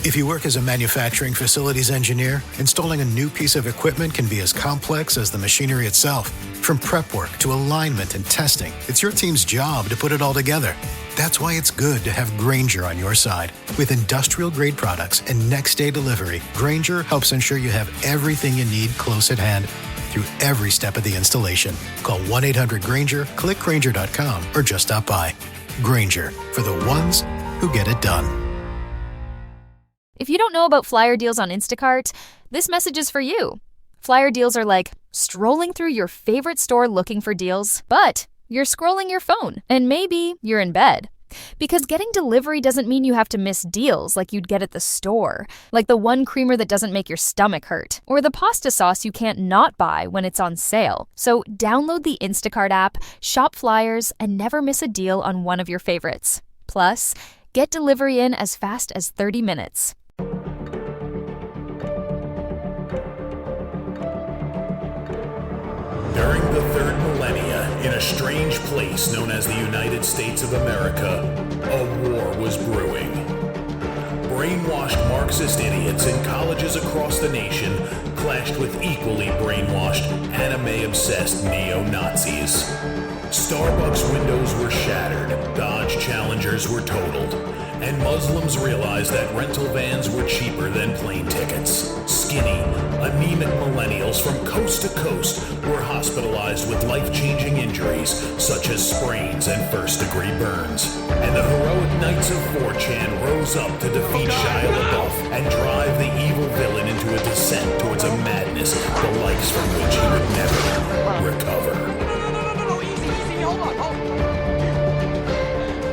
If you work as a manufacturing facilities engineer, installing a new piece of equipment can be as complex as the machinery itself. From prep work to alignment and testing, it's your team's job to put it all together. That's why it's good to have Grainger on your side. With industrial-grade products and next-day delivery, Grainger helps ensure you have everything you need close at hand through every step of the installation. Call 1-800-GRAINGER, click Grainger.com, or just stop by. Grainger, for the ones who get it done. If you don't know about flyer deals on Instacart, this message is for you. Flyer deals are like strolling through your favorite store looking for deals, but you're scrolling your phone, and maybe you're in bed. Because getting delivery doesn't mean you have to miss deals like you'd get at the store, like the one creamer that doesn't make your stomach hurt, or the pasta sauce you can't not buy when it's on sale. So download the Instacart app, shop flyers, and never miss a deal on one of your favorites. Plus, get delivery in as fast as 30 minutes. During the third millennia, in a strange place known as the United States of America, a war was brewing. Brainwashed Marxist idiots in colleges across the nation clashed with equally brainwashed, anime-obsessed neo-Nazis. Starbucks windows were shattered, Dodge Challengers were totaled, and Muslims realized that rental vans were cheaper than plane tickets. Skinny, anemic millennials from coast to coast were hospitalized with life-changing injuries such as sprains and first-degree burns. And the heroic knights of 4chan rose up to defeat Shia LaBeouf and drive the evil villain into a descent towards a madness the likes from which he would never recover. No, easy, hold on.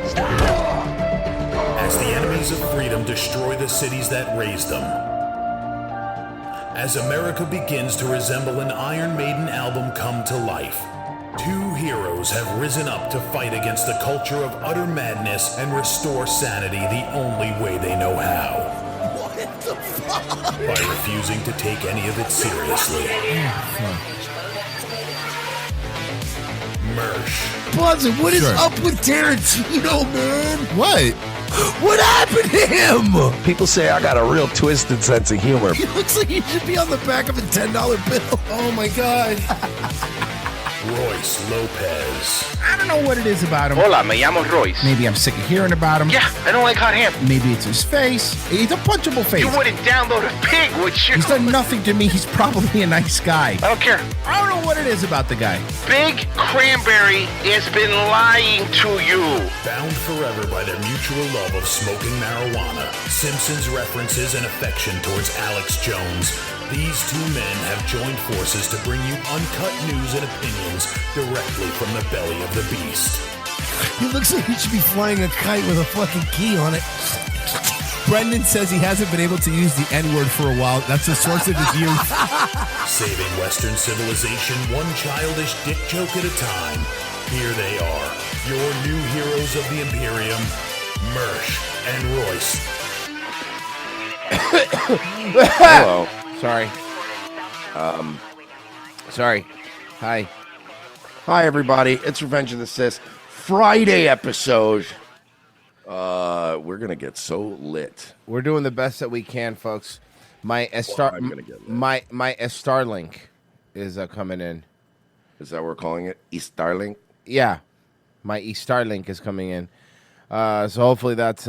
Stop! As the enemies of freedom destroy the cities that raised them. As America begins to resemble an Iron Maiden album come to life, two heroes have risen up to fight against the culture of utter madness and restore sanity the only way they know how. What the fuck? By refusing to take any of it seriously. Mersh. Buzz, what is up with Tarantino, man? What? What happened to him? People say I got a real twisted sense of humor. He looks like he should be on the back of a $10 bill. Oh my God. Royce Lopez. I don't know what it is about him. Hola, me llamo Royce. Maybe I'm sick of hearing about him. Yeah, I don't like hot hair. Maybe it's his face. He's a punchable face. You wouldn't download a pig, would you? He's done nothing to me. He's probably a nice guy. I don't care. I don't know what it is about the guy. Big Cranberry has been lying to you. Bound forever by their mutual love of smoking marijuana, Simpsons references and affection towards Alex Jones, these two men have joined forces to bring you uncut news and opinions directly from the belly of the beast. He looks like he should be flying a kite with a fucking key on it. Brendan says he hasn't been able to use the N-word for a while. That's the source of his youth. Saving Western civilization one childish dick joke at a time. Here they are, your new heroes of the Imperium, Mersh and Royce. Hello. Sorry. Sorry. Hi. Hi, everybody. It's Revenge of the Sis Friday episode. We're gonna get so lit. We're doing the best that we can, folks. My Starlink is coming in. Is that what we're calling it? Starlink? Yeah, my Starlink is coming in. So hopefully that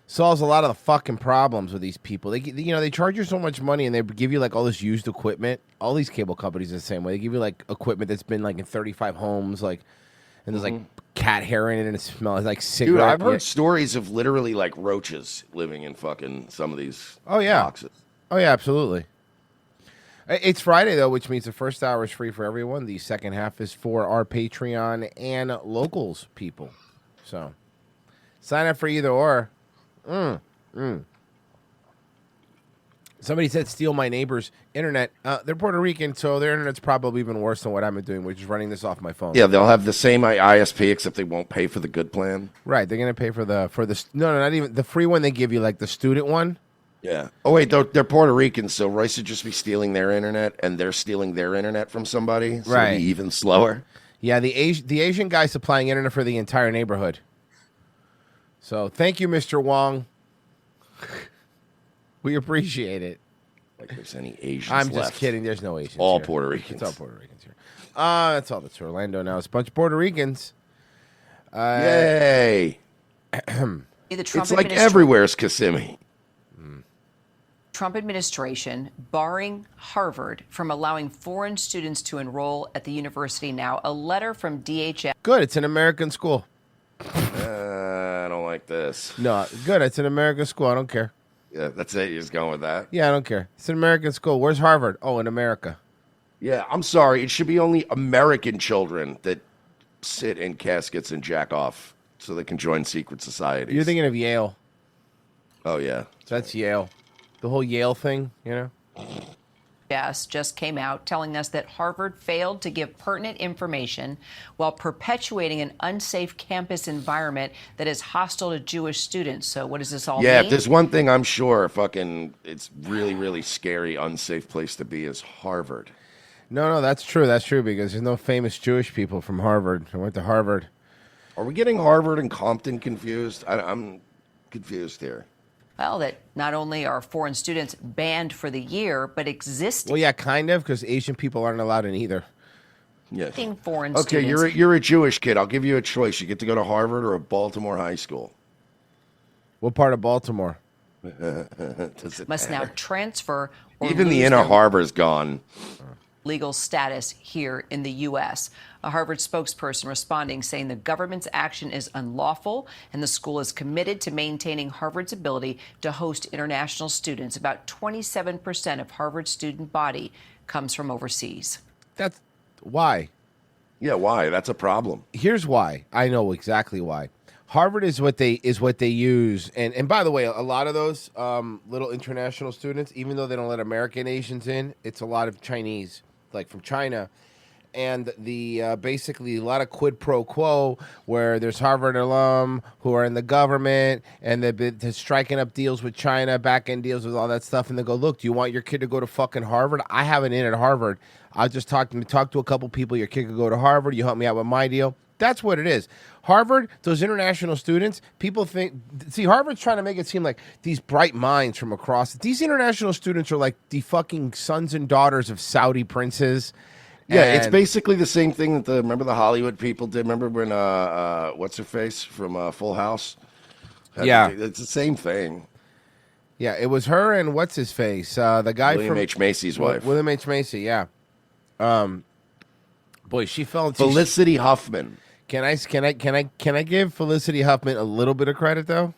solves a lot of the fucking problems with these people. They charge you so much money and they give you like all this used equipment. All these cable companies are the same way. They give you like equipment that's been like in 35 homes, like, and there's like cat hair in it and it smells like cigarette. Dude, I've heard stories of literally like roaches living in fucking some of these boxes. Oh yeah, absolutely. It's Friday though, which means the first hour is free for everyone. The second half is for our Patreon and locals people. So sign up for either or. Somebody said steal my neighbor's internet. They're Puerto Rican, so their internet's probably even worse than what I'm doing, which is running this off my phone. Yeah, they'll have the same ISP except they won't pay for the good plan. Right, they're gonna pay for the not even the free one they give you, like the student one. Yeah. Oh wait, they're Puerto Ricans, so Royce would just be stealing their internet, and they're stealing their internet from somebody. So right. It'd be even slower. Yeah, the Asian guy supplying internet for the entire neighborhood. So thank you, Mr. Wong. We appreciate it. Like there's any Asians I'm left. just kidding. There's no Asians. All here. Puerto Ricans. It's all Puerto Ricans here. That's all that's Orlando now. It's a bunch of Puerto Ricans. Yay! The Trump It's like administration- everywhere's Kissimmee. Trump administration barring Harvard from allowing foreign students to enroll at the university now. A letter from DHS. Good. It's an American school. I don't like this. No, good. It's an American school. I don't care. Yeah, that's it. You're just going with that? Yeah, I don't care. It's an American school. Where's Harvard? Oh, in America. Yeah, I'm sorry. It should be only American children that sit in caskets and jack off so they can join secret societies. You're thinking of Yale. Oh, yeah. That's Yale. The whole Yale thing, you know? Yes, just came out telling us that Harvard failed to give pertinent information while perpetuating an unsafe campus environment that is hostile to Jewish students. So what does this all Yeah, mean? if there's one thing I'm sure it's really, really scary, unsafe place to be is Harvard. No, that's true. That's true because there's no famous Jewish people from Harvard. I went to Harvard. Are we getting Harvard and Compton confused? I'm confused here. Well, that not only are foreign students banned for the year, but existing Well, yeah, kind of, because Asian people aren't allowed in either. Yeah. foreign Okay, students. you're a Jewish kid. I'll give you a choice. You get to go to Harvard or a Baltimore high school. What part of Baltimore? Does it Must now matter? transfer or Even the lose inner their harbor's gone. legal status here in the U.S. A Harvard spokesperson responding saying the government's action is unlawful and the school is committed to maintaining Harvard's ability to host international students. About 27% of Harvard's student body comes from overseas. That's why. Yeah, why? That's a problem. Here's why. I know exactly why. Harvard is what they use, and by the way, a lot of those little international students, even though they don't let American Asians in, it's a lot of Chinese, like from China, and the basically a lot of quid pro quo where there's Harvard alum who are in the government and they're striking up deals with China, back end deals with all that stuff, and they go, look, do you want your kid to go to fucking Harvard? I have an in at Harvard. I'll just talk to a couple people. Your kid could go to Harvard. You help me out with my deal. That's what it is. Harvard, those international students, people see, Harvard's trying to make it seem like these bright minds from across. These international students are like the fucking sons and daughters of Saudi princes. Yeah, it's And- basically the same thing that remember the Hollywood people did. Remember when what's her face from Full House? Yeah. It's the same thing. Yeah, it was her and what's his face, the guy William from H. Macy's wife. William H. Macy. Yeah. Boy, she fell into Felicity Huffman. Can I give Felicity Huffman a little bit of credit though?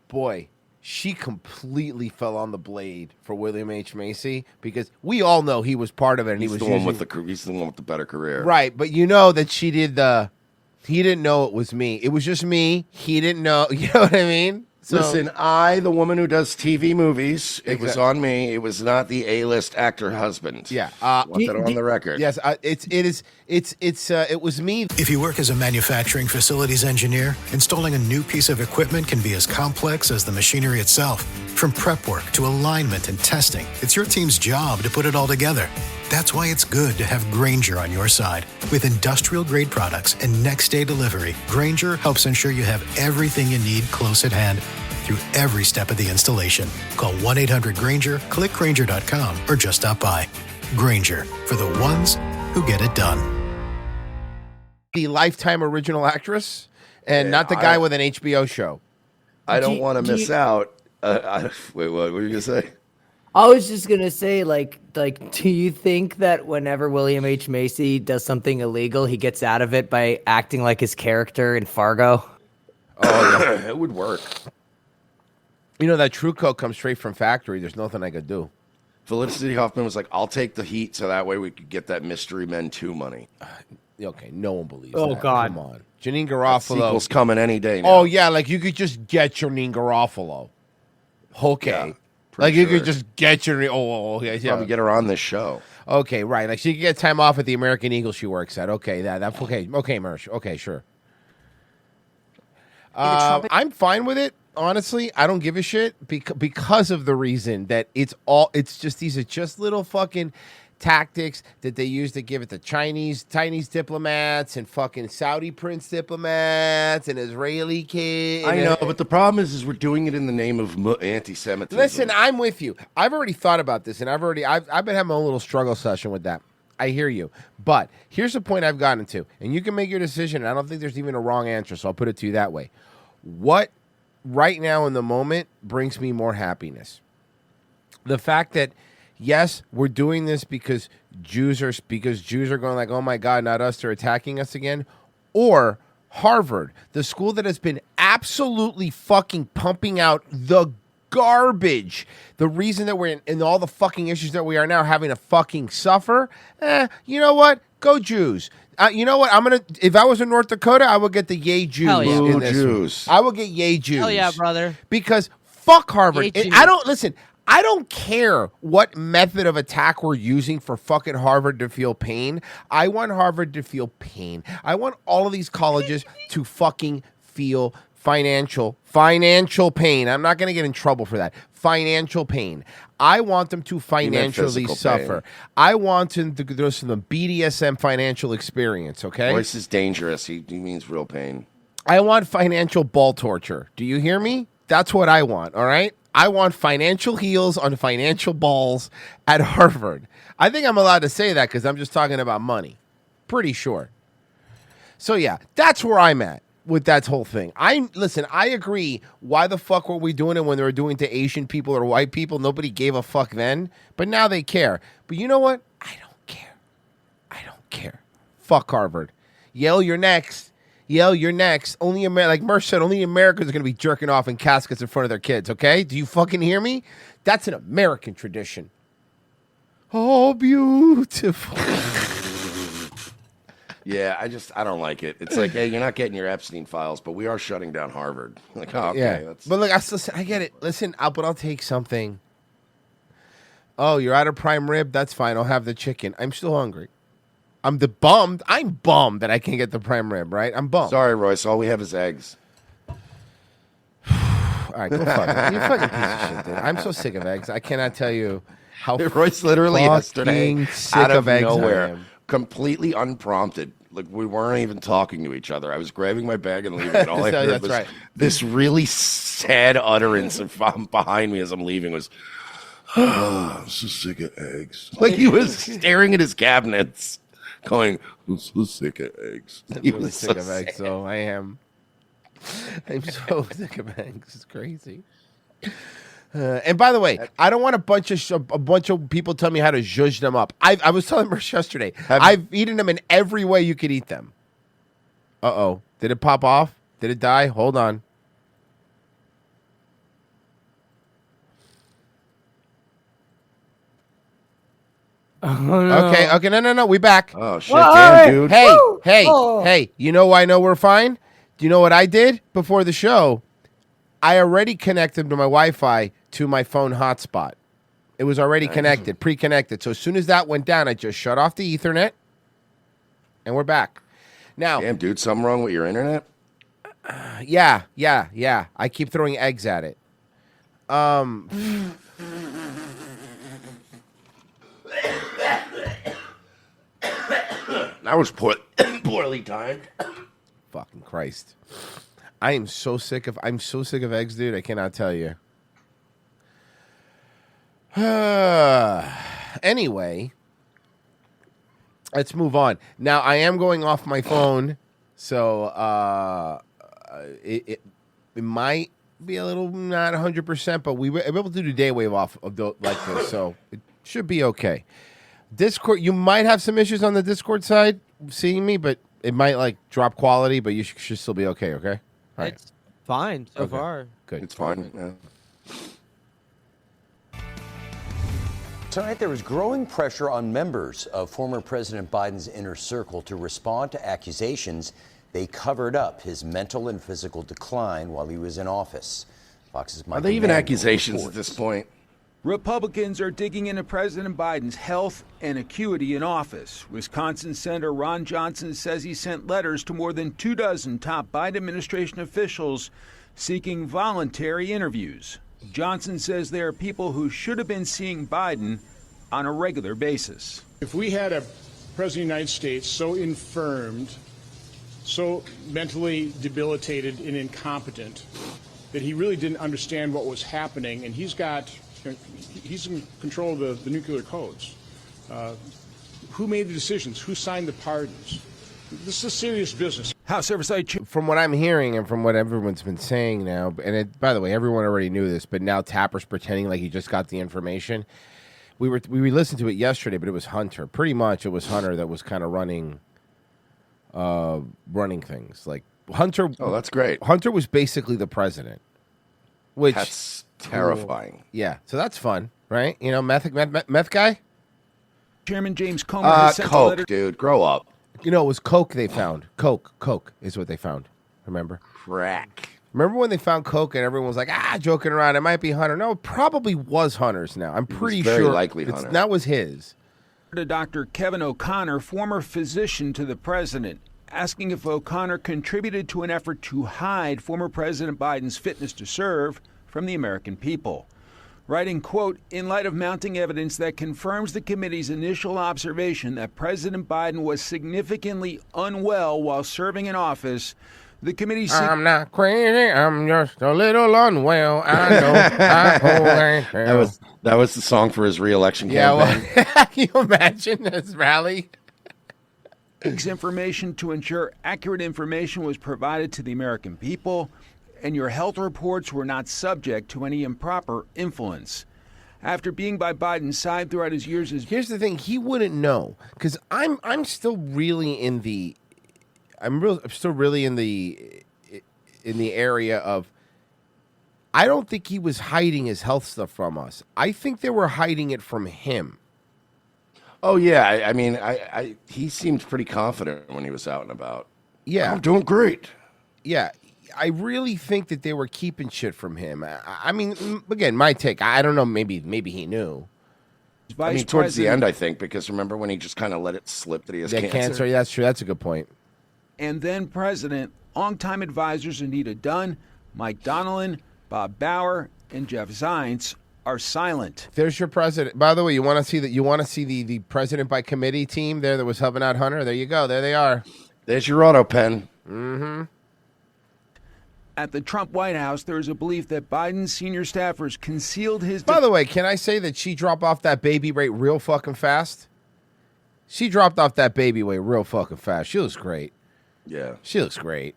Boy, she completely fell on the blade for William H. Macy because we all know he was part of it and He's he was the one using, he's the one with the better career. right, but you know that she did he didn't know it was me. It was just me. He didn't know. You know what I mean? So, Listen, the woman who does TV movies, it was Exactly. on me. It was not the A-list actor husband. Yeah, want that on the record. Yes, it was me. If you work as a manufacturing facilities engineer, installing a new piece of equipment can be as complex as the machinery itself. From prep work to alignment and testing, it's your team's job to put it all together. That's why it's good to have Grainger on your side. With industrial-grade products and next-day delivery, Grainger helps ensure you have everything you need close at hand through every step of the installation. Call 1-800-GRAINGER, click Grainger.com, or just stop by. Grainger, for the ones who get it done. The Lifetime original actress and Yeah, not the guy with an HBO show. I don't want to miss out. Wait, what were you going to say? I was just gonna say, like, do you think that whenever William H. Macy does something illegal, he gets out of it by acting like his character in Fargo? Oh, yeah. It would work. You know, that True Coat comes straight from factory. There's nothing I could do. Felicity Huffman was like, I'll take the heat so that way we could get that Mystery Men 2 money. Okay, no one believes Oh, that. God. Come on. Janine That Garofalo. sequel's coming any day now. Oh, yeah, like you could just get Janine Garofalo. Okay. Yeah, like pretty you could sure. just get your... Oh, yeah. Probably get her on this show. Okay, right. Like she could get time off at the American Eagle she works at. Okay, that's okay. Okay, Mersh. Okay, sure. I'm fine with it. Honestly, I don't give a shit because of the reason that these are just little fucking tactics that they use to give it to Chinese diplomats and fucking Saudi prince diplomats and Israeli kids. I know, but the problem is we're doing it in the name of anti-Semitism. Listen, I'm with you. I've already thought about this, and I've been having a little struggle session with that. I hear you. But here's the point I've gotten to, and you can make your decision. And I don't think there's even a wrong answer, so I'll put it to you that way. What right now in the moment brings me more happiness? The fact that, yes, we're doing this because Jews are going like, oh my God, not us, they're attacking us again. Or Harvard, the school that has been absolutely fucking pumping out the garbage. The reason that we're in all the fucking issues that we are now having to fucking suffer. You know what? Go Jews. You know what? if I was in North Dakota, I would get the yay Jews. Hell yeah. In this Jews. I would get yay Jews. Hell yeah, brother. Because fuck Harvard. Yay Jews. I don't care what method of attack we're using for fucking Harvard to feel pain. I want Harvard to feel pain. I want all of these colleges to fucking feel financial pain. I'm not going to get in trouble for that. Financial pain. I want them to financially suffer. I want them to go through the BDSM financial experience, okay? Royce is dangerous. He means real pain. I want financial ball torture. Do you hear me? That's what I want, all right? I want financial heels on financial balls at Harvard. I think I'm allowed to say that because I'm just talking about money. Pretty sure. So, yeah, that's where I'm at with that whole thing. I agree. Why the fuck were we doing it when they were doing it to Asian people or white people? Nobody gave a fuck then, but now they care. But you know what? I don't care. Fuck Harvard. Yale, you're next. Only like Mersh said, only Americans are going to be jerking off in caskets in front of their kids, okay? Do you fucking hear me? That's an American tradition. Oh, beautiful. Yeah, I don't like it. It's like, hey, you're not getting your Epstein files, but we are shutting down Harvard. Like, oh, okay. Yeah. That's... But look, I get it. Listen, but I'll take something. Oh, you're out of prime rib? That's fine. I'll have the chicken. I'm still hungry. I'm bummed that I can't get the prime rib, right? I'm bummed. Sorry, Royce. All we have is eggs. All right, go fuck it. You fucking piece of shit, dude. I'm so sick of eggs. I cannot tell you how Royce literally yesterday, sick out of eggs nowhere, I am. completely unprompted. Like, we weren't even talking to each other. I was grabbing my bag and leaving, and all I heard was this really sad utterance behind me as I'm leaving was, oh, I'm so sick of eggs. Like, he was staring at his cabinets, going, I'm so sick of eggs. He was sick of eggs, so I am. I'm so sick of eggs. It's crazy. And by the way, I don't want a bunch of people tell me how to zhuzh them up. I was telling Mersh yesterday, I've eaten them in every way you could eat them. Uh-oh. Did it pop off? Did it die? Hold on. Oh, no. Okay, no, we back. Oh, shit, damn, dude. Hey, you know why I know we're fine? Do you know what I did before the show? I already connected to my Wi-Fi to my phone hotspot. It was already connected, pre-connected. So as soon as that went down, I just shut off the Ethernet, and we're back. Now, damn, dude, something wrong with your internet? Yeah. I keep throwing eggs at it. That was poorly timed. Fucking Christ. I'm so sick of eggs, dude. I cannot tell you. Anyway, let's move on. Now, I am going off my phone, so it might be a little not 100%, but we were able to do Daywave off of like this, so it should be okay. Discord, you might have some issues on the Discord side seeing me, but it might like drop quality, but you should still be okay. Okay, all right. It's fine so far. Good, it's fine. Yeah. Tonight, there was growing pressure on members of former President Biden's inner circle to respond to accusations they covered up his mental and physical decline while he was in office. Fox's Mike. Are they even accusations at this point? Republicans are digging into President Biden's health and acuity in office. Wisconsin Senator Ron Johnson says he sent letters to more than 24 top Biden administration officials seeking voluntary interviews. Johnson says there are people who should have been seeing Biden on a regular basis. If we had a president of the United States so infirmed, so mentally debilitated and incompetent that he really didn't understand what was happening, and he's in control of the nuclear codes. Who made the decisions? Who signed the pardons? This is serious business. House Oversight. From what I'm hearing and from what everyone's been saying now, and by the way, everyone already knew this, but now Tapper's pretending like he just got the information. We listened to it yesterday, but it was Hunter. Pretty much, it was Hunter that was kind of running things. Like Hunter. Oh, that's great. Hunter was basically the president, which that's terrifying. Yeah, so that's fun, right? You know, meth guy. Chairman James Comer has sent a letter. Coke, dude, grow up. You know, it was coke they found. Coke is what they found. Remember? Crack. Remember when they found coke and everyone was like, joking around, it might be Hunter. No, it probably was Hunter's now. I'm pretty sure. Very likely Hunter. That was his. To Dr. Kevin O'Connor, former physician to the president, asking if O'Connor contributed to an effort to hide former President Biden's fitness to serve from the American people. Writing, quote, in light of mounting evidence that confirms the committee's initial observation that President Biden was significantly unwell while serving in office, the committee... I'm not crazy, I'm just a little unwell. I know. That was the song for his re-election campaign. Well, can you imagine this rally? Information to ensure accurate information was provided to the American people, and your health reports were not subject to any improper influence. After being by Biden's side throughout his years as... Here's the thing, he wouldn't know, because I'm still really in the... I'm still really in the area of... I don't think he was hiding his health stuff from us. I think they were hiding it from him. Oh, yeah. I mean, he seemed pretty confident when he was out and about. Yeah. I'm doing great. Yeah. I really think that they were keeping shit from him. I mean, again, my take. I don't know. Maybe he knew. I mean, towards the end, I think, because remember when he just kind of let it slip that he has cancer? That's true. That's a good point. And then President, longtime advisors Anita Dunn, Mike Donilon, Bob Bauer, and Jeff Zients are silent. There's your president. By the way, you want to see that? You want to see the president by committee team there that was helping out Hunter? There you go. There they are. There's your auto pen. Mm-hmm. At the Trump White House, there is a belief that Biden's senior staffers concealed his... By the way, can I say that she dropped off that baby weight real fucking fast? She dropped off that baby weight real fucking fast. She looks great. Yeah. She looks great.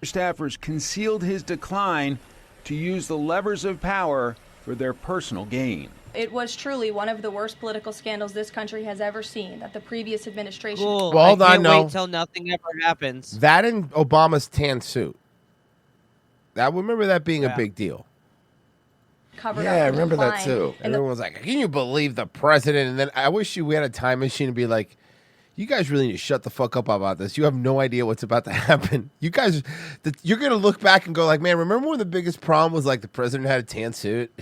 Staffers concealed his decline to use the levers of power for their personal gain. It was truly one of the worst political scandals this country has ever seen that the previous administration... Cool. Well, hold I on, can't no. wait till nothing ever happens. That and Obama's tan suit. I remember that being a big deal. Covered I up remember that decline. too. And Everyone was like, can you believe the president? And then I wish we had a time machine and be like, you guys really need to shut the fuck up about this. You have no idea what's about to happen. You guys, you're going to look back and go like, man, remember when the biggest problem was like the president had a tan suit?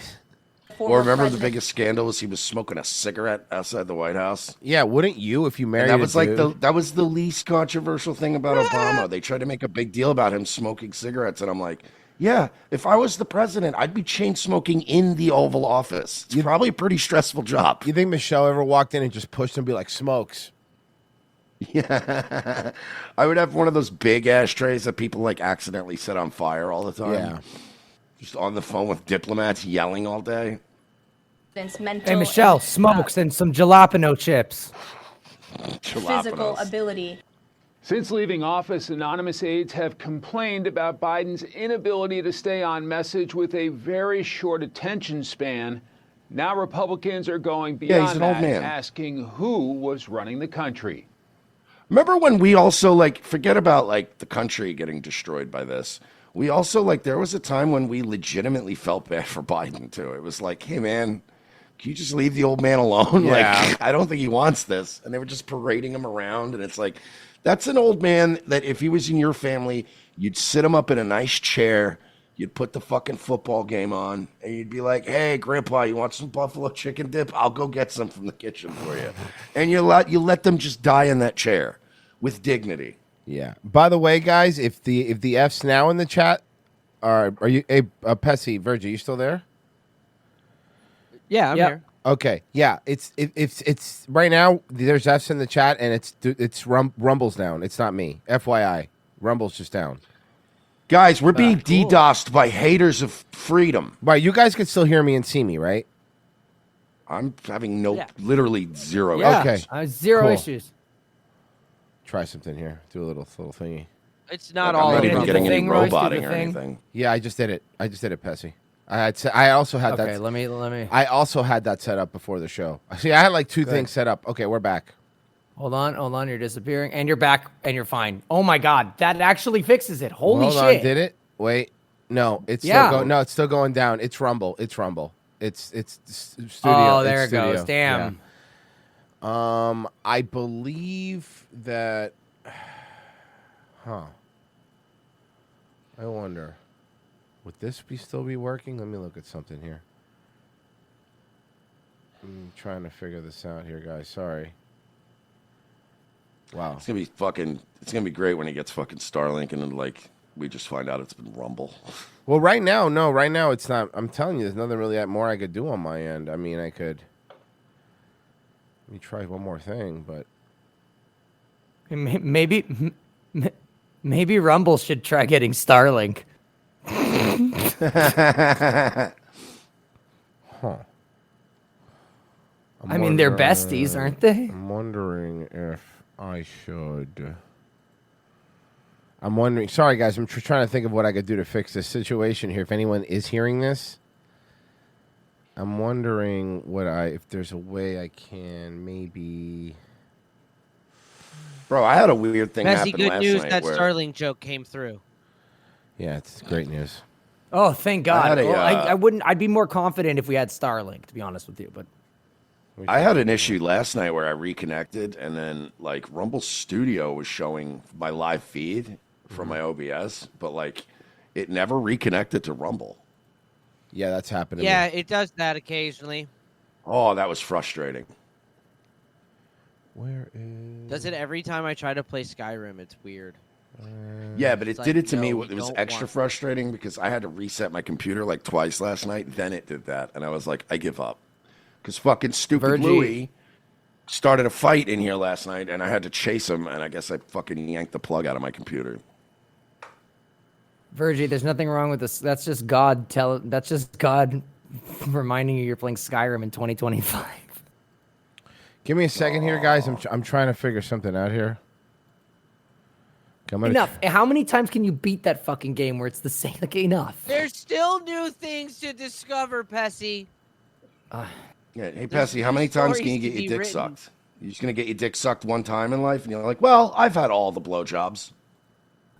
Or remember the biggest scandal was he was smoking a cigarette outside the White House? Yeah, wouldn't you if you married that was a like dude? that was the least controversial thing about Obama. They tried to make a big deal about him smoking cigarettes, and I'm like, yeah, if I was the president, I'd be chain smoking in the Oval Office. It's probably a pretty stressful job. You think Michelle ever walked in and just pushed him and be like, smokes? Yeah. I would have one of those big ashtrays that people like accidentally set on fire all the time. Yeah. Just on the phone with diplomats yelling all day. Hey, Michelle, smokes and some jalapeno chips. physical ability. Since leaving office, anonymous aides have complained about Biden's inability to stay on message with a very short attention span. Now Republicans are going beyond he's an old that, man. asking who was running the country. Remember when we also, like, forget about, like, the country getting destroyed by this. We also, like, there was a time when we legitimately felt bad for Biden, too. It was like, hey, man, can you just leave the old man alone? Yeah. Like, I don't think he wants this. And they were just parading him around. And it's like, that's an old man that if he was in your family, you'd sit him up in a nice chair. You'd put the fucking football game on. And you'd be like, hey, Grandpa, you want some buffalo chicken dip? I'll go get some from the kitchen for you. And you let them just die in that chair with dignity. Yeah. By the way, guys, if the F's now in the chat, are you? Hey, Pessy, Virgie, you still there? Yeah, I'm here. Okay, yeah, it's right now. There's F's in the chat, and it's Rumble's down. It's not me. FYI, Rumble's just down. Guys, we're being DDoSed by haters of freedom. Right, you guys can still hear me and see me, right? I'm having literally zero. Yeah, Okay, zero cool. issues. Try something here. Do a little thingy. It's not Look, all I'm not over. even getting any thing, Royce, do roboting the or thing. anything. Yeah, I just did it. Pessy. I also had that. Okay, let me. I also had that set up before the show. See, I had like two things set up. Okay, we're back. Hold on. You're disappearing, and you're back, and you're fine. Oh my God, that actually fixes it. Holy Hold shit! on, did it? Wait, no, it's it's still going down. It's Rumble. It's studio. Oh, there it's it goes. studio. Damn. Yeah. I believe that. I wonder, would this still be working? Let me look at something here. I'm trying to figure this out here, guys. Sorry. Wow. It's gonna be great when he gets fucking Starlink and then like we just find out it's been Rumble. Well, right now it's not. I'm telling you, there's nothing really more I could do on my end. I mean, let me try one more thing, but Maybe Rumble should try getting Starlink. Huh. I mean, they're besties, aren't they? I'm wondering if I should. I'm wondering. Sorry, guys. I'm trying to think of what I could do to fix this situation here. If anyone is hearing this, I'm wondering if there's a way I can maybe. Bro, I had a weird thing Messy happen good last news night that where- Starlink joke came through. Yeah, it's great news. Oh, thank God. had I wouldn't. I'd be more confident if we had Starlink, to be honest with you. But I had an issue last night where I reconnected and then like Rumble Studio was showing my live feed from my OBS, but like it never reconnected to Rumble. Yeah, that's happening. Yeah, it does that occasionally. Oh, that was frustrating. Where is? Does it every time I try to play Skyrim? It's weird. Yeah, but it It's did like, it to me. no, It we was don't extra want- frustrating because I had to reset my computer like twice last night. Then it did that, and I was like, I give up. Because fucking stupid Virgie. Louis started a fight in here last night, and I had to chase him, and I guess I fucking yanked the plug out of my computer. Virgie, there's nothing wrong with this. That's just God That's just God reminding you you're playing Skyrim in 2025. Give me a second here, guys. I'm trying to figure something out here. Enough. How many times can you beat that fucking game where it's the same? Like, enough. There's still new things to discover, Pessy. Yeah, hey, There's Pessy, how new many times can stories you get to your be dick written. sucked? You're just going to get your dick sucked one time in life, and you're like, well, I've had all the blowjobs.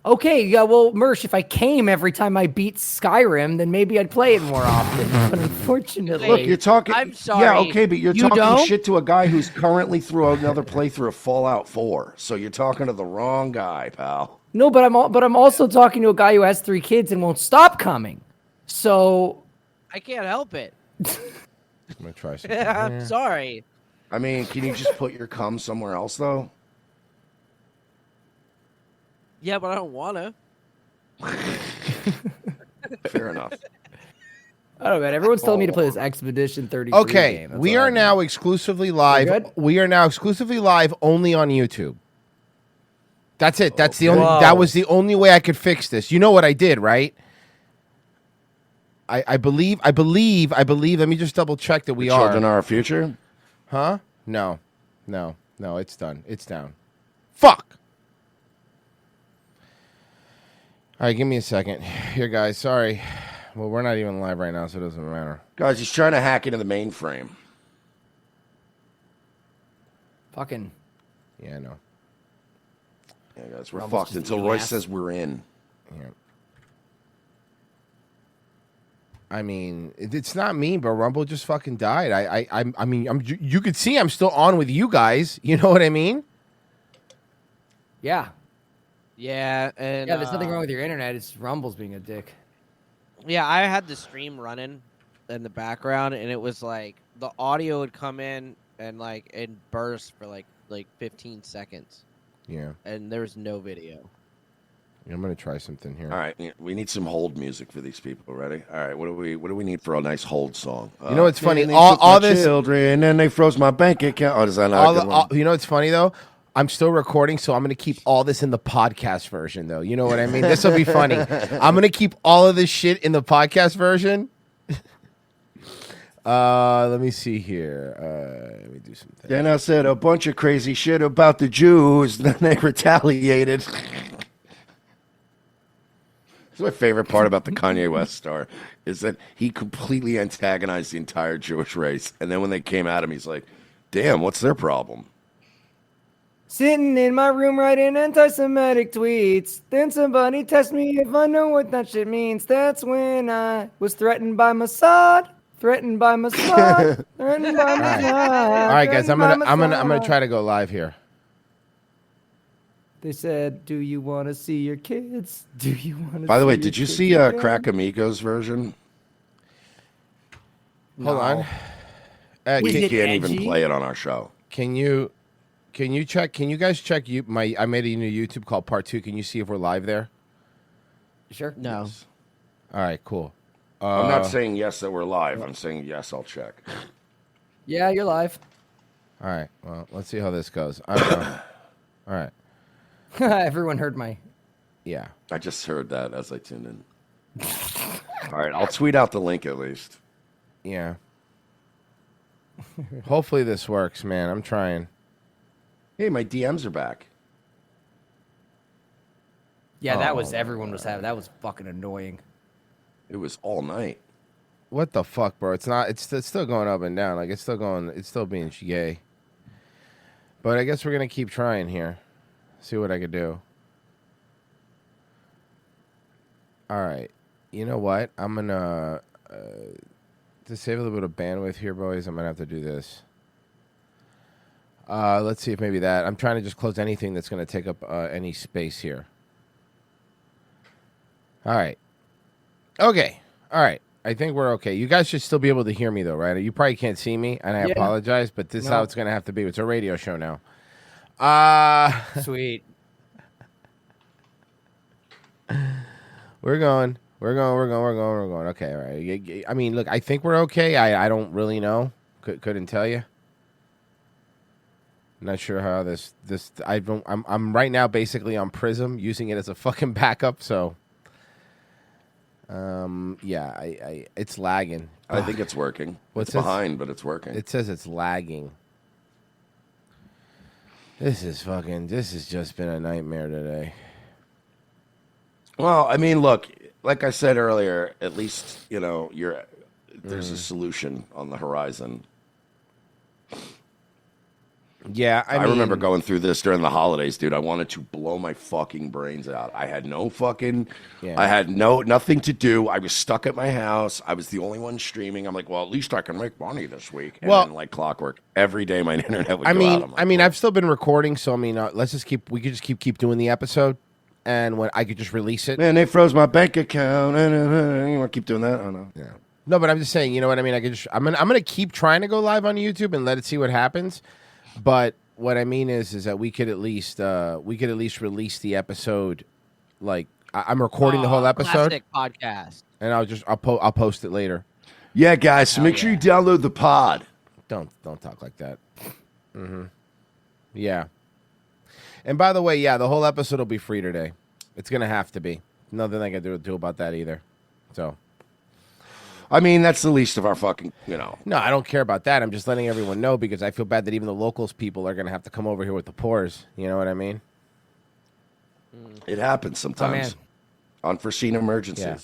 Okay, yeah, well, Mersh, if I came every time I beat Skyrim, then maybe I'd play it more often. But unfortunately, Look, you're talking. I'm sorry. Yeah, okay, but you're You talking don't? shit to a guy who's currently through another playthrough of Fallout 4. So you're talking to the wrong guy, pal. no, but I'm also talking to a guy who has 3 kids and won't stop coming. So I can't help it. I'm gonna try something. I'm here. sorry. I mean, can you just put your cum somewhere else, though? Yeah, but I don't want to. Fair enough. I don't know, man. Everyone's telling me to play this Expedition 33 Okay, game. That's we what are I'm- now exclusively live. good? We are now exclusively live only on YouTube. That's it. That's the only. Whoa. That was the only way I could fix this. You know what I did, right? I believe. Let me just double check that we Children are. are our future? Huh? No. It's done. It's down. Fuck. All right, give me a second. Here, guys. Sorry. Well, we're not even live right now, so it doesn't matter. Guys, he's trying to hack into the mainframe. Fucking. Yeah, I know. Yeah, guys, we're Rumble's fucked just until being Royce ass. says we're in. Yeah. I mean, it's not me, but Rumble just fucking died. I mean, you could see I'm still on with you guys. You know what I mean? Yeah. Yeah, and Yeah, there's nothing wrong with your internet. It's Rumble's being a dick. Yeah, I had the stream running in the background, and it was like the audio would come in and like it burst for like 15 seconds, Yeah. and there was no video. I'm gonna try something here. All right, we need some hold music for these people. Ready? All right, what do we need for a nice hold song? You know what's funny? They All took my this children and they froze my bank account. Oh, is that not a good one? you know what's funny though? I'm still recording, so I'm gonna keep all this in the podcast version, though. You know what I mean? This will be funny. I'm gonna keep all of this shit in the podcast version. Let me see here. Let me do something. Then I said a bunch of crazy shit about the Jews. Then they retaliated. That's my favorite part about the Kanye West star is that he completely antagonized the entire Jewish race, and then when they came at him, he's like, "Damn, what's their problem?" Sitting in my room writing anti-Semitic tweets. Then somebody text me if I know what that shit means. That's when I was threatened by Mossad. Threatened by Mossad. Threatened by Mossad. All right, guys. I'm gonna try to go live here. They said, "Do you want to see your kids? Do you want to?" By the way, did you see Crack Amigos version? Hold on. We can't even play it on our show. Can you check? Can you guys check? I made a new YouTube called Part 2. Can you see if we're live there? Sure. No. All right. Cool. I'm not saying yes that we're live. I'm saying yes. I'll check. Yeah, you're live. All right. Well, let's see how this goes. All right. Everyone heard my. Yeah. I just heard that as I tuned in. All right. I'll tweet out the link at least. Yeah. Hopefully this works, man. I'm trying. Hey, my DMs are back. Yeah, everyone was having. That was fucking annoying. It was all night. What the fuck, bro? It's not. It's still going up and down. Like it's still going. It's still being gay. But I guess we're gonna keep trying here. See what I could do. All right. You know what? I'm gonna to save a little bit of bandwidth here, boys. I'm gonna have to do this. Let's see if maybe that. I'm trying to just close anything that's gonna take up any space here. All right. Okay. All right. I think we're okay. You guys should still be able to hear me, though, right? You probably can't see me, and I apologize, but this is how it's going to have to be. It's a radio show now. Sweet. We're going. Okay, all right. I mean, look, I think we're okay. I don't really know. Couldn't tell you. Not sure how this. I'm right now basically on Prism, using it as a fucking backup. So, yeah, it's lagging. I think it's working. It's behind, but it's working. It says it's lagging. This has just been a nightmare today. Well, I mean, look, like I said earlier, at least, you know, there's a solution on the horizon. Yeah, I remember going through this during the holidays, dude. I wanted to blow my fucking brains out. I had no fucking, I had nothing to do. I was stuck at my house. I was the only one streaming. I'm like, well, at least I can make money this week. And then, like clockwork, every day my internet would go out. I mean, I've still been recording, so I mean, we could just keep doing the episode, and when I could just release it. Man, they froze my bank account. You want to keep doing that? I don't know. Yeah. No, but I'm just saying, you know what I mean? I'm gonna keep trying to go live on YouTube and let it see what happens. But what I mean is that we could at least release the episode. Like I'm recording the whole episode. Classic podcast. And I'll post it later. Yeah, guys. So make sure you download the pod. Don't talk like that. Mm-hmm. Yeah. And by the way, the whole episode will be free today. It's gonna have to be. Nothing I can do about that either. So. I mean, that's the least of our fucking, you know. No, I don't care about that. I'm just letting everyone know because I feel bad that even the locals people are going to have to come over here with the pores. You know what I mean? It happens sometimes. Unforeseen emergencies. Yeah.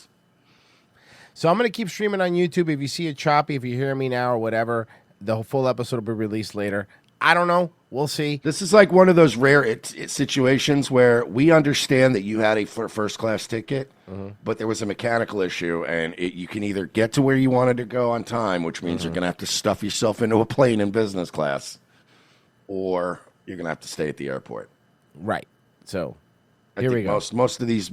So I'm going to keep streaming on YouTube. If you see it choppy, if you hear me now or whatever, the full episode will be released later. I don't know. We'll see. This is like one of those rare situations where we understand that you had a first-class ticket, but there was a mechanical issue, and you can either get to where you wanted to go on time, which means you're going to have to stuff yourself into a plane in business class, or you're going to have to stay at the airport. Right. So here we go. Most of these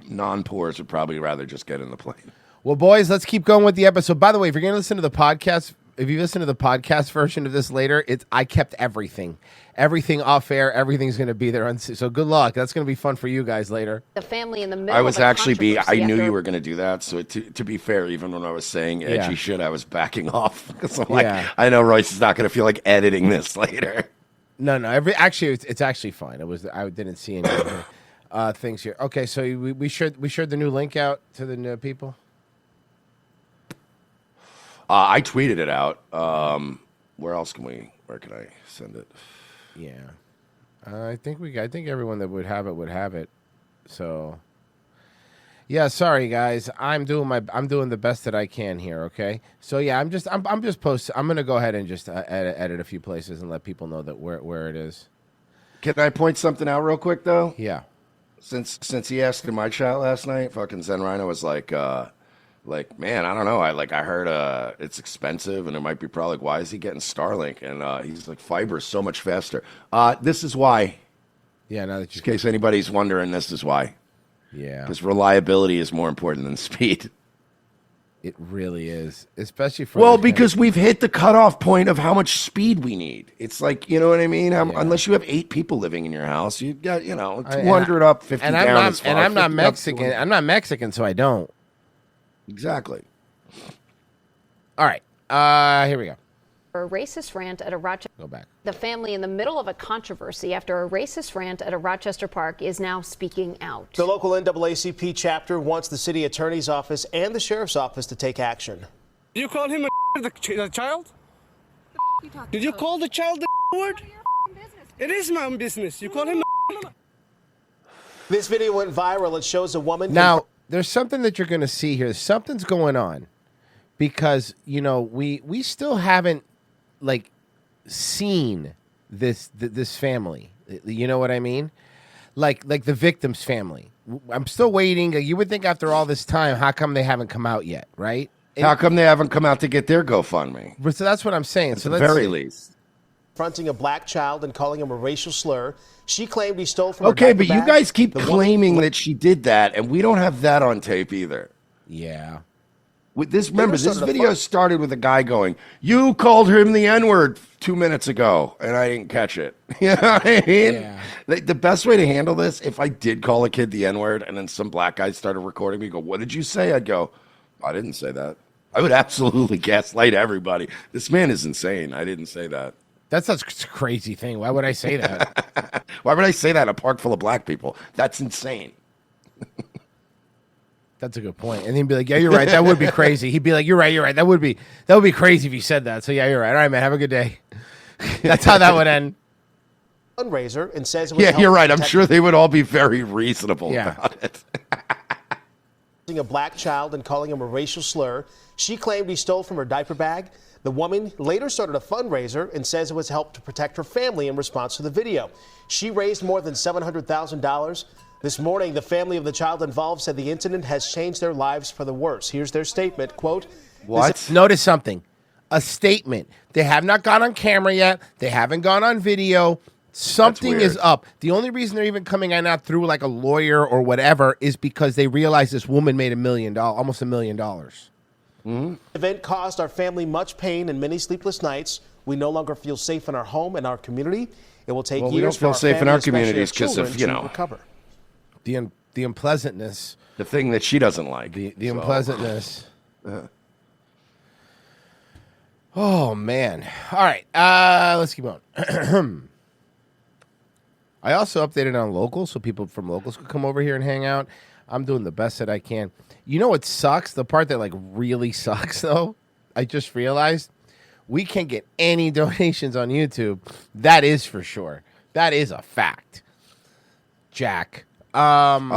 non-poors would probably rather just get in the plane. Well, boys, let's keep going with the episode. By the way, if you're going to listen to the podcast if you listen to the podcast version of this later, I kept everything off air. Everything's going to be there. So good luck. That's going to be fun for you guys later. The family in the middle. I was of a actually I knew controversy you were going to do that. So to be fair, even when I was saying edgy shit, I was backing off because I'm like, I know Royce is not going to feel like editing this later. No. Actually, it's actually fine. I didn't see any things here. Okay, so we shared the new link out to the new people. I tweeted it out. Where can I send it? Yeah, I think everyone that would have it. So, yeah, sorry guys, I'm doing the best that I can here. Okay, so yeah, I'm just posting. I'm gonna go ahead and just edit a few places and let people know that where it is. Can I point something out real quick though? Yeah. Since he asked in my chat last night, fucking Zen Rhino was like, man, I don't know. I heard it's expensive and it might be probably why is he getting Starlink? And he's like, fiber is so much faster. This is why. Yeah, now that just in case anybody's wondering, this is why. Yeah. Because reliability is more important than speed. It really is, especially for because we've hit the cutoff point of how much speed we need. It's like, you know what I mean? Unless you have 8 people living in your house, you got 200 up, 50 and down. I'm not Mexican. I'm not Mexican, so I don't. Exactly. All right. Here we go. A racist rant at a Rochester. Go back. The family in the middle of a controversy after a racist rant at a Rochester park is now speaking out. The local NAACP chapter wants the city attorney's office and the sheriff's office to take action. You call him the child? Did you call the child the word? It is my own business. You call him This video went viral. It shows a woman. Now, there's something that you're going to see here. Something's going on because, we still haven't, seen this family. You know what I mean? Like the victim's family. I'm still waiting. You would think after all this time, how come they haven't come out yet, right? How come they haven't come out to get their GoFundMe? So that's what I'm saying. At the very least. Confronting a black child and calling him a racial slur. She claimed he stole from Okay, her but you guys keep claiming that she did that, and we don't have that on tape either. Yeah. With this, remember, this video started with a guy going, "You called him the N-word 2 minutes ago," and I didn't catch it. You know what I mean? Yeah. The best way to handle this, if I did call a kid the N-word, and then some black guy started recording me, go, "What did you say?" I'd go, "I didn't say that." I would absolutely gaslight everybody. This man is insane. I didn't say that. That's such a crazy thing. Why would I say that? Why would I say that in a park full of black people? That's insane. That's a good point. And he'd be like, "Yeah, you're right. That would be crazy." He'd be like, "You're right. That would be crazy if you said that." So yeah, you're right. All right, man. Have a good day. That's how that would end. Fundraiser and says, it was "Yeah, you're right. I'm sure they would all be very reasonable about it." A black child and calling him a racial slur. She claimed he stole from her diaper bag. The woman later started a fundraiser and says it was helped to protect her family in response to the video. She raised more than $700,000. This morning, the family of the child involved said the incident has changed their lives for the worse. Here's their statement, quote, "What? Notice something. A statement. They have not gone on camera yet. They haven't gone on video. Something is up. The only reason they're even coming out through like a lawyer or whatever is because they realize this woman made almost $1 million. Mm-hmm. The event caused our family much pain and many sleepless nights. We no longer feel safe in our home and our community. It will take years we don't for feel our safe in family, our especially communities our children, because of, to recover. The unpleasantness. The thing that she doesn't like. The unpleasantness. Oh, man. All right. Let's keep on. I also updated on Locals so people from Locals could come over here and hang out. I'm doing the best that I can. You know what sucks? The part that really sucks, though, I just realized we can't get any donations on YouTube. That is for sure. That is a fact. Jack. Well,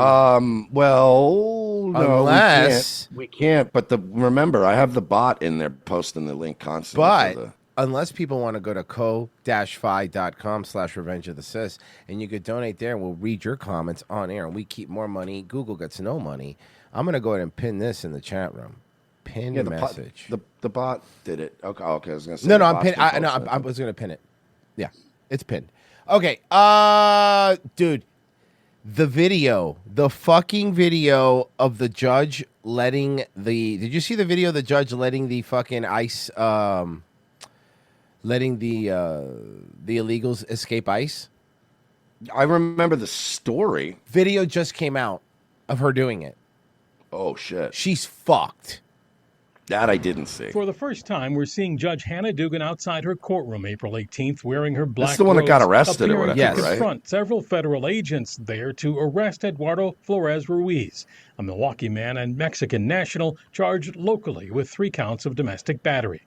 no, unless we can't. But remember, I have the bot in there posting the link constantly. But unless people want to go to co-fi.com/Revenge of the Sis, and you could donate there, and we'll read your comments on air, and we keep more money. Google gets no money. I'm going to go ahead and pin this in the chat room. Pin message. The bot did it. Okay. I was going to say. No, I'm pin. I was going to pin it. Yeah, it's pinned. Okay. Dude, the fucking video of the judge letting did you see the video of the judge letting the fucking ICE letting the illegals escape ICE. I remember the story. Video just came out of her doing it. Oh, shit. She's fucked. That I didn't see. For the first time, we're seeing Judge Hannah Dugan outside her courtroom April 18th wearing her black That's the one that got robes, arrested or appearing whatever, to right? confront several federal agents there to arrest Eduardo Flores Ruiz, a Milwaukee man and Mexican national charged locally with 3 counts of domestic battery.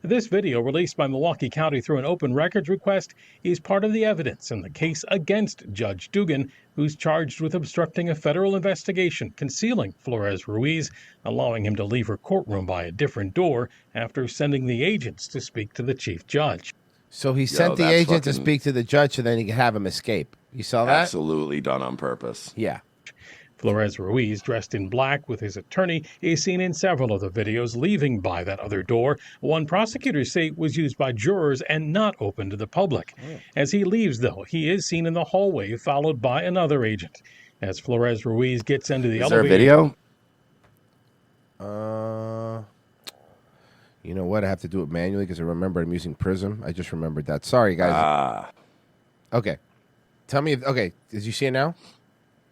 This video, released by Milwaukee County through an open records request, is part of the evidence in the case against Judge Dugan, who's charged with obstructing a federal investigation, concealing Flores Ruiz, allowing him to leave her courtroom by a different door after sending the agents to speak to the chief judge. So he sent the agent to speak to the judge so then he could have him escape. You saw that? Absolutely done on purpose. Yeah. Flores Ruiz, dressed in black with his attorney, is seen in several of the videos leaving by that other door. One prosecutors say was used by jurors and not open to the public. As he leaves, though, he is seen in the hallway, followed by another agent. As Flores Ruiz gets into the elevator... Is there a video? You know what? I have to do it manually because I remember I'm using Prism. I just remembered that. Sorry, guys. Okay. Tell me if... Okay. Did you see it now?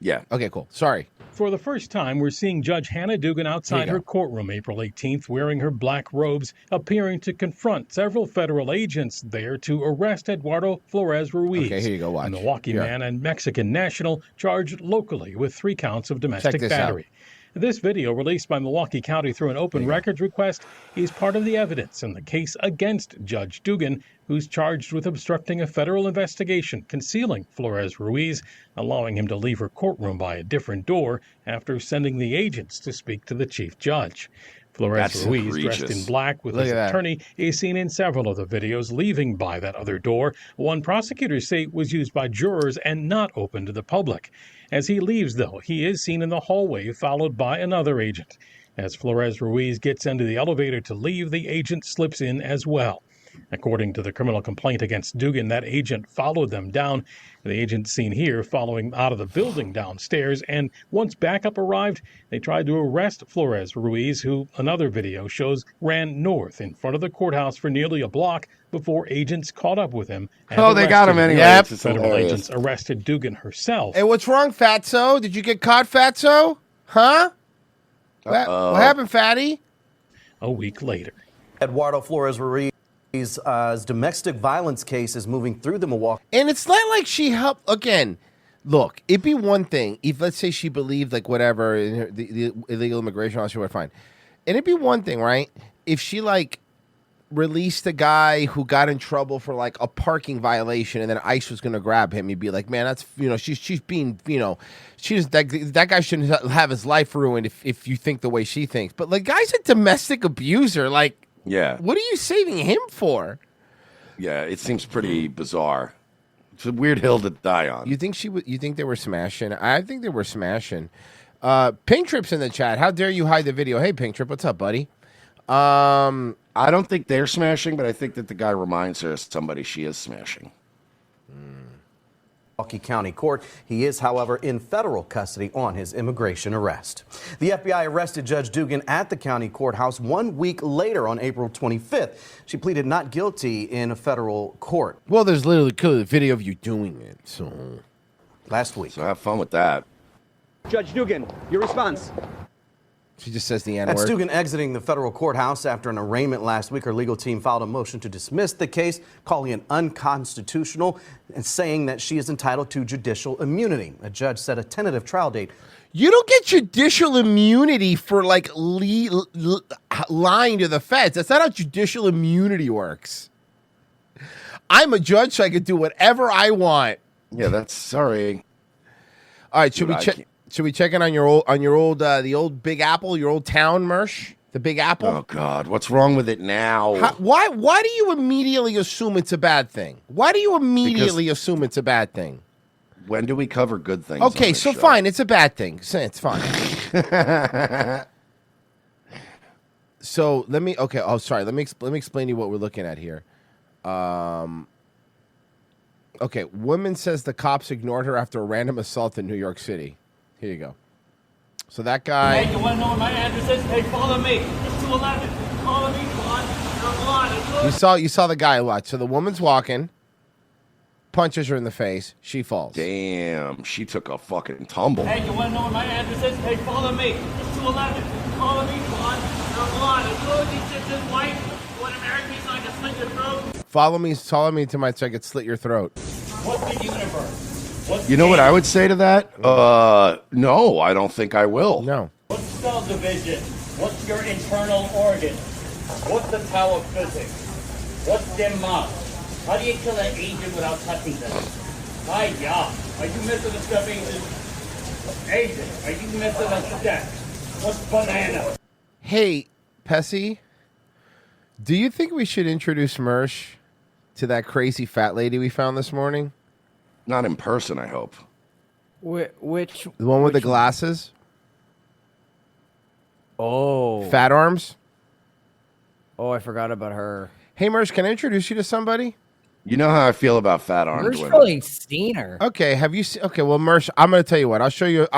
Yeah. Okay, cool. Sorry. For the first time, we're seeing Judge Hannah Dugan outside her courtroom April 18th wearing her black robes, appearing to confront several federal agents there to arrest Eduardo Flores Ruiz, Okay, here you go. Watch. a Milwaukee Here. man and Mexican national charged locally with 3 counts of domestic this out. battery. This video, released by Milwaukee County through an open records request, is part of the evidence in the case against Judge Dugan, who's charged with obstructing a federal investigation, concealing Flores Ruiz, allowing him to leave her courtroom by a different door after sending the agents to speak to the chief judge. Flores That's Ruiz, dressed egregious. in black with Look his at that. attorney, is seen in several of the videos leaving by that other door. One prosecutors say was used by jurors and not open to the public. As he leaves, though, he is seen in the hallway, followed by another agent. As Flores Ruiz gets into the elevator to leave, the agent slips in as well. According to the criminal complaint against Dugan, that agent followed them down. The agent seen here following out of the building downstairs, and once backup arrived, they tried to arrest Flores Ruiz, who another video shows ran north in front of the courthouse for nearly a block before agents caught up with him. and Oh, they got him arrested anyway. Yep. It's Federal hilarious. agents arrested Dugan herself. Hey, what's wrong, Fatso? Did you get caught, Fatso? Huh? What happened, Fatty? A week later. Eduardo Flores Ruiz's domestic violence case is moving through the Milwaukee. And it's not like she helped. Again, look, it'd be one thing if, let's say, she believed, like, whatever, in her, the illegal immigration officer would fine. And it'd be one thing, right? If she, like, released a guy who got in trouble for, like, a parking violation and then ICE was going to grab him, you'd be like, man, that's, you know, she's being, you know, that guy shouldn't have his life ruined if you think the way she thinks. But, like, guy's a domestic abuser. Like, Yeah. what are you saving him for? Yeah, it seems pretty bizarre. It's a weird hill to die on. You think you think they were smashing? I think they were smashing. Pink Trip's in the chat. How dare you hide the video? Hey, Pink Trip, what's up, buddy? I don't think they're smashing, but I think that the guy reminds her of somebody she is smashing. Milwaukee County Court. He is, however, in federal custody on his immigration arrest. The FBI arrested Judge Dugan at the county courthouse 1 week later on April 25th. She pleaded not guilty in a federal court. Well, there's literally a video of you doing it. So last week. So have fun with that. Judge Dugan, your response. She just says the That's N-word. Dugan exiting the federal courthouse after an arraignment last week. Her legal team filed a motion to dismiss the case, calling it unconstitutional and saying that she is entitled to judicial immunity. A judge set a tentative trial date. You don't get judicial immunity for, like, lying to the feds. That's not how judicial immunity works. I'm a judge, so I can do whatever I want. Yeah, that's sorry. All right, should we check in on your old the old Big Apple, your old town, Mersh? The Big Apple? Oh God, what's wrong with it now? Why do you immediately assume it's a bad thing? Why do you immediately assume it's a bad thing? When do we cover good things? Okay, on this so show? fine, it's a bad thing. It's fine. So let me explain to you what we're looking at here. Okay, woman says the cops ignored her after a random assault in New York City. Here you go. So that guy. Hey, you want to know where my address is? Hey, follow me. It's 211. Follow me, come on. Come on. You saw the guy watch. So the woman's walking, punches her in the face. She falls. Damn, she took a fucking tumble. Hey, you want to know where my address is? Hey, follow me. It's 211. Follow me, blonde. You're blonde. As soon as he sits his white, you want to marry me so I can slit your throat? Follow me to my so I could slit your throat. What's the universe? What's You know what I would say to that? No, I don't think I will. No. What's cell division? What's your internal organ? What's the Tao of physics? What's dim mak? How do you kill an agent without touching them? My God, are you missing a step, agent? Are you missing a step? What's banana? Hey, Pessy, do you think we should introduce Mersh to that crazy fat lady we found this morning? Not in person, I hope. Which? The one with the glasses? Oh. Fat arms? Oh, I forgot about her. Hey, Mersh, can I introduce you to somebody? You know how I feel about fat armed Mersh women. probably seen her. Okay, have you seen? Okay, well, Mersh, I'm going to tell you what. I'm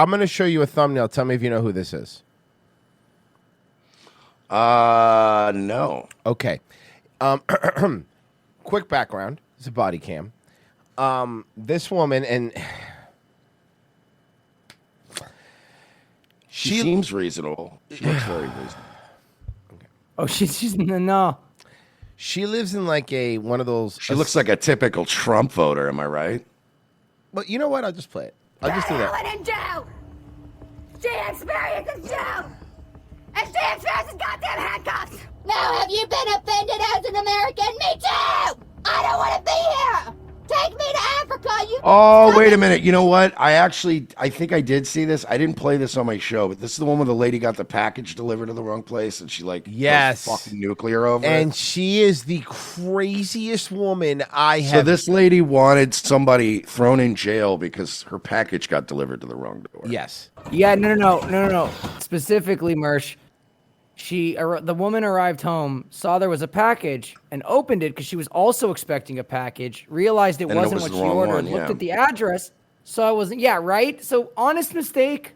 going to show you a thumbnail. Tell me if you know who this is. No. Okay. Quick background. It's a body cam. This woman, and She seems reasonable. She looks very reasonable. Oh, she's no. She lives in like one of those. She looks like a typical Trump voter. Am I right? But you know what? I'll just play it. I'll just do that. Ellen in jail. She experiences jail. And she experiences goddamn handcuffs. Now, have you been offended as an American? Me too. I don't want to be here. Take me to Africa. You. Oh, wait a minute. You know what? I think I did see this. I didn't play this on my show, but this is the one where the lady got the package delivered to the wrong place and she like Yes. goes fucking nuclear over And it. she is the craziest woman I have. So this lady wanted somebody thrown in jail because her package got delivered to the wrong door. Yes. Yeah, no. Specifically, Mersh, the woman arrived home, saw there was a package, and opened it because she was also expecting a package, realized it And it wasn't was what the she wrong ordered, one, looked yeah. at the address, saw it wasn't, yeah, right? So, honest mistake.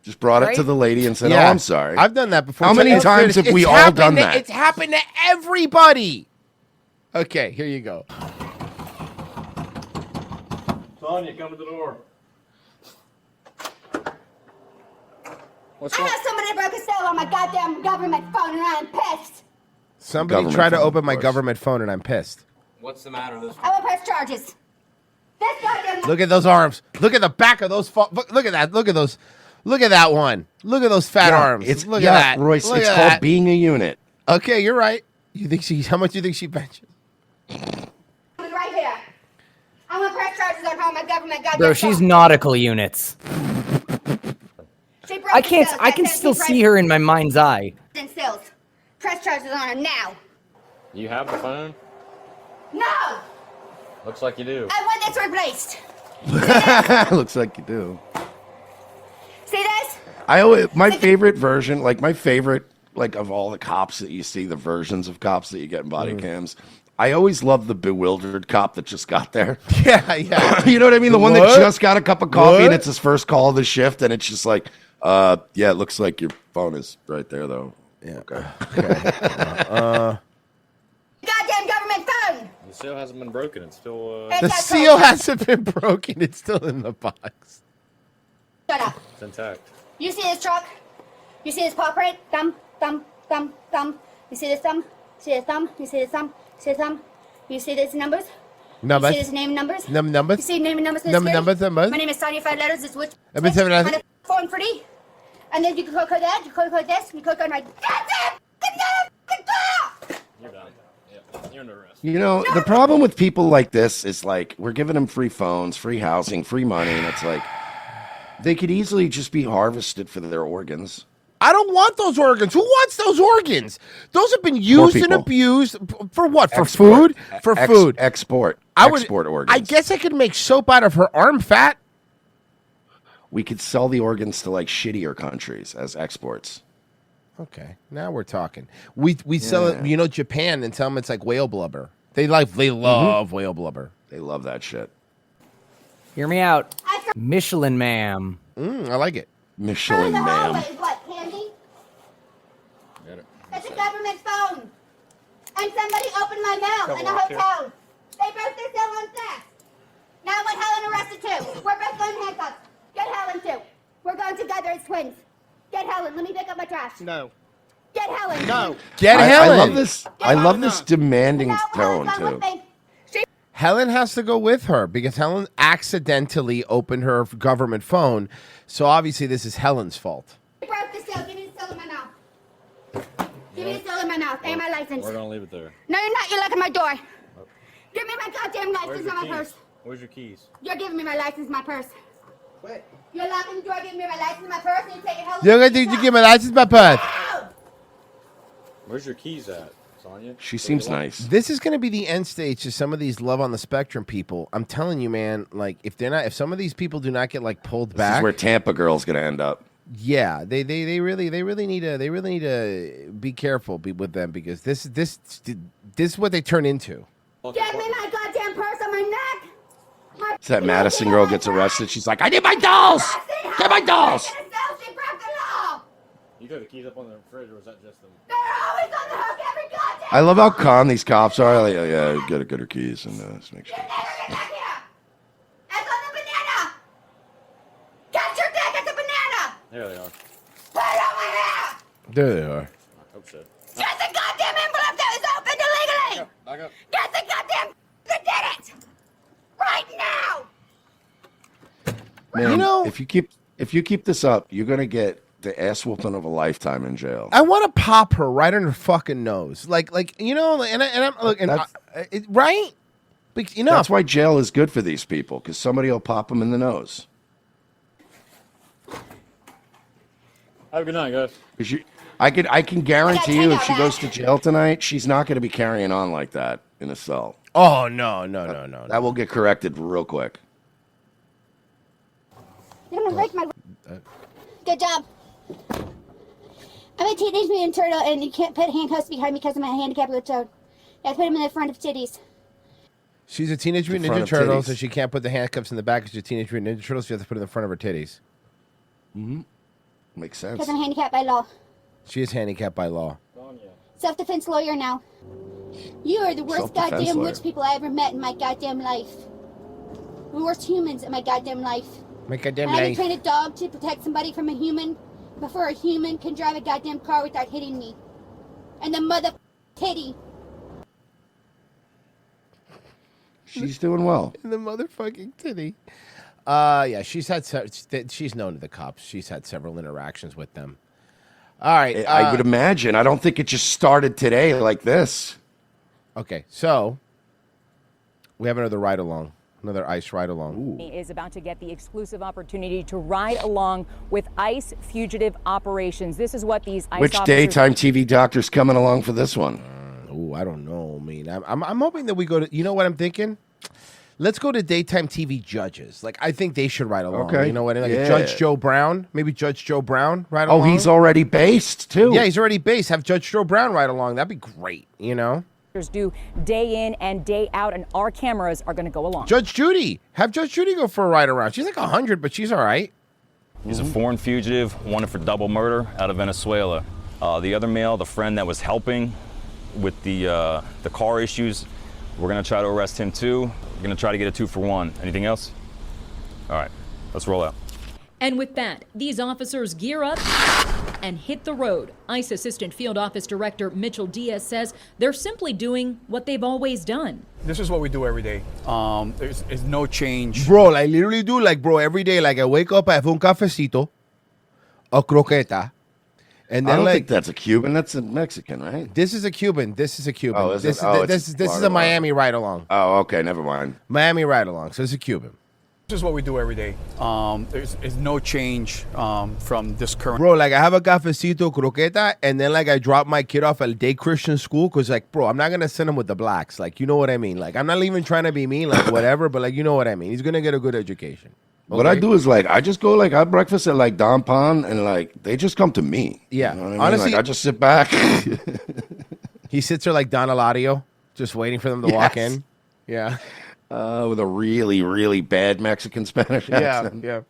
Just brought it Right? to the lady and said, Yeah. "Oh, I'm sorry." I've done that before. How many times have we all done that? It's happened to everybody. Okay, here you go. Sonya, come to the door. I know somebody broke a cell on my goddamn government phone and I am pissed. Somebody Government tried to phone, open of my course. government phone and I'm pissed. What's the matter this I will press charges. This goddamn. Look at those arms. Look at the back of those. Look at that. Look at those. Look at that one. Look at those fat Yeah, arms. It's Look yeah, at that. Royce. Look It's at called that. being a unit. Okay, you're right. You think how much do you think she benches? Right here. I'm gonna press charges on her on my government goddamn Bro, she's phone. nautical units. She broke I the can't. cells. I can That says still she see her in my mind's eye. pressed in cells. Press charges on her now. You have the phone? No. Looks like you do. I want this replaced. Looks like you do. See this? I always my favorite version, like my favorite, like of all the cops that you see, the versions of cops that you get in body cams. I always love the bewildered cop that just got there. Yeah. You know what I mean? The one that What? just got a cup of coffee What? and it's his first call of the shift, and it's just like, yeah, it looks like your phone is right there, though. Yeah. Okay. Goddamn government phone. The seal hasn't been broken. It's still. The seal hasn't been broken. It's still in the box. Shut up. It's intact. You see this truck? You see this paw print? Thumb, thumb, thumb, thumb. You see this thumb? See this thumb? You see this thumb? See this thumb? You see these numbers? Numbers. You see this name and numbers? Numbers. You see name and numbers? Numbers. My name is Sonya, 5 letters. This which? Numbers, 7 letters. Phone free. And then you can click on that. You click on this. You click on my goddamn door. You're done. Yeah. You're under arrest. You know, the problem with people like this is like we're giving them free phones, free housing, free money, and it's like they could easily just be harvested for their organs. I don't want those organs. Who wants those organs? Those have been used and people. abused for what? For Export. food? For food. Export. I would, Export organs. I guess I could make soap out of her arm fat. We could sell the organs to like shittier countries as exports. Okay, now we're talking. We sell it, you know, Japan, and tell them it's like whale blubber. They love whale blubber. They love that shit. Hear me out. Michelin, ma'am. I like it. Michelin, The ma'am. hallway is what, candy? Got it. That's a government phone. And so somebody opened my mail in a hotel. They broke their cell on theft. Now I want Helen arrested too. We're both going handcuffs. Get Helen too. We're going together as twins. Get Helen. Let me pick up my trash. No. Get Helen. No. Get I Helen. love this. I love this demanding tone too. Helen has to go with her because Helen accidentally opened her government phone. So obviously this is Helen's fault. She broke the seal. Give me the seal in my mouth. Give me the seal in my mouth and my license. We're gonna leave it there. No, you're not. You're locking my door. Give me my goddamn license and my purse. Where's your keys? You're giving me my license and my purse. What? You're locking the door, giving me my license and my purse, and you're taking Helen. You're gonna give me license, my purse. Where's your keys at, Sonya? She seems nice. This is going to be the end stage to some of these love on the spectrum people. I'm telling you, man. Like, if some of these people do not get like pulled This back, is where Tampa Girl's gonna end up. yeah, they really need to be careful with them because this is what they turn into. Get me my goddamn purse on my neck. So that Madison girl gets arrested. She's like, I need my dolls. Get my dolls. She broke the law. You threw the keys up on the fridge, or was that just them? They're always on the hook every goddamn. I love how calm these cops are. Like, yeah, get her keys and let's make sure. It's on the banana. Catch your dick. It's a banana. There they are. Put it on my hair. There they are. I hope so. Get the goddamn envelope that was opened illegally. Back up. Get the goddamn that did it. Right now. Man, if you keep this up, you're gonna get the ass whooping of a lifetime in jail. I want to pop her right on her fucking nose, like I'm looking, right? But, That's why jail is good for these people because somebody will pop them in the nose. Have a good night, guys. Because I can guarantee you, if she goes to jail tonight, she's not going to be carrying on like that in a cell. Oh no. That will get corrected real quick. You're gonna break my. Good job. I'm a Teenage Mutant Turtle, and you can't put handcuffs behind me because I'm a handicapped little toad. You have to put them in the front of titties. She's a Teenage Mutant Ninja Turtle, so she can't put the handcuffs in the back because she's a Teenage Mutant Ninja Turtle. So you have to put it in the front of her titties. Mm-hmm. Makes sense. Because I'm handicapped by law. She is handicapped by law. Self-defense lawyer now. You are the worst Self-defense goddamn lawyer. witch people I ever met in my goddamn life. The worst humans in my goddamn life. My goddamn I had to life. train a dog to protect somebody from a human before a human can drive a goddamn car without hitting me. And the mother titty. She's doing well. In the motherfucking titty. Yeah, she's known to the cops. She's had several interactions with them. All right. I would imagine. I don't think it just started today like this. Okay, so we have another ride along. Another ICE ride along. Is about to get the exclusive opportunity to ride along with ICE fugitive operations. This is what these ICE Which officers... daytime TV doctor's coming along for this one? I don't know. I mean, I'm hoping that we go to. You know what I'm thinking? Let's go to daytime TV judges. Like, I think they should ride along. Okay. You know what? Like Yeah. Judge Joe Brown. Maybe Judge Joe Brown ride along. Oh, he's already based too. Yeah, he's already based. Have Judge Joe Brown ride along. That'd be great. You know. do day in and day out, and our cameras are going to go along. Judge Judy. Have Judge Judy go for a ride around. She's like 100, but she's all right. He's a foreign fugitive wanted for double murder out of Venezuela. The other male, the friend that was helping with the car issues, we're going to try to arrest him too. We're going to try to get a 2-for-1. Anything else? All right, let's roll out. And with that, these officers gear up and hit the road. ICE Assistant Field Office Director Mitchell Diaz says they're simply doing what they've always done. This is what we do every day. There's no change. Bro, I literally do every day. Like I wake up, I have un cafecito, a croqueta, and then I don't think that's a Cuban. That's a Mexican, right? This is a Cuban. This is a Cuban. Oh, is this it? Oh, is this is a Florida Miami ride along. Oh, okay, never mind. Miami ride along. So it's a Cuban. This is what we do every day. There's no change from this current. Bro, like I have a cafecito, croqueta, and then like I drop my kid off at day Christian school because like, bro, I'm not gonna send him with the blacks. Like, you know what I mean? Like, I'm not even trying to be mean, like whatever, but like, you know what I mean? He's gonna get a good education. What I do is like I just go like I have breakfast at like Don Pon and like they just come to me. Yeah, You know what I mean? honestly, Like, I just sit back. He sits there like Don Eladio, just waiting for them to walk Yes. in. Yeah. With a really, really bad Mexican Spanish accent. Yeah.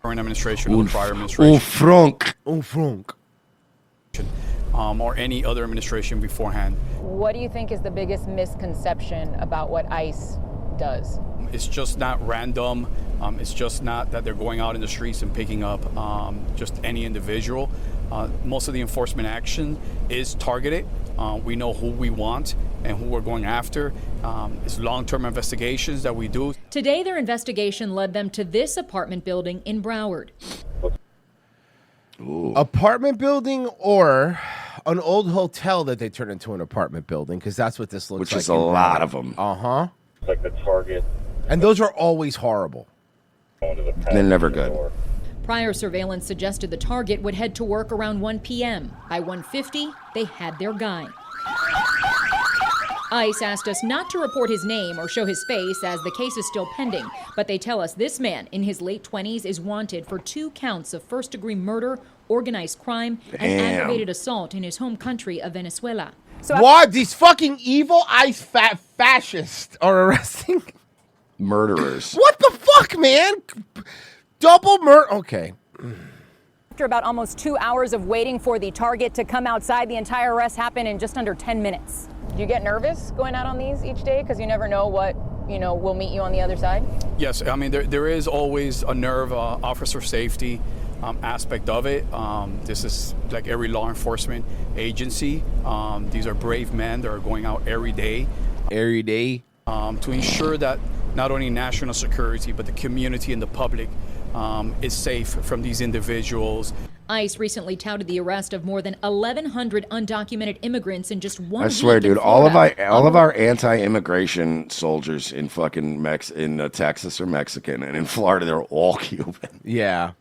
Current administration or the prior administration. Un franc. Un franc. or any other administration beforehand. What do you think is the biggest misconception about what ICE does? It's just not random. It's just not that they're going out in the streets and picking up just any individual. Most of the enforcement action is targeted. We know who we want and who we're going after. It's long-term investigations that we do. Today, their investigation led them to this apartment building in Broward. Apartment building or an old hotel that they turned into an apartment building, because that's what this looks Which like. is a lot of them. Uh-huh. Like the Target. And those are always horrible. They're never good. Prior surveillance suggested the target would head to work around 1 p.m. By 1:50, they had their guy. ICE asked us not to report his name or show his face as the case is still pending, but they tell us this man in his late 20s is wanted for 2 counts of first-degree murder, organized crime, and aggravated assault in his home country of Venezuela. What? These fucking evil ICE fascists are arresting murderers. What the fuck, man? Double murder. Okay. After about almost 2 hours of waiting for the target to come outside, the entire arrest happened in just under 10 minutes. Do you get nervous going out on these each day? Because you never know what, will meet you on the other side? Yes, I mean, there is always a nerve, officer safety aspect of it. This is like every law enforcement agency. These are brave men that are going out every day. Every day? To ensure that not only national security, but the community and the public is safe from these individuals. ICE recently touted the arrest of more than 1,100 undocumented immigrants in just 1 I week swear, in dude, all of Florida. our anti-immigration soldiers in fucking Texas are Mexican, and in Florida they're all Cuban. Yeah.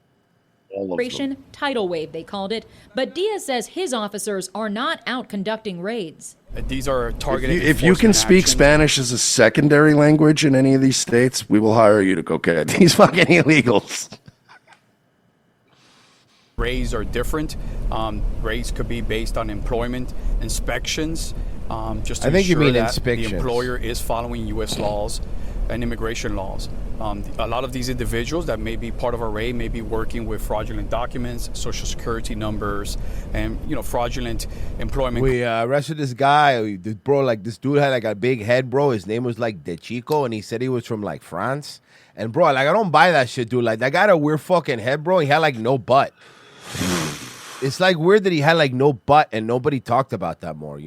All of them. Operation Tidal Wave, they called it. But Diaz says his officers are not out conducting raids. These are targeted. If you can speak Spanish as a secondary language in any of these states, we will hire you to go get these fucking illegals. Raids are different. Raids could be based on employment inspections. Just to I think you ensure mean that inspections. the employer is following U.S. laws and immigration laws. A lot of these individuals that may be part of a raid may be working with fraudulent documents, social security numbers, and fraudulent employment. We arrested this guy, bro. Like this dude had like a big head, bro. His name was like De Chico, and he said he was from like France. And bro, like I don't buy that shit, dude. Like that guy had a weird fucking head, bro. He had like no butt. It's like weird that he had like no butt, and nobody talked about that more,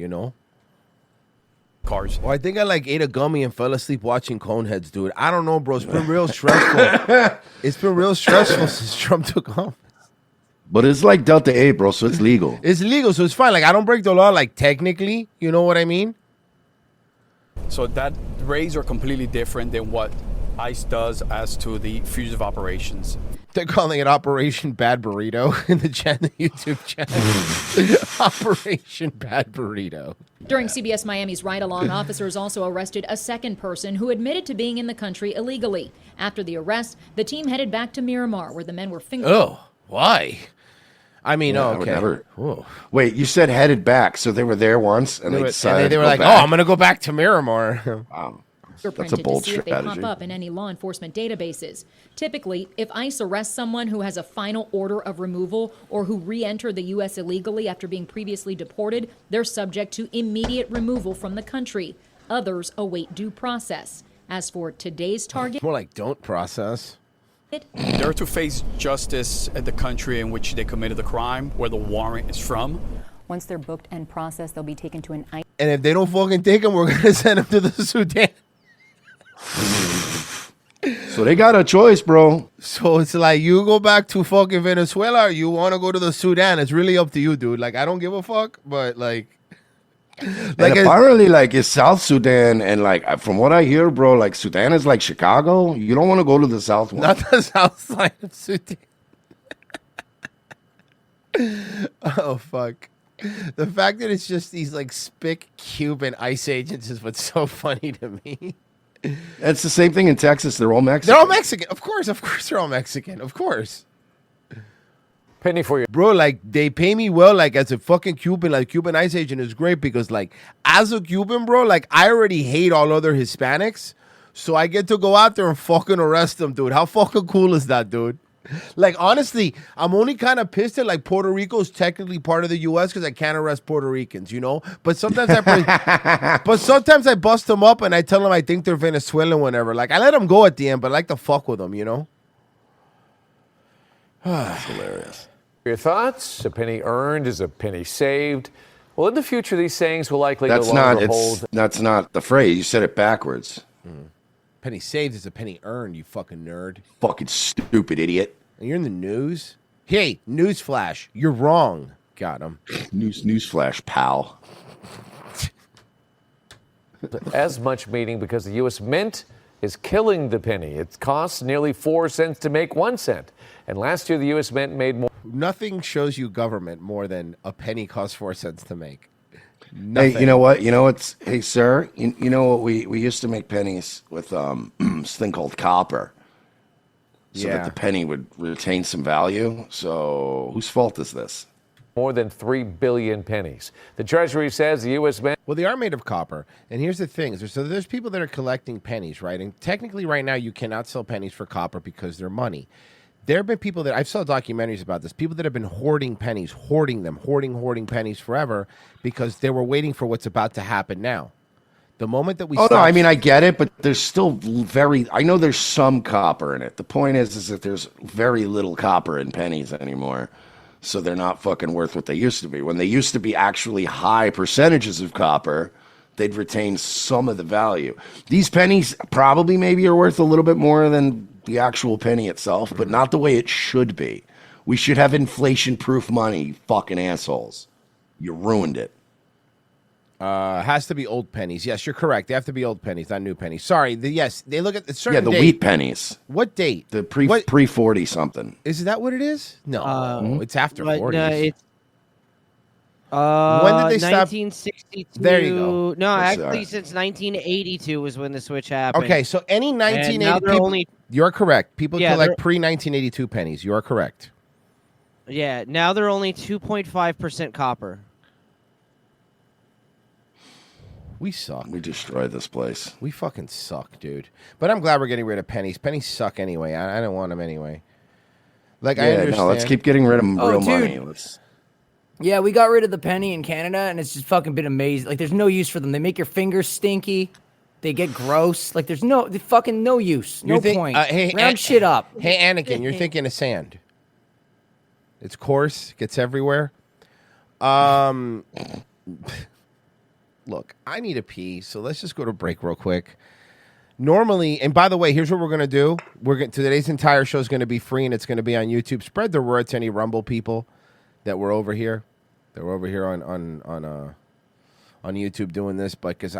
Cars. Or I think I like ate a gummy and fell asleep watching Coneheads, dude. I don't know, bro. It's been real stressful. It's been real stressful since Trump took office. But it's like Delta 8, bro, so it's legal. It's legal, so it's fine. Like I don't break the law, like technically. You know what I mean? So that raids are completely different than what ICE does as to the fugitive operations. They're calling it Operation Bad Burrito in the YouTube channel. Operation Bad Burrito. During CBS Miami's ride-along, officers also arrested a second person who admitted to being in the country illegally. After the arrest, the team headed back to Miramar, where the men were fingered. Oh, why? I mean, Yeah, oh, I would okay. never- Ooh. Wait, you said headed back, so they were there once, and they decided they were to go like, back. oh, I'm going to go back to Miramar. Wow. Fingerprinted That's a bold to see if they strategy. pop up in any law enforcement databases. Typically, if ICE arrests someone who has a final order of removal or who re-entered the U.S. illegally after being previously deported, they're subject to immediate removal from the country. Others await due process. As for today's target, More like don't process. They're to face justice at the country in which they committed the crime, where the warrant is from. Once they're booked and processed, they'll be taken to an ICE. And if they don't fucking take him, we're going to send him to the Sudan. So they got a choice, bro. So it's like you go back to fucking Venezuela or you want to go to the Sudan. It's really up to you, dude. Like, I don't give a fuck, but like. And apparently, like, it's South Sudan, and like, from what I hear, bro, like, Sudan is like Chicago. You don't want to go to the South one. Not the south side of Sudan. Oh, fuck. The fact that it's just these like spick Cuban ICE agents is what's so funny to me. It's the same thing in Texas. They're all Mexican. They're all Mexican. Of course they're all Mexican. Of course. Penny for you. Bro, like, they pay me well, like, as a fucking Cuban, like, Cuban ICE agent is great because, like, as a Cuban, bro, like, I already hate all other Hispanics, so I get to go out there and fucking arrest them, dude. How fucking cool is that, dude? Like, honestly, I'm only kind of pissed that, like, Puerto Rico is technically part of the U.S. because I can't arrest Puerto Ricans, you know? But sometimes I bust them up and I tell them I think they're Venezuelan whenever. Like, I let them go at the end, but I like to fuck with them, you know? That's hilarious. Your thoughts? A penny earned is a penny saved. Well, in the future, these sayings will likely no longer hold. That's not the phrase. You said it backwards. Penny saved is a penny earned, you fucking nerd. Fucking stupid idiot. And you're in the news? Hey, newsflash, you're wrong. Got him. Newsflash, pal. As much meaning because the U.S. Mint is killing the penny. It costs nearly 4 cents to make 1 cent. And last year, the U.S. Mint made more. Nothing shows you government more than a penny costs 4 cents to make. Nothing. Hey, you know what? Hey, sir, you know what? We used to make pennies with this thing called copper. So that the penny would retain some value. So whose fault is this? More than 3 billion pennies. The Treasury says the U.S. Mint. Well, they are made of copper. And here's the thing. So there's people that are collecting pennies, right? And technically right now you cannot sell pennies for copper because they're money. There have been people that I've saw documentaries about this, people that have been hoarding pennies, hoarding pennies forever because they were waiting for what's about to happen now. The moment that we no, I mean, I get it, but there's still I know there's some copper in it. The point is that there's very little copper in pennies anymore. So they're not fucking worth what they used to be. When they used to be actually high percentages of copper, they'd retain some of the value. These pennies probably maybe are worth a little bit more than the actual penny itself, but not the way it should be. We should have inflation-proof money, you fucking assholes. You ruined it. Has to be old pennies. Yes, you're correct. They have to be old pennies, not new pennies. Sorry. Yes, they look at a certain the date. wheat pennies. What date? The pre-40 something. Is that what it is? No, it's after 40s. No, it's when did they stop? 1962. There you go. No, actually, since 1982 was when the switch happened. Okay, so any 1980 you're correct. People collect pre-1982 pennies. You are correct. Yeah, now they're only 2.5% copper. We suck. We destroyed this place. We fucking suck, dude. But I'm glad we're getting rid of pennies. Pennies suck anyway. I don't want them anyway. Like, I understand. No, let's keep getting rid of real money. Yeah, we got rid of the penny in Canada, and it's just fucking been amazing. Like, there's no use for them. They make your fingers stinky. They get gross. Like, there's no use. No point. Round shit up. Hey, Anakin, you're thinking of sand. It's coarse. Gets everywhere. Look, I need a pee, so let's just go to break real quick. Normally, and by the way, here's what we're going to do. Today's entire show is going to be free, and it's going to be on YouTube. Spread the word to any Rumble people that we're over here. That we're over here on YouTube doing this, but because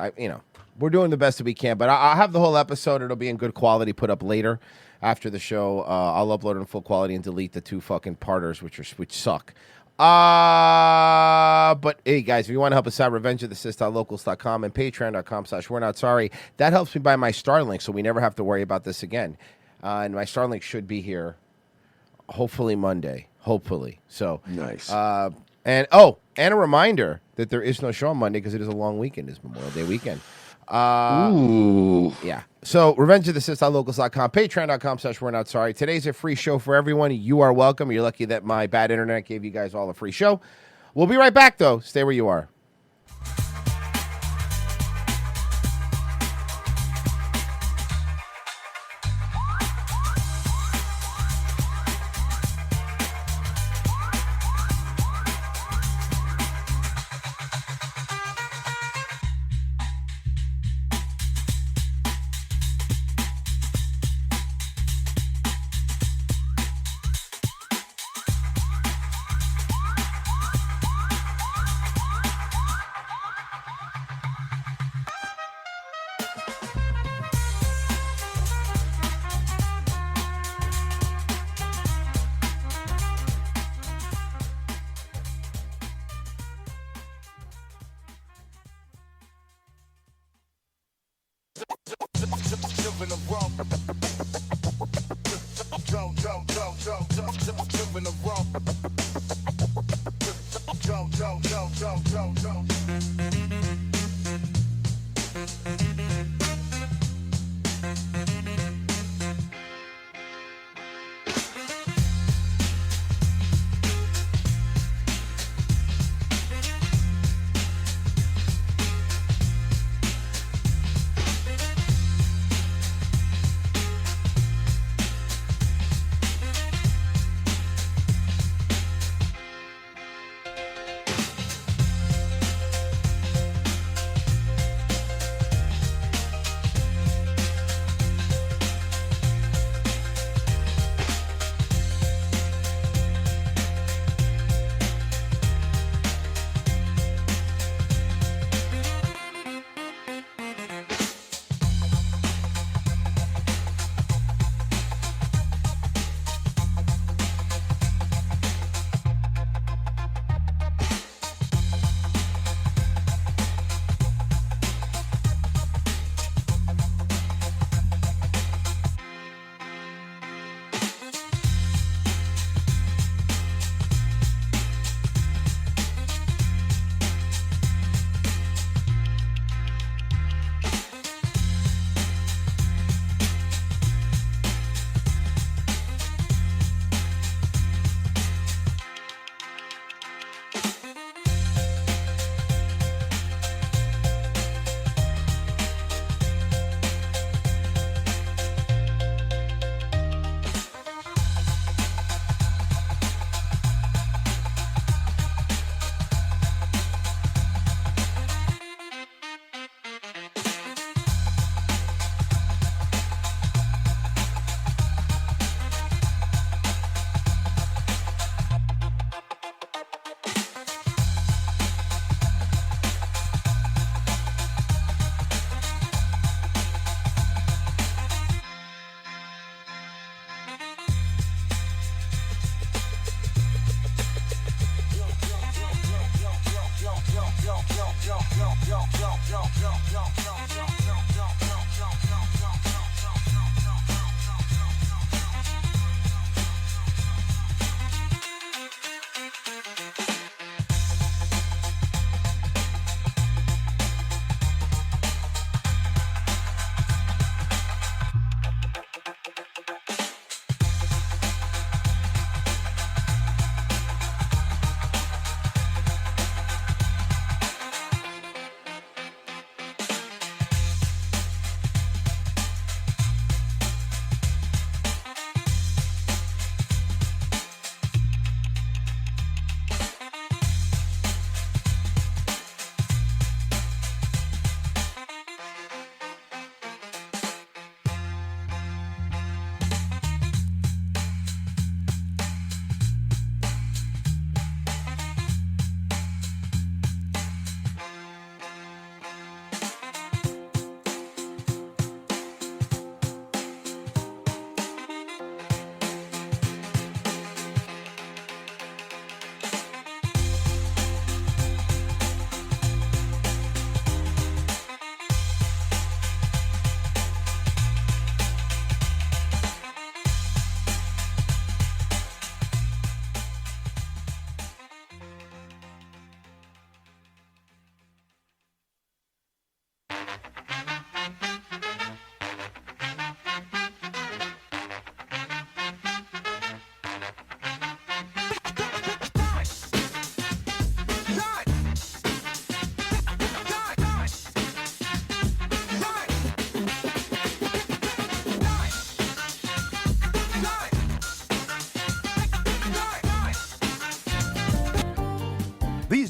we're doing the best that we can. But I'll have the whole episode. It'll be in good quality, put up later after the show. I'll upload it in full quality and delete the 2 fucking parters, which suck. But hey guys, if you want to help us out, revengeofthesys.locals.com and patreon.com/we're-not-sorry. That helps me buy my Starlink, so we never have to worry about this again. And my Starlink should be here hopefully Monday. Hopefully. So nice. And a reminder that there is no show on Monday because it is a long weekend. It's Memorial Day weekend. Ooh. Yeah. So revengeofthesys.locals.com, patreon.com/we're-not-sorry. Today's a free show for everyone. You are welcome. You're lucky that my bad internet gave you guys all a free show. We'll be right back, though. Stay where you are.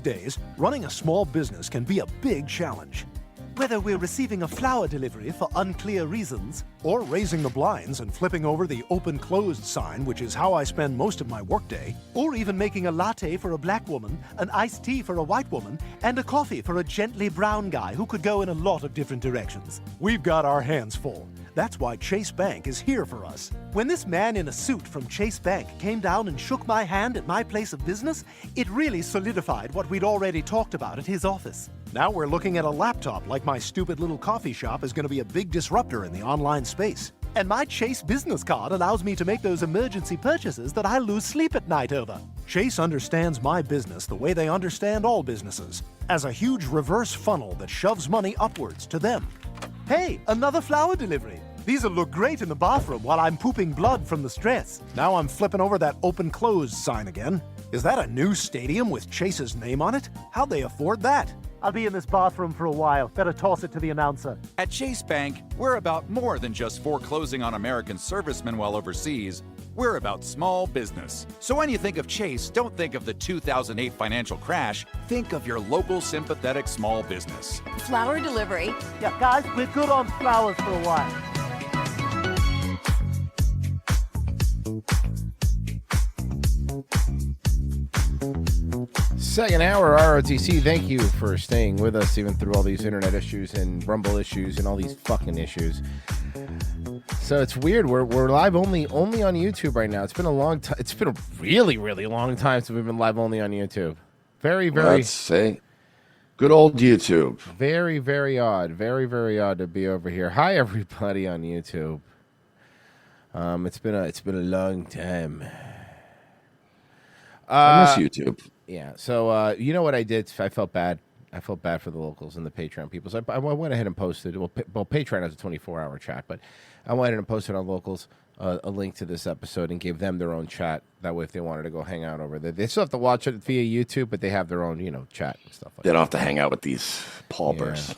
days, running a small business can be a big challenge. Whether we're receiving a flower delivery for unclear reasons, or raising the blinds and flipping over the open-closed sign, which is how I spend most of my workday, or even making a latte for a black woman, an iced tea for a white woman, and a coffee for a gently brown guy who could go in a lot of different directions. We've got our hands full. That's why Chase Bank is here for us. When this man in a suit from Chase Bank came down and shook my hand at my place of business, it really solidified what we'd already talked about at his office. Now we're looking at a laptop like my stupid little coffee shop is going to be a big disruptor in the online space. And my Chase business card allows me to make those emergency purchases that I lose sleep at night over. Chase understands my business the way they understand all businesses, as a huge reverse funnel that shoves money upwards to them. Hey, another flower delivery. These'll look great in the bathroom while I'm pooping blood from the stress. Now I'm flipping over that open-closed sign again. Is that a new stadium with Chase's name on it? How'd they afford that? I'll be in this bathroom for a while. Better toss it to the announcer. At Chase Bank, we're about more than just foreclosing on American servicemen while overseas. We're about small business. So when you think of Chase, don't think of the 2008 financial crash. Think of your local sympathetic small business. Flower delivery. Yeah, guys, we're good on flowers for a while. Second hour, ROTC. Thank you for staying with us even through all these internet issues and Rumble issues and all these fucking issues. So it's weird. We're live only on YouTube right now. It's been a long time. It's been a really, really long time since we've been live only on YouTube. Very, very. Let's say, good old YouTube. Very, very odd. Very, very odd to be over here. Hi, everybody on YouTube. It's been a long time. I miss YouTube. Yeah. So you know what I did? I felt bad. I felt bad for the locals and the Patreon people. So I went ahead and posted. Well, Patreon has a 24-hour chat, but I went ahead and posted on locals a link to this episode and gave them their own chat. That way, if they wanted to go hang out over there, they still have to watch it via YouTube, but they have their own, chat and stuff like that. They don't have to hang out with these paupers.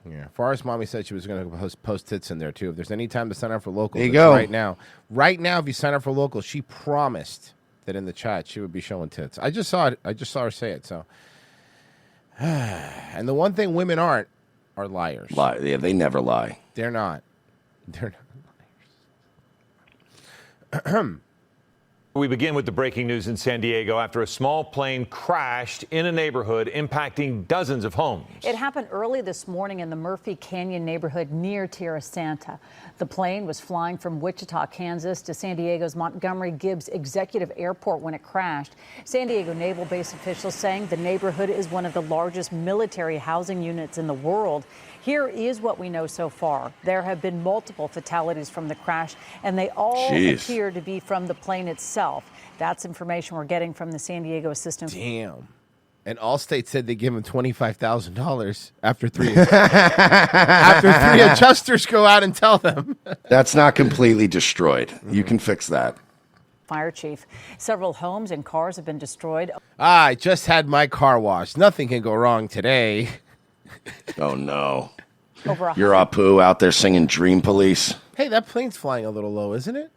Yeah. Forrest Mommy said she was going to post tits in there too. If there's any time to sign up for locals, there you go. Right now. Right now, if you sign up for locals, she promised that in the chat she would be showing tits. I just saw it. I just saw her say it. So, and the one thing women aren't are liars. Yeah, they never lie. They're not. They're not liars. We begin with the breaking news in San Diego after a small plane crashed in a neighborhood, impacting dozens of homes. It happened early this morning in the Murphy Canyon neighborhood near Tierra Santa. The plane was flying from Wichita, Kansas to San Diego's Montgomery Gibbs Executive Airport when it crashed. San Diego Naval Base officials saying the neighborhood is one of the largest military housing units in the world. Here is what we know so far. There have been multiple fatalities from the crash, and they all appear to be from the plane itself. That's information we're getting from the San Diego Assistant. Damn. And Allstate said they give him $25,000 after three adjusters go out and tell them. That's not completely destroyed. You can fix that. Fire chief. Several homes and cars have been destroyed. I just had my car washed. Nothing can go wrong today. Oh, no. Over You're Apu out there singing Dream Police. Hey, that plane's flying a little low, isn't it?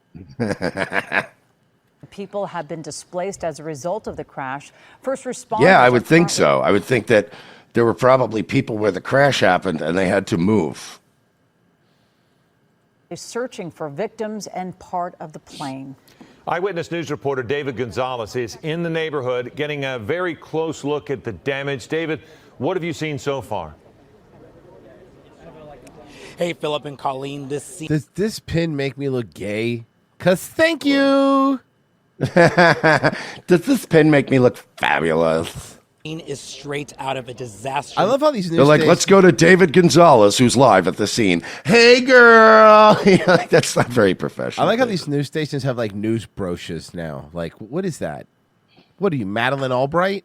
People have been displaced as a result of the crash. First responders. Yeah, I would think so. I would think that there were probably people where the crash happened and they had to move. Searching for victims and part of the plane. Eyewitness News reporter David Gonzalez is in the neighborhood getting a very close look at the damage. David, what have you seen so far? Hey, Philip and Colleen, this scene. Does this pin make me look gay? 'Cause thank you. Does this pin make me look fabulous? Is straight out of a disaster. I love how these news They're like, let's go to David Gonzalez, who's live at the scene. Hey, girl. Like, that's not very professional. I like how these news stations have like news brochures now. Like, what is that? What are you, Madeleine Albright?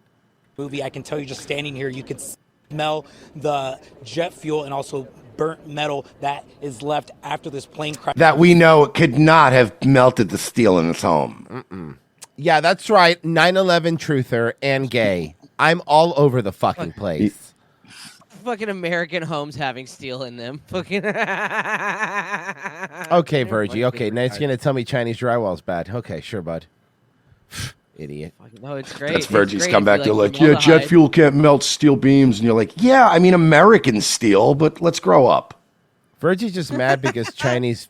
Movie, I can tell you just standing here, you could smell the jet fuel and also burnt metal that is left after this plane crash. That we know could not have melted the steel in its home. Yeah, that's right. 9/11 truther and gay. I'm all over the fucking place. Fucking American homes having steel in them. Fucking. Okay, Virgie. Okay, now it's going to tell me Chinese drywall's bad. Okay, sure, bud. Idiot. No, it's great. That's It's Virgie's great come if back. you They're like, yeah, jet formaldehyde. fuel can't melt steel beams. And you're like, yeah, I mean, American steel, but let's grow up. Virgie's just mad because Chinese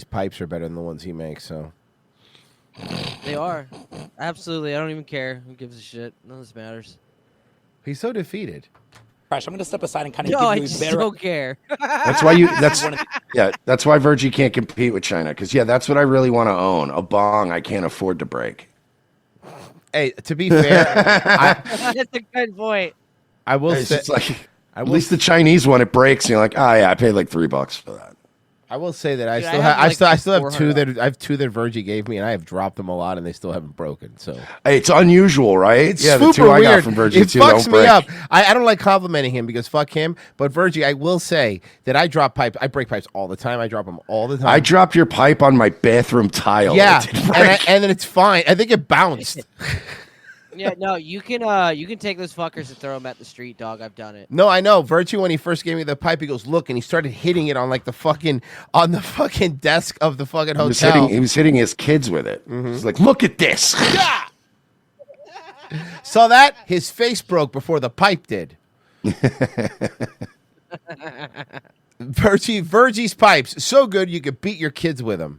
pipes are better than the ones he makes. So They are. Absolutely. I don't even care. Who gives a shit? None of this matters. he's so defeated. Crash, I'm going to step aside and kind of No, give I you a just better. don't care. That's why that's why Virgie can't compete with China. Because that's what I really want to own. A bong I can't afford to break. Hey, to be fair, That's a good point. I will It's say, just like, at least the Chinese one, it breaks. And you're like, oh yeah, I paid like $3 for that. I will say that I Dude, still I have, have, like, I still have two $400. that I have two that Virgie gave me, and I have dropped them a lot, and they still haven't broken. So Hey, it's unusual, right? it's yeah, super the two I got weird. from Virgie It too fucks don't me break. up. I don't like complimenting him because fuck him. But Virgie, I will say that I drop pipe. I break pipes all the time. I drop them all the time. I dropped your pipe on my bathroom tile. yeah, It didn't break. and then it's fine. I think it bounced. Yeah, no, you can take those fuckers and throw them at the street, dog. I've done it. No, I know. Virtue, when he first gave me the pipe, he goes, look, and he started hitting it on like the fucking desk of the fucking hotel. He was hitting his kids with it. He's like, look at this. Saw that? His face broke before the pipe did. Virgie's pipes, so good you could beat your kids with them.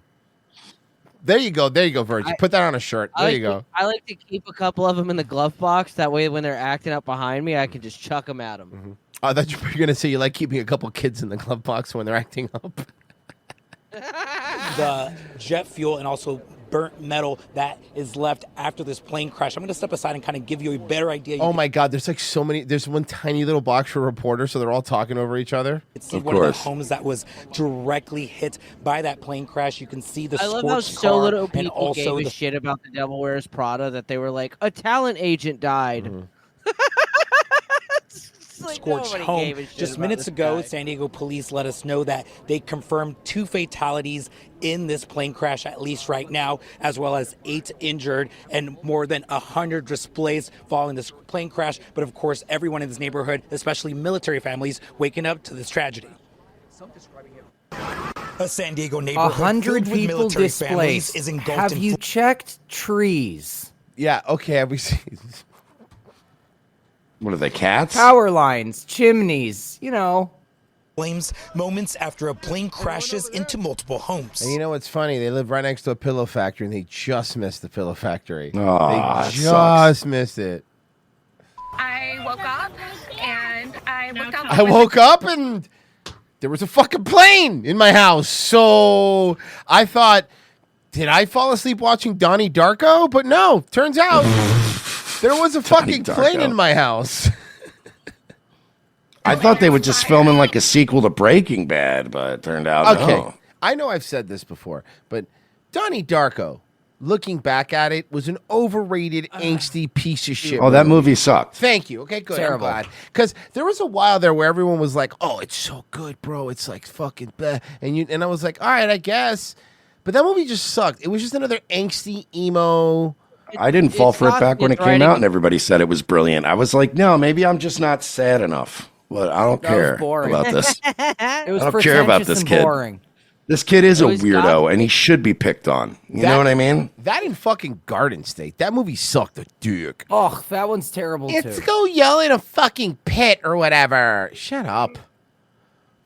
There you go, Virgie. Put that on a shirt. There you go. I like to keep a couple of them in the glove box. That way, when they're acting up behind me, I can just chuck them at them. I thought you were going to say you like keeping a couple kids in the glove box when they're acting up. The jet fuel and also burnt metal that is left after this plane crash. I'm going to step aside and kind of give you a better idea. Oh my God, there's like so many. There's one tiny little box for reporters, so they're all talking over each other. You can see one of the homes that was directly hit by that plane crash. You can see the I love how scorched so car little and people also gave a the shit about the Devil Wears Prada that they were like, a talent agent died. Like, scorched nobody home. gave a shit Just about minutes this ago, guy. San Diego police let us know that they confirmed 2 fatalities in this plane crash, at least right now, as well as 8 injured and more than 100 displaced following this plane crash. But of course, everyone in this neighborhood, especially military families, waking up to this tragedy. A San Diego neighborhood 100 filled with people military families displaced. is engulfed Have in you checked trees? Yeah, okay, have we seen? What are they, cats? Power lines, chimneys, you know. flames moments after a plane crashes into multiple homes. And you know what's funny? They live right next to a pillow factory, and they just missed the pillow factory. Aw, they that just missed it. I woke up and I looked out. I woke up and there was a fucking plane in my house. So I thought, did I fall asleep watching Donnie Darko? But no, turns out there was a fucking plane in my house. I thought they were just filming like a sequel to Breaking Bad, but it turned out Okay, no. I know I've said this before, but Donnie Darko, looking back at it, was an overrated, angsty piece of shit. Oh, that movie sucked. Thank you. Okay, good. Terrible. I'm glad. Because there was a while there where everyone was like, oh, it's so good, bro. It's like fucking bleh. And I was like, all right, I guess. But that movie just sucked. It was just another angsty, emo. I didn't fall for it back when it came out and everybody said it was brilliant. I was like, no, maybe I'm just not sad enough. But I don't That was care boring. about this. It was I don't care about pretentious this and kid. boring. This kid is a It was weirdo, and he should be picked on. You know what I mean? That in fucking Garden State. That movie sucked a dick. Oh, that one's terrible It's too. go yell in a fucking pit or whatever. Shut up.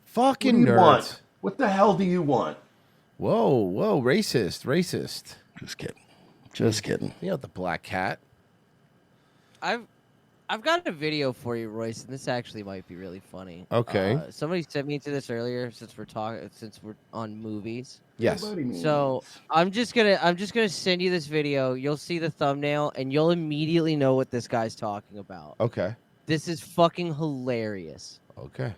Fucking What do you nerds. want? What the hell do you want? Whoa, racist. Just kidding. Just kidding. You know the black cat. I've got a video for you, Royce, and this actually might be really funny. Okay. Somebody sent me to this earlier since we're on movies. Yes. So I'm just gonna send you this video. You'll see the thumbnail, and you'll immediately know what this guy's talking about. Okay. This is fucking hilarious. Okay.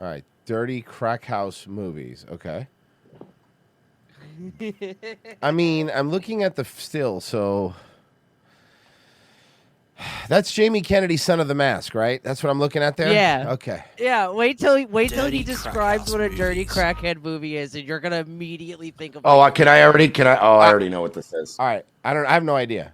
All right. Dirty crack house movies. Okay. I mean, I'm looking at the still, so that's Jamie Kennedy, Son of the Mask, right? That's what I'm looking at there. Yeah. Okay. Yeah. Wait till he Dirty describes what a dirty crackhead movie is, and you're gonna immediately think of. Oh, I already know what this is. All right. I have no idea.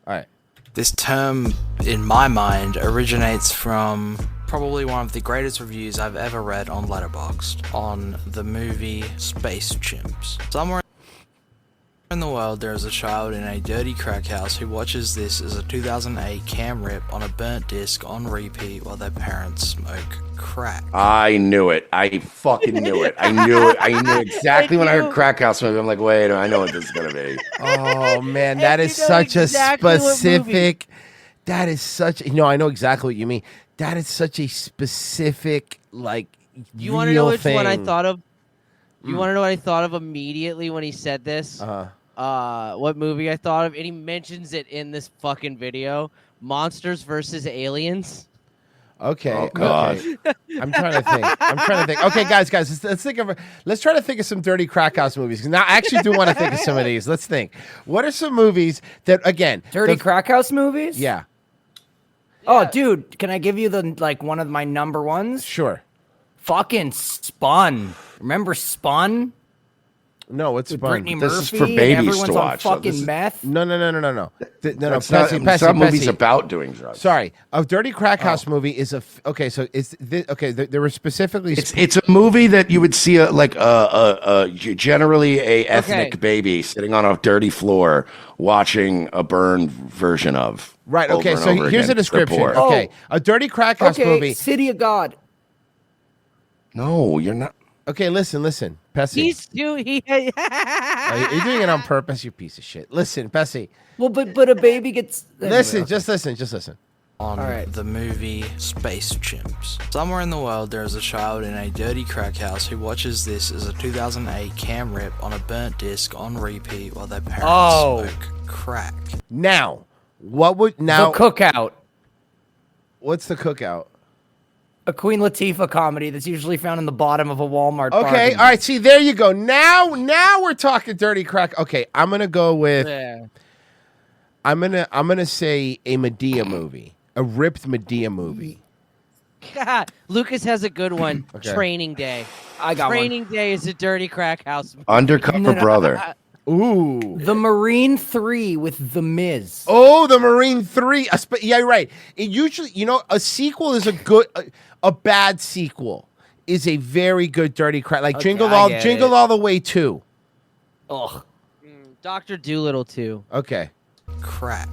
All right. This term, in my mind, originates from Probably one of the greatest reviews I've ever read on Letterboxd on the movie Space Chimps. Somewhere in the world, there is a child in a dirty crack house who watches this as a 2008 cam rip on a burnt disc on repeat while their parents smoke crack. I knew it. I fucking knew it. I knew it. I knew exactly when I heard Crack House movie. I'm like, wait, I know what this is gonna be. Oh man, that is such exactly a what specific. That is such. I know exactly what you mean. That is such a specific, like, You want to know which thing. one I thought of? You want to know what I thought of immediately when he said this? What movie I thought of? And he mentions it in this fucking video. Monsters versus Aliens. Okay. Oh, God. Okay. I'm trying to think. Okay, guys, let's think of. Let's try to think of some dirty crack house movies. 'Cause now I actually do want to think of some of these. Let's think. What are some movies that, again, Dirty crack house movies? Yeah. Oh, dude, can I give you one of my number ones? Sure. Fucking Spun. Remember Spun? No, what's With Spun? Brittany This is Murphy. for babies Everyone's to on watch, though. fucking This is- meth. No. That's not, it's not movies about doing drugs. Sorry, a dirty crack house movie is okay. So there were specifically. It's a movie that you would see generally a ethnic baby sitting on a dirty floor watching a burn version of. Right. over Okay. and So over here's again. a description. They're poor. Okay, a dirty crack house movie. City of God. No, you're not. Okay, listen, Pessy. He's doing. Are you doing it on purpose, you piece of shit? Listen, Pessy. Well, but a baby gets. Listen, just listen. On the movie Space Chimps. Somewhere in the world, there is a child in a dirty crack house who watches this as a 2008 cam rip on a burnt disc on repeat while their parents smoke crack. Now, what would The Cookout. What's the Cookout? A Queen Latifah comedy that's usually found in the bottom of a Walmart. Okay, bargain all right. See, there you go. Now we're talking dirty crack. Okay, I'm gonna go with. Yeah. I'm gonna say a Medea movie, a ripped Medea movie. God, Lucas has a good one. Okay. Training Day. I got one. Training Day is a dirty crack house. Undercover Brother. Ooh. The Marine 3 with The Miz. Oh, the Marine 3. Yeah, you're right. It usually, a sequel is a bad sequel is a very good dirty crack. Like Okay, Jingle I get it. All the Way 2. Ugh. Dr. Doolittle 2. Okay. Crack.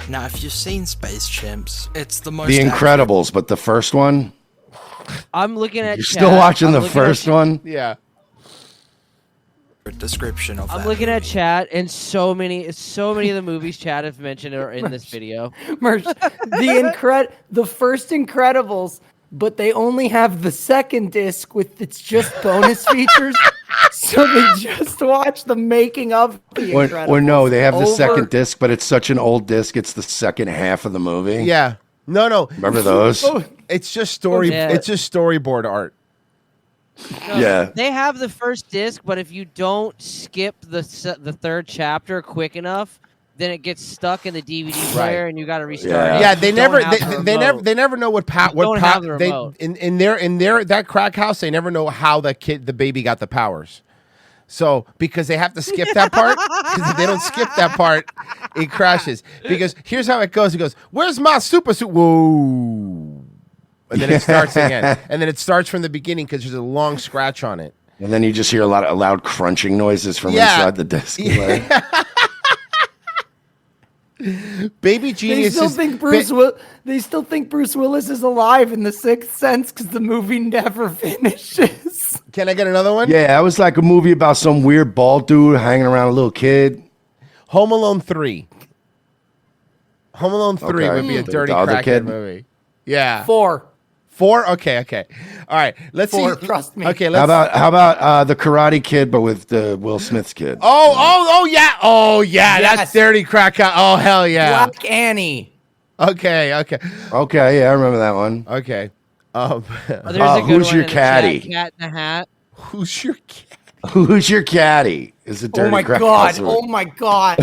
Now, if you've seen Space Chimps, it's the most. The Incredibles, but the first one. I'm looking at. You're chat. still watching I'm the looking first at, one? Yeah. Description of I'm that looking at movie. chat, and so many of the movies chat have mentioned are in this video. Merch. The first Incredibles, but they only have the second disc with its just bonus features. So they just watch the making of the Incredibles. Or no, they have the over- second disc, but it's such an old disc. It's the second half of the movie. Yeah. No. Remember those? It's just story. Yeah. It's just storyboard art. No, Yeah. they have the first disc, but if you don't skip the third chapter quick enough, then it gets stuck in the DVD player, and you got to restart. it. Yeah, they You never don't have the they never remote. they never know what You don't have the they remote. in their that crack house they never know how the baby got the powers. So because they have to skip that part, because if they don't skip that part, it crashes. Because here's how it goes. It goes, "Where's my super suit?" Whoa. And then it starts again. And then it starts from the beginning because there's a long scratch on it. And then you just hear a lot of loud crunching noises from inside the disc. Baby Genius They still is think Bruce Willis is alive in The Sixth Sense because the movie never finishes. Can I get another one? Yeah, that was like a movie about some weird bald dude hanging around a little kid. Home Alone 3. Home Alone 3 Okay. would be a The dirty other crackhead kid? movie. Yeah. 4. 4? Okay. All right. Let's 4, see. trust me. Okay, How let's about the Karate Kid, but with Will Smith's kid? Oh yeah. Yes. That's dirty crack. Oh hell yeah. Black Annie. Okay. Okay, yeah, I remember that one. Okay. Oh, there's a good Who's one your in the chat, caddy? Cat in a Hat. Who's your cat? Who's your caddy? Is it dirty Oh my crack god. house? Oh my god.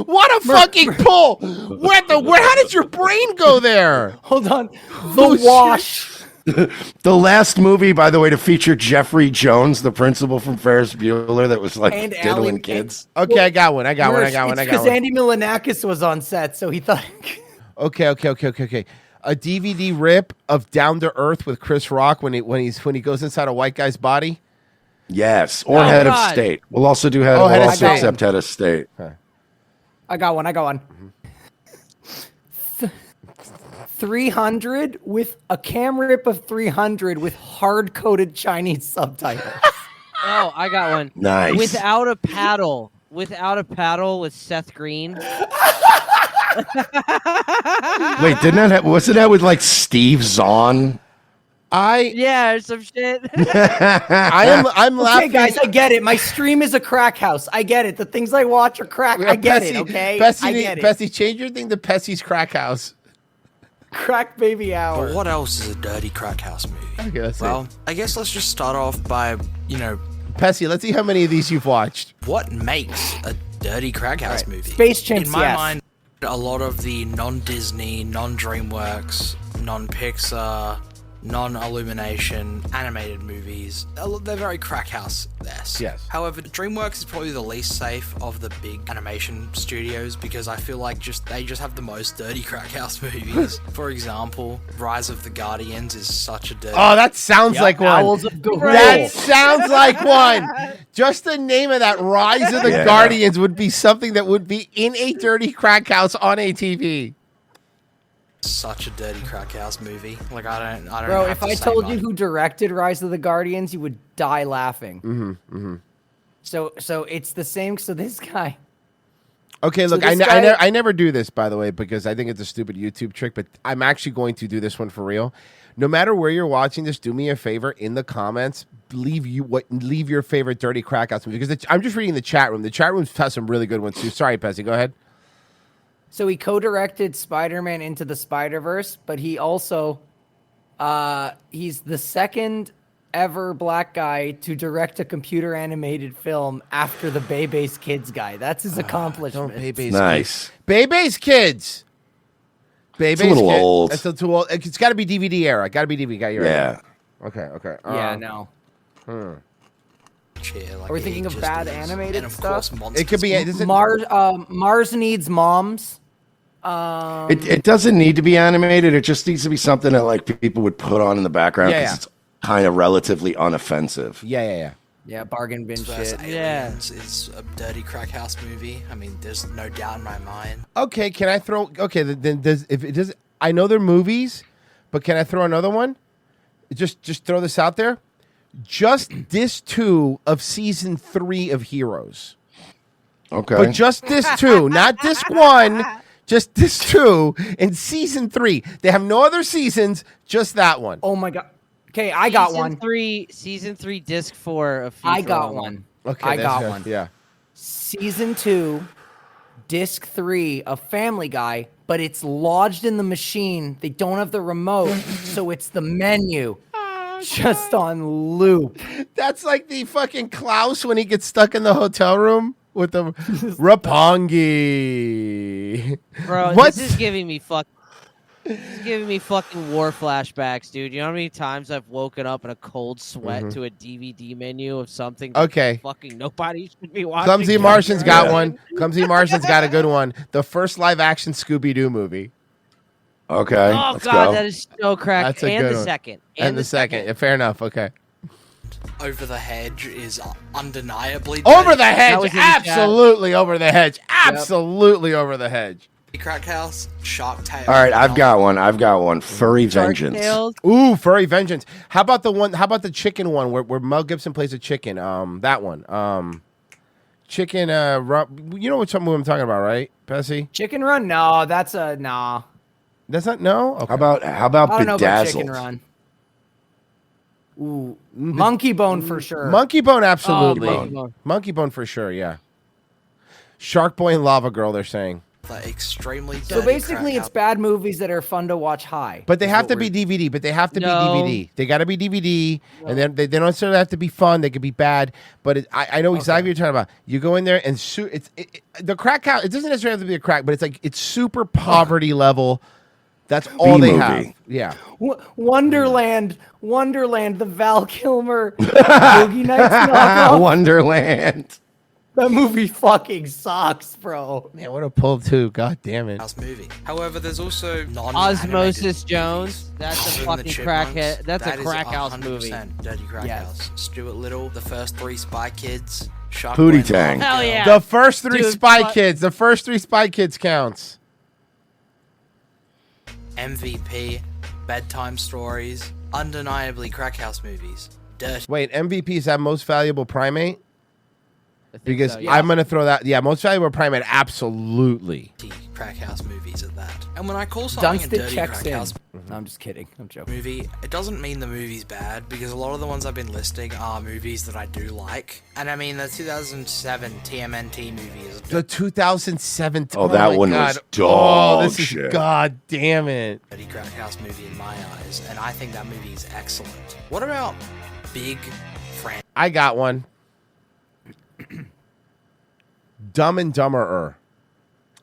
What a fucking pull. How did your brain go there? Hold on. The Wash. The last movie, by the way, to feature Jeffrey Jones, the principal from Ferris Bueller, that was like And diddling Ally- kids. Okay, I got one. Because Andy Milonakis was on set, so he thought. Okay. a DVD rip of Down to Earth with Chris Rock when he goes inside a white guy's body? Yes, or Head of State. We'll also do Head. Oh, We'll Head of also State. accept Head of State. I got one. 300 with a cam rip of 300 with hard-coded Chinese subtitles. Oh, I got one. Nice. Without a paddle with Seth Green. Wait, wasn't that with like Steve Zahn? Yeah, or some shit. I'm laughing. Okay, guys, I get it. My stream is a crack house. I get it. The things I watch are crack. I get it. Okay, I get it. Pessy, change your thing to Pessy's Crack House. Crack baby hour. But what else is a dirty crack house movie? Okay, let's see. Well, I guess let's just start off by, Pessy, let's see how many of these you've watched. what makes a dirty crack house movie? Space Chimps, In my yes. mind, a lot of the non-Disney, non-DreamWorks, non-Pixar, non-Illumination animated movies, they're very crack house-esque. Yes. However, DreamWorks is probably the least safe of the big animation studios because I feel like they just have the most dirty crack house movies. For example, Rise of the Guardians is such a dirty. Oh, that sounds like one. Owls of Gahul. That sounds like one. Just the name of that, Rise of the Guardians, would be something that would be in a dirty crack house on a TV. Such a dirty crack house movie. Like I don't. Bro, have if to I say told much. you who directed Rise of the Guardians, you would die laughing. Mm-hmm. So it's the same. So this guy. Okay, So look, this I guy- never do this, by the way, because I think it's a stupid YouTube trick, but I'm actually going to do this one for real. No matter where you're watching this, do me a favor in the comments, leave your favorite dirty crack house movie, because I'm just reading the chat room. The chat room has some really good ones too. Sorry, Pessy, go ahead. So he co-directed Spider-Man Into the Spider-Verse, but he also he's the second ever black guy to direct a computer animated film after the Bebe's Kids guy. That's his accomplishment. Nice. Bebe's Kids. Bebe's a little Kids. old. That's still too old. It's got to be DVD era. Got to be DVD. Yeah. Okay. Yeah, no. Like Are we thinking of bad animated and of stuff? course, It could be. Mars Needs Moms. It doesn't need to be animated. It just needs to be something that like people would put on in the background Yeah, because yeah. it's kind of relatively unoffensive. Yeah. Yeah, bargain bin Versus shit. Aliens is a dirty crack house movie. I mean, there's no doubt in my mind. Okay, can I throw? Okay, then if it does, I know they're movies, but can I throw another one? Just throw this out there. Just disc 2 of season 3 of Heroes. Okay. But just disc 2, not disc 1. Just disc 2 in season 3. They have no other seasons. Just that one. Oh my god. Okay, I got one. Season 3, disc 4 of I Futurama. got one. Okay, I that's got good. one. Yeah. Season 2, disc 3 of Family Guy, but it's lodged in the machine. They don't have the remote, so it's the menu. Just on loop. That's like the fucking Klaus when he gets stuck in the hotel room with the Rapongi. Bro, What? this is giving me fucking war flashbacks, dude. You know how many times I've woken up in a cold sweat to a DVD menu of something that Okay. fucking nobody should be watching? Clumsy Martian's got one. Clumsy Martian's got a good one. The first live action Scooby Doo movie. Okay. Oh let's god, go. that is so crack. That's a And good the one. second. And the second. Yeah, fair enough. Okay. Over the Hedge is undeniably Over dirty. the hedge. Absolutely over the hedge. Absolutely over the hedge. Crack house, Shark Tale. All right, I've got one. Furry Vengeance. Ooh, Furry Vengeance. How about the one? How about the chicken one where Mel Gibson plays a chicken? That one. Chicken. You know what movie I'm talking about, right, Pessy? Chicken Run? No, that's a nah. That's not no. Okay. How about I don't know about Bedazzled? Chicken Run. Ooh, Monkey Bone for sure. Monkey Bone, absolutely. Monkey Bone. Monkey Bone for sure. Yeah. Shark Boy and Lava Girl. They're saying. Like extremely dirty. So basically, crack it's bad movies that are fun to watch high. But they is have what to be DVD. But they have to No. be DVD. They got to be DVD, and then they don't necessarily have to be fun. They could be bad. But I know exactly what you're talking about. You go in there and the crack house. It doesn't necessarily have to be a crack, but it's super poverty level. That's all they B-movie. have. Yeah. Wonderland, the Val Kilmer Boogie Nights knockoff. Wonderland. That movie fucking sucks, bro. Man, what a pull too. God damn it. Movie. However, there's also Osmosis Jones. That's a Alvin the fucking crackhead. Chipmunks. That's That a is crack house 100% movie. Dirty Crack House. Stuart Little, the first 3 Spy Kids. Shark Pootie Boy, Tang. Lava Hell Girl. yeah. The first 3 Dude, Spy but- Kids. The first 3 Spy Kids counts. MVP, bedtime stories, undeniably crack house movies. Dirty Wait, MVP is that most valuable primate? Because so, yeah. I'm gonna throw that. Yeah, most valuable primate. Absolutely. crack house movies at that. And when I call something a Dunstan dirty checks crack in. house No, I'm just kidding. I'm joking. movie, it doesn't mean the movie's bad, because a lot of the ones I've been listing are movies that I do like. And I mean, the 2007 TMNT movie is The 2007. Oh, that my one God. was dog Oh, this is shit. God damn it. a dirty crack house movie in my eyes, and I think that movie is excellent. What about big franchise? I got one. Dumb and Dumberer.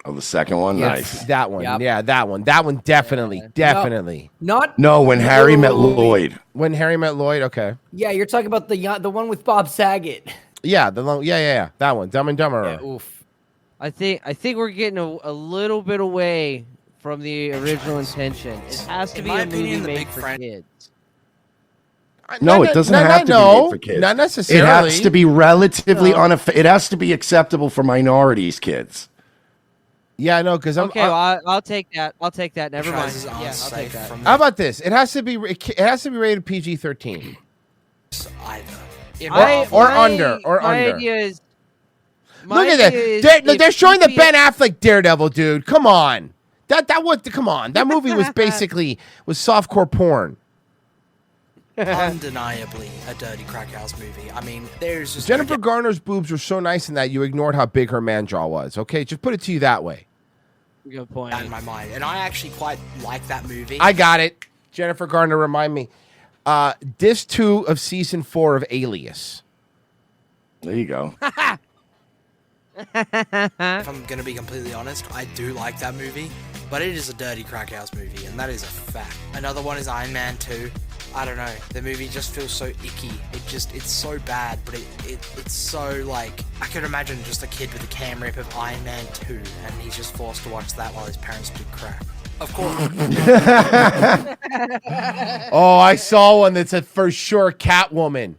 Oh, the second one? Yes, Nice. that one. Yep. Yeah, that one. That one definitely. Definitely. Not. No, when Harry met Lloyd. When Harry Met Lloyd, okay. Yeah, you're talking about the one with Bob Saget. Yeah, yeah. That one. Dumb and Dumberer. Yeah, oof. I think we're getting a little bit away from the original intention. It has to In be my a movie opinion, the made big for fran- kids. No, it doesn't have to be made for kids. Not necessarily. It has to be relatively it has to be acceptable for minorities, kids. Yeah, I know, because I'm. Okay, well, I'll take that. I'll take that. Never mind. Franchises aren't Yeah, I'll take safe that. from How about this? It has to be rated PG-13. either. Or under. My idea is. Look at that. They're showing the Ben Affleck Daredevil, dude. Come on. Come on. That movie was basically softcore porn. Undeniably a dirty crack house movie. I mean, there's just Jennifer Garner's boobs were so nice in that you ignored how big her man jaw was. Okay, just put it to you that way. Good point. in my mind, and I actually quite like that movie. I got it. Jennifer Garner, remind me. Disc 2 of season 4 of Alias. There you go. If I'm gonna be completely honest, I do like that movie, but it is a dirty crack house movie, and that is a fact. Another one is Iron Man 2. I don't know. The movie just feels so icky. It's so bad, but it's so like I could imagine just a kid with a cam rip of Iron Man 2, and he's just forced to watch that while his parents do crack. Of course. Oh, I saw one that said for sure Catwoman.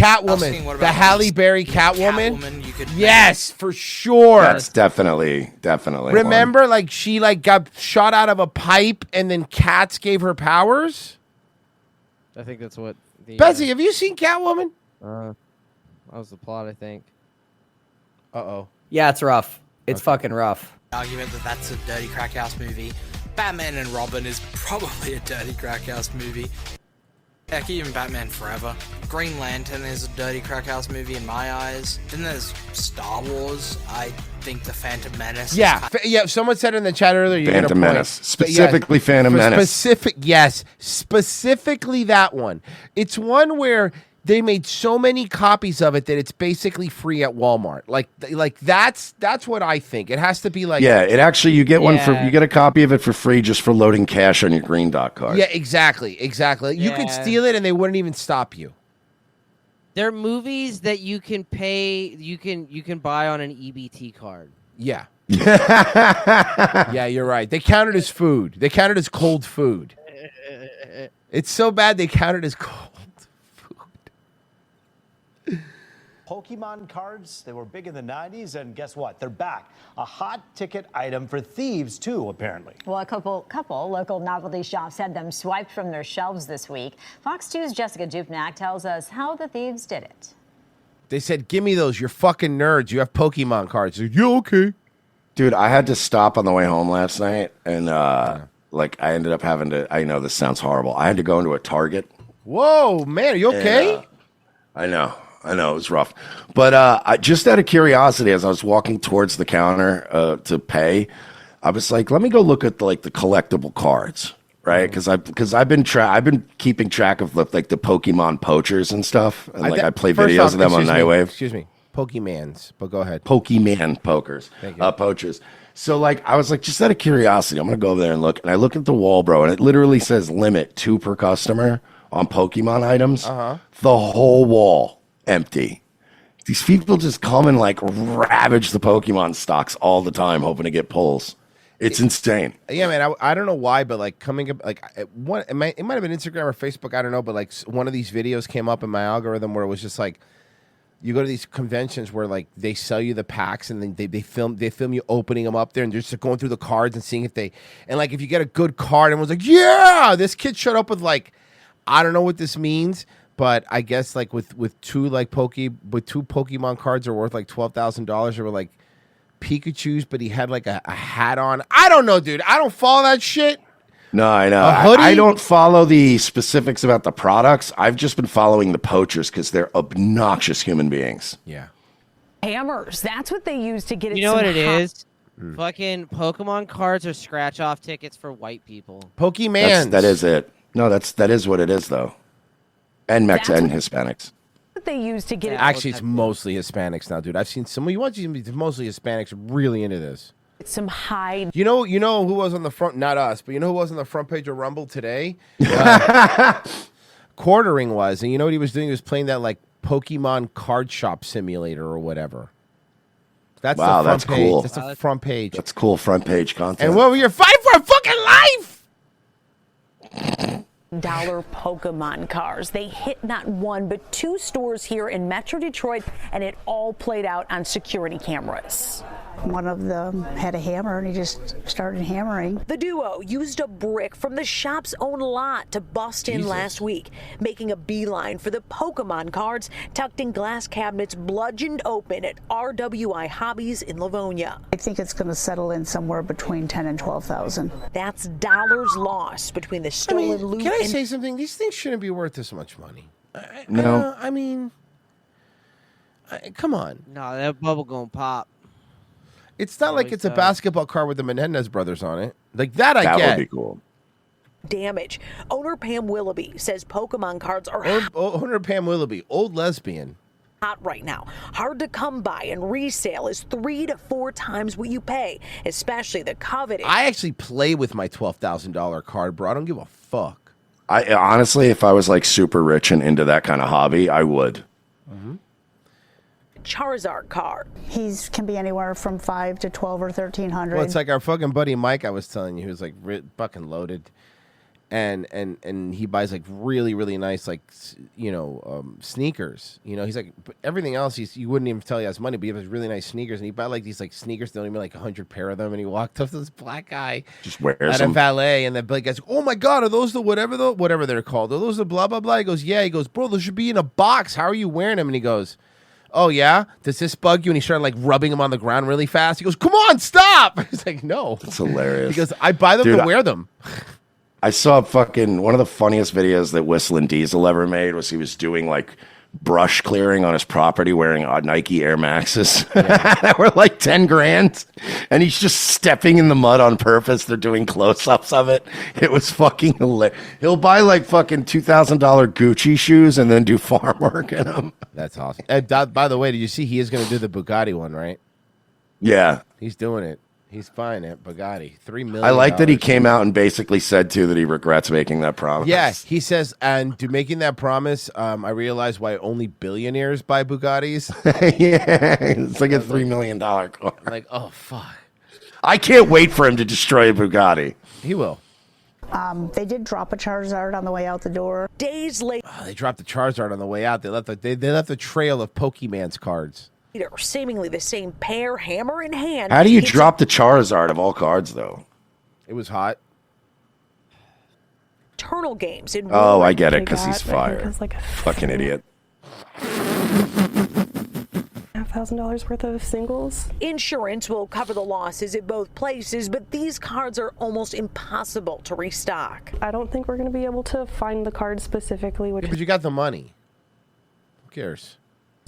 Asking what The about Halle Berry Catwoman. Catwoman, you could Yes, for sure. That's definitely Remember, like she got shot out of a pipe, and then cats gave her powers. I think that's what. Betsy, have you seen Catwoman? That was the plot, I think. Uh-oh. Yeah, it's rough. It's fucking rough. argument that that's a dirty crack house movie. Batman and Robin is probably a dirty crack house movie. Heck, even Batman Forever. Green Lantern is a dirty crack house movie in my eyes. Then there's Star Wars. I think The Phantom Menace. Yeah, yeah. Someone said in the chat earlier. You Phantom Menace, specifically Phantom Menace. Specifically that one. It's one where they made so many copies of it that it's basically free at Walmart. Like that's what I think. It has to be like it actually you get one for you get a copy of it for free just for loading cash on your Green Dot card. Yeah, exactly. You could steal it and they wouldn't even stop you. They're movies that you can pay. You can buy on an EBT card. Yeah. Yeah, you're right. They count it as food. They count it as cold food. It's so bad they count it as cold. Pokemon cards, they were big in the 90s, and guess what? They're back. A hot ticket item for thieves, too, apparently. Well, a couple local novelty shops had them swiped from their shelves this week. Fox 2's Jessica Dupnack tells us how the thieves did it. They said, "Give me those. You're fucking nerds. You have Pokemon cards." Like, yeah, okay. Dude, I had to stop on the way home last night, and I ended up having to. I know this sounds horrible. I had to go into a Target. Whoa, man, are you okay? And, I know it was rough, but I just out of curiosity, as I was walking towards the counter to pay, I was like, let me go look at the collectible cards, right? Because I've been keeping track of the Pokemon poachers and stuff, and I play videos of them on Nightwave. Excuse me, Pokemans, but go ahead. Pokemon poachers. So I was like, just out of curiosity, I'm gonna go over there and look, and I look at the wall, bro, and it literally says limit 2 per customer on Pokemon items. The whole wall empty. These people just come and like ravage the Pokemon stocks all the time, hoping to get pulls. It's insane. Yeah, man. I don't know why, but like coming up, like it might have been Instagram or Facebook. I don't know, but like one of these videos came up in my algorithm where it was just like, you go to these conventions where like they sell you the packs and then they film you opening them up there and just going through the cards and seeing if you get a good card, and was like, yeah, this kid showed up with like, I don't know what this means, but I guess like with two Pokemon cards are worth like $12,000, or were like Pikachu's, but he had like a hat on. I don't know, dude. I don't follow that shit. No, I know. I don't follow the specifics about the products. I've just been following the poachers because they're obnoxious human beings. Yeah. Hammers. That's what they use to get it. You know what it is? Fucking Pokemon cards are scratch-off tickets for white people. Pokemon. That is it. No, that is what it is, though. And and Hispanics. What they use to get it. Actually, it's mostly Hispanics now, dude. I've seen some. You want to see mostly Hispanics really into this. Some high. You know who was on the front? Not us, but you know who was on the front page of Rumble today? Quartering was, and you know what he was doing? He was playing that like Pokemon card shop simulator or whatever. That's wow, the front that's page. cool. That's the front page. That's cool front page content. And what were your fight for a fucking life? $1 Pokemon cards. They hit not one but two stores here in Metro Detroit, and it all played out on security cameras. One of them had a hammer and he just started hammering. The duo used a brick from the shop's own lot to bust in last week, making a beeline for the Pokemon cards tucked in glass cabinets bludgeoned open at RWI Hobbies in Livonia. I think it's going to settle in somewhere between $10,000 and $12,000. That's dollars lost between the stolen loot. Can I say something? These things shouldn't be worth this much money. No. I mean, come on. No, that bubble gonna pop. It's not like it's a basketball card with the Menendez brothers on it. Like that I get. That would be cool. Damage. Owner Pam Willoughby says Pokemon cards are Owner Pam Willoughby, old lesbian. hot right now. Hard to come by, and resale is 3 to 4 times what you pay, especially the coveted. I actually play with my $12,000 card, bro. I don't give a fuck. I honestly, if I was like super rich and into that kind of hobby, I would. Charizard card. He's can be anywhere from $500 to $1,200 or $1,300. Well, it's like our fucking buddy Mike I was telling you, who's like fucking loaded. And he buys like really, really nice, like, sneakers. You know, he's like, but everything else, you wouldn't even tell he has money, but he has really nice sneakers. And he buy like these like sneakers, they only made like 100 pair of them. And he walked up to this black guy. Just wears at them. a valet. And the black guy's, oh my God, are those the whatever they're called? Are those the blah, blah, blah? He goes, yeah. He goes, bro, those should be in a box. How are you wearing them? And he goes, oh yeah, does this bug you? And he started like rubbing them on the ground really fast. He goes, come on, stop. He's like, no. That's hilarious. He goes, I buy them to wear them. I saw one of the funniest videos that Whistling Diesel ever made was he was doing like brush clearing on his property wearing Nike Air Maxes that were like 10 grand. And he's just stepping in the mud on purpose. They're doing close-ups of it. It was fucking hilarious. He'll buy like fucking $2,000 Gucci shoes and then do farm work in them. That's awesome. By the way, did you see he is going to do the Bugatti one, right? Yeah. He's doing it. He's fine at Bugatti. $3 million. I like that he came out and basically said, too, that he regrets making that promise. Yeah, he says, and to making that promise, I realized why only billionaires buy Bugattis. Yeah, it's like a $3 million car. Like, oh, fuck. I can't wait for him to destroy a Bugatti. He will. They did drop a Charizard on the way out the door. Days later, They dropped the Charizard on the way out. They left the trail of Pokemon's cards. seemingly the same pair, hammer in hand. How do you drop the Charizard of all cards, though? It was hot. Eternal games in Oh, War I get it, Room. because he's fire. Fucking idiot. $1,000 worth of singles. Insurance will cover the losses at both places, but these cards are almost impossible to restock. I don't think we're going to be able to find the card specifically, which But you got the money. Who cares?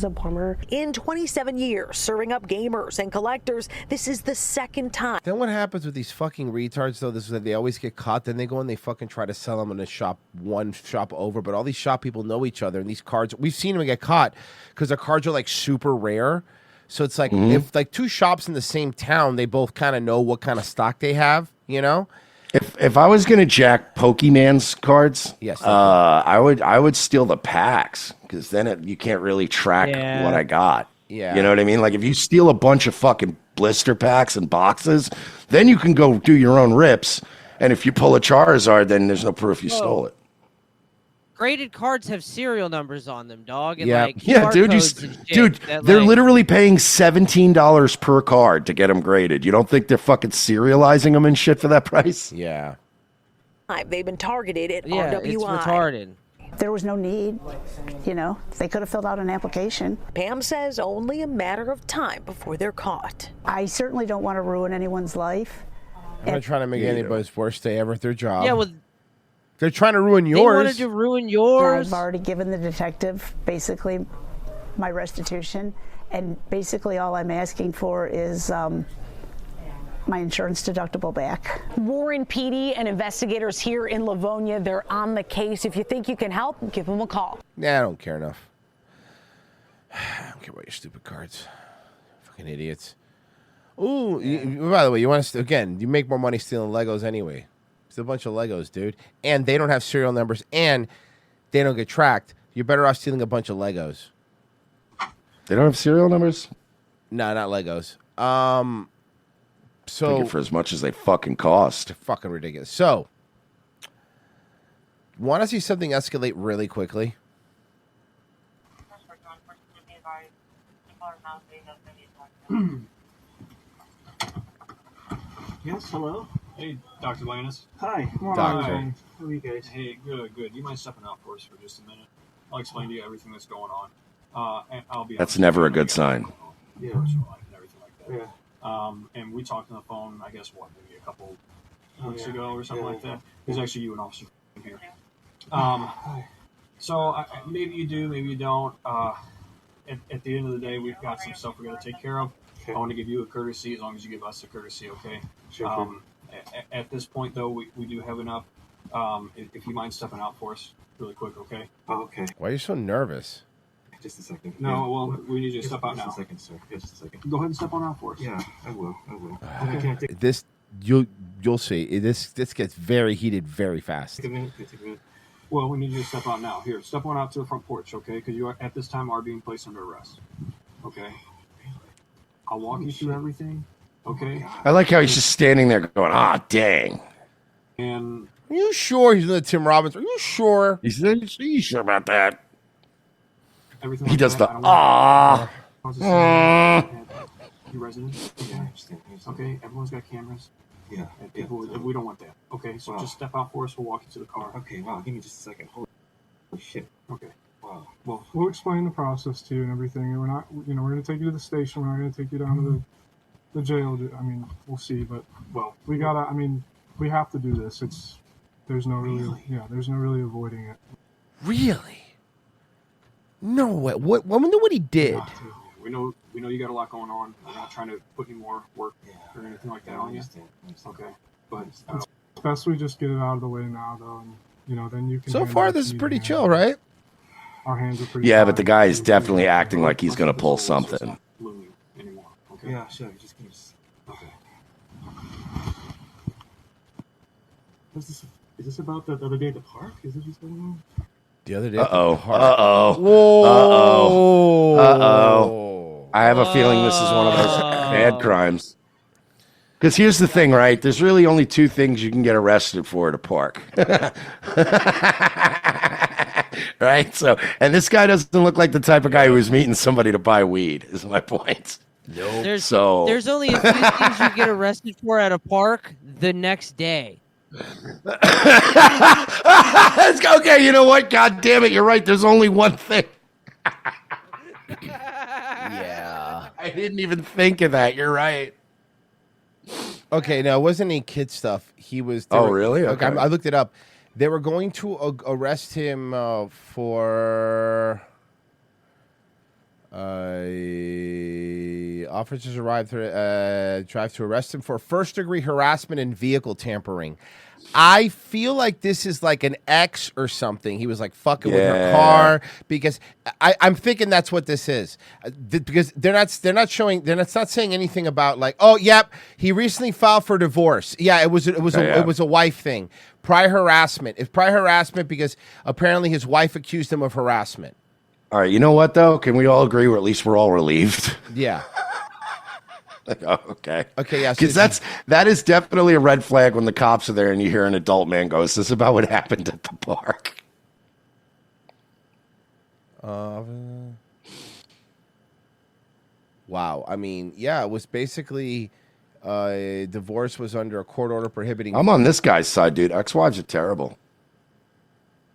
is a bummer. In 27 years, serving up gamers and collectors, this is the second time. Then what happens with these fucking retards, though? This is that they always get caught. Then they go and they fucking try to sell them in a shop, one shop over. But all these shop people know each other. And these cards, we've seen them get caught because the cards are like super rare. So it's like if like two shops in the same town, they both kind of know what kind of stock they have, you know? If I was gonna jack Pokemon's cards, yes, I would steal the packs because then you can't really track what I got. Yeah. You know what I mean? Like if you steal a bunch of fucking blister packs and boxes, then you can go do your own rips. And if you pull a Charizard, then there's no proof you stole it. Graded cards have serial numbers on them, dog. And Yeah, like yeah, QR dude. codes and shit Dude, that, they're like- literally paying $17 per card to get them graded. You don't think they're fucking serializing them and shit for that price? Yeah. They've been targeted at Yeah, RWI. it's retarded. There was no need, they could have filled out an application. Pam says only a matter of time before they're caught. I certainly don't want to ruin anyone's life. I'm not trying to make anybody's worst day ever at their job. Yeah, well, they're trying to ruin they wanted yours. to ruin yours. I've already given the detective basically my restitution, and basically all I'm asking for is my insurance deductible back. Warren PD and investigators here in Livonia, they're on the case. If you think you can help, give them a call. Nah, I don't care enough. I don't care about your stupid cards. Fucking idiots. Ooh, by the way, you want to again? You make more money stealing Legos anyway. It's a bunch of Legos, dude, and they don't have serial numbers, and they don't get tracked. You're better off stealing a bunch of Legos. They don't have serial numbers? No, not Legos. So Take it for as much as they fucking cost. They're fucking ridiculous. So, want to see something escalate really quickly? Yes, hello? Hey, Dr. Lannis. Hi, come on. Doctor. Hi. How are you guys? Hey, good. Do you mind stepping out for us for just a minute? I'll explain to you everything that's going on. And I'll be That's honest, never I a know good you got sign. your personal life and everything like that. Yeah. And we talked on the phone, I guess, maybe a couple weeks Yeah. ago or something Yeah. like that. There's actually you and Officer here. So maybe you do, maybe you don't. At the end of the day, we've got some stuff we got to take care of. I want to give you a courtesy as long as you give us a courtesy, okay? Sure. At this point, though, we do have enough. If you mind stepping out for us really quick, okay? Oh, okay. Why are you so nervous? Just a second. No, well, we need you to step out now. Just a second, sir. Just a second. Go ahead and step on out for us. Yeah, I will. Okay. Can I take This you'll see. This gets very heated very fast. a minute? Can I take a minute? Well, we need you to step out now. Here, step on out to the front porch, okay? Because you are, at this time are being placed under arrest. Okay? I'll walk you through everything, okay? I like how he's just standing there going, ah, dang. And Are you sure he's doing the Tim Robbins? Are you sure? Are you sure about that? everything He like does that, the, I don't ah. want you residents? Yeah, I understand. Okay, everyone's got cameras. Yeah. And people, we don't want that. Okay, so just step out for us. We'll walk you to the car. Okay, wow, give me just a second. Holy shit. Okay. Wow. Well, we'll explain the process to you and everything. And we're not, we're going to take you to the station. We're not going to take you down to the jail. I mean, we'll see. But, well, we got to, we have to do this. There's no there's no really avoiding it. Really? No way. What? I wonder what he did. We know you got a lot going on. We're not trying to put any more work or anything like that on you. Okay, but It's best we just get it out of the way now, though. And, then you can. So handle far, what this you is need pretty to chill, handle. right? Our hands are pretty. Yeah, tied. but the guy is definitely acting like he's going to pull something. anymore. Okay. Yeah, sure. Just give me just. Okay. What's this? Is this about the other day at the park? Is this what's going on? The other day. Uh-oh. at the park. Uh-oh. Whoa. Uh-oh. Uh-oh. I have a feeling this is one of those bad crimes. Because here's the thing, right? There's really only two things you can get arrested for at a park. Right? So, and this guy doesn't look like the type of guy who was meeting somebody to buy weed, is my point. Nope. There's only a few things you get arrested for at a park the next day. Okay, you know what? God damn it, you're right. There's only one thing. Yeah. I didn't even think of that. You're right. Okay, no, it wasn't any kid stuff. He was. Oh, really? Okay, Okay. I looked it up. They were going to arrest him for. Officers arrived to drive to arrest him for first-degree harassment and vehicle tampering. I feel like this is like an ex or something. He was like fucking with her Yeah. car because I'm thinking that's what this is. Because they're not saying anything about like, oh, yep, he recently filed for divorce. Yeah, it was a wife thing. Prior harassment. It's prior harassment because apparently his wife accused him of harassment. All right, you know what though? Can we all agree, or at least we're all relieved? Yeah. Like, oh, okay. Okay, yeah. Because that is definitely a red flag when the cops are there and you hear an adult man go, "Is this about what happened at the park?" Wow. I mean, yeah, it was basically divorce was under a court order prohibiting. I'm on this guy's side, dude. Ex-wives are terrible.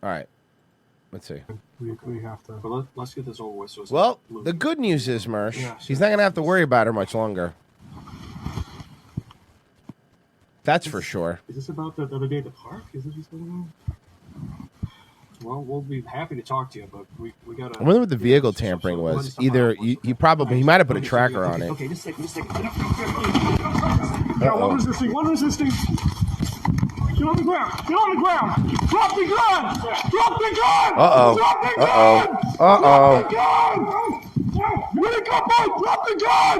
All right. Let's see. We have to. But let's get this over with. So it's Well, the good news is, Mersh, Yeah, he's not going to have to worry about her much longer. That's for sure. Is this about the other day at the park? Is this what's going on? Well, we'll be happy to talk to you, but we gotta. I wonder what the vehicle tampering was. Either he might have put a tracker on it. Okay, just a second. One resisting. Get on the ground. Drop the gun. Drop the gun. Drop the gun. Drop the gun. Where it go, boy? Drop the gun.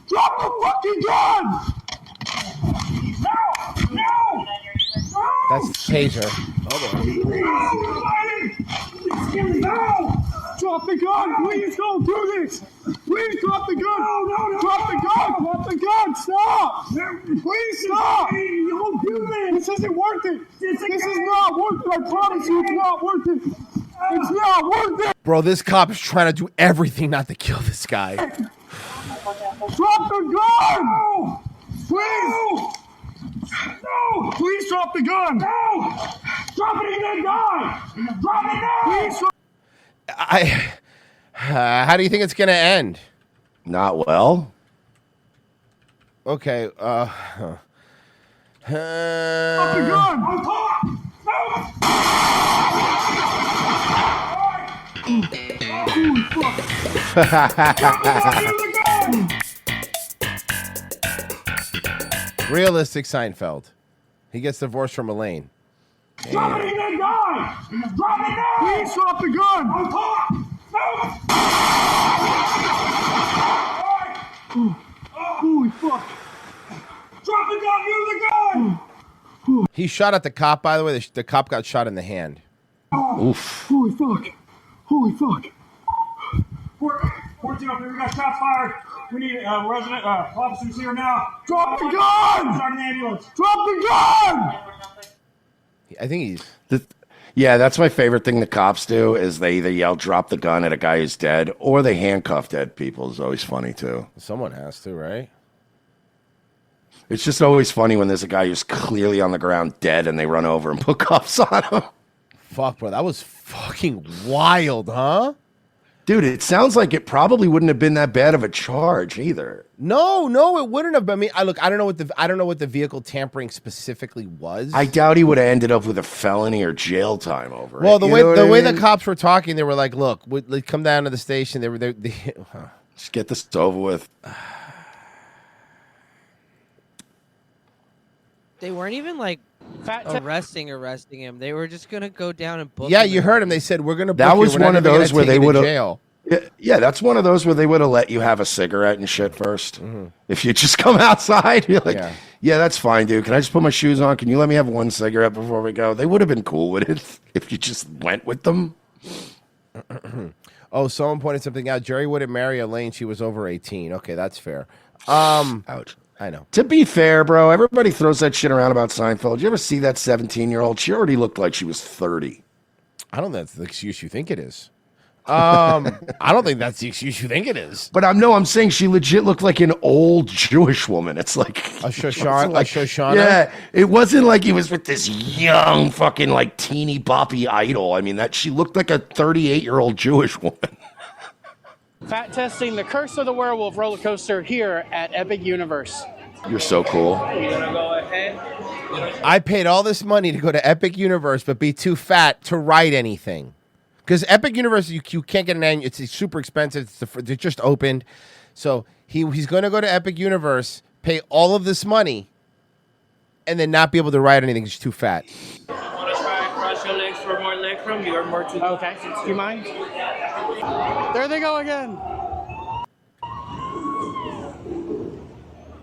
Drop the fucking gun. No. That's taser. No! Drop the gun! Please don't do this! Please drop the gun! No! Drop the gun! Drop the gun! Stop! Please stop! Don't do this! This isn't worth it! This is not worth it! I promise you, it's not worth it! It's not worth it! Bro, this cop is trying to do everything not to kill this guy. Drop the gun! Please! No! Please drop the gun! No! Drop it, you're gonna die! Drop it now! Please drop. How do you think it's going to end? Not well. Okay. Drop the gun! On top! Realistic Seinfeld. He gets divorced from Elaine. Drop it, you're gonna die! Drop it now! Please drop the gun! On top! Holy fuck! Drop the gun! Use the gun! He shot at the cop, by the way. The cop got shot in the hand. Oof. Holy fuck! 14 up here, we got shots fired. We need resident officers here now. Drop the gun! Start an ambulance. Drop the gun! I think he's. Yeah, that's my favorite thing the cops do is they either yell "drop the gun" at a guy who's dead, or they handcuff dead people. It's always funny too. Someone has to, right? It's just always funny when there's a guy who's clearly on the ground dead and they run over and put cuffs on him. Fuck, bro, that was fucking wild, huh? Dude, it sounds like it probably wouldn't have been that bad of a charge either. No, it wouldn't have. I mean, I don't know what the vehicle tampering specifically was. I doubt he would have ended up with a felony or jail time over it. Well, the way the cops were talking, they were like, "Look, we come down to the station." They just get this over with. They weren't even like arresting him. They were just gonna go down and book. Yeah, him you heard him. They said we're gonna. That was one of those where they would have. Jail. Yeah, that's one of those where they would have let you have a cigarette and shit first. Mm-hmm. If you just come outside, you're like, yeah, that's fine, dude. Can I just put my shoes on? Can you let me have one cigarette before we go? They would have been cool with it if you just went with them. Oh, someone pointed something out. Jerry wouldn't marry Elaine. She was over 18. Okay, that's fair. Ouch. I know. To be fair, bro, everybody throws that shit around about Seinfeld. You ever see that 17-year-old? She already looked like she was 30. I don't think that's the excuse you think it is. I don't think that's the excuse you think it is. But I'm saying she legit looked like an old Jewish woman. It's like a Shoshana. Yeah, it wasn't like he was with this young fucking like teeny boppy idol. I mean, that she looked like a 38-year-old Jewish woman. Fat testing the Curse of the Werewolf roller coaster here at Epic Universe. You're so cool. You gonna go ahead? I paid all this money to go to Epic Universe, but be too fat to ride anything. Because Epic Universe, you can't get an annual. It's super expensive. It just opened. So he's going to go to Epic Universe, pay all of this money, and then not be able to ride anything. He's too fat. Want to try cross your legs for more leg room? You are more to okay. Do you mind? There they go again.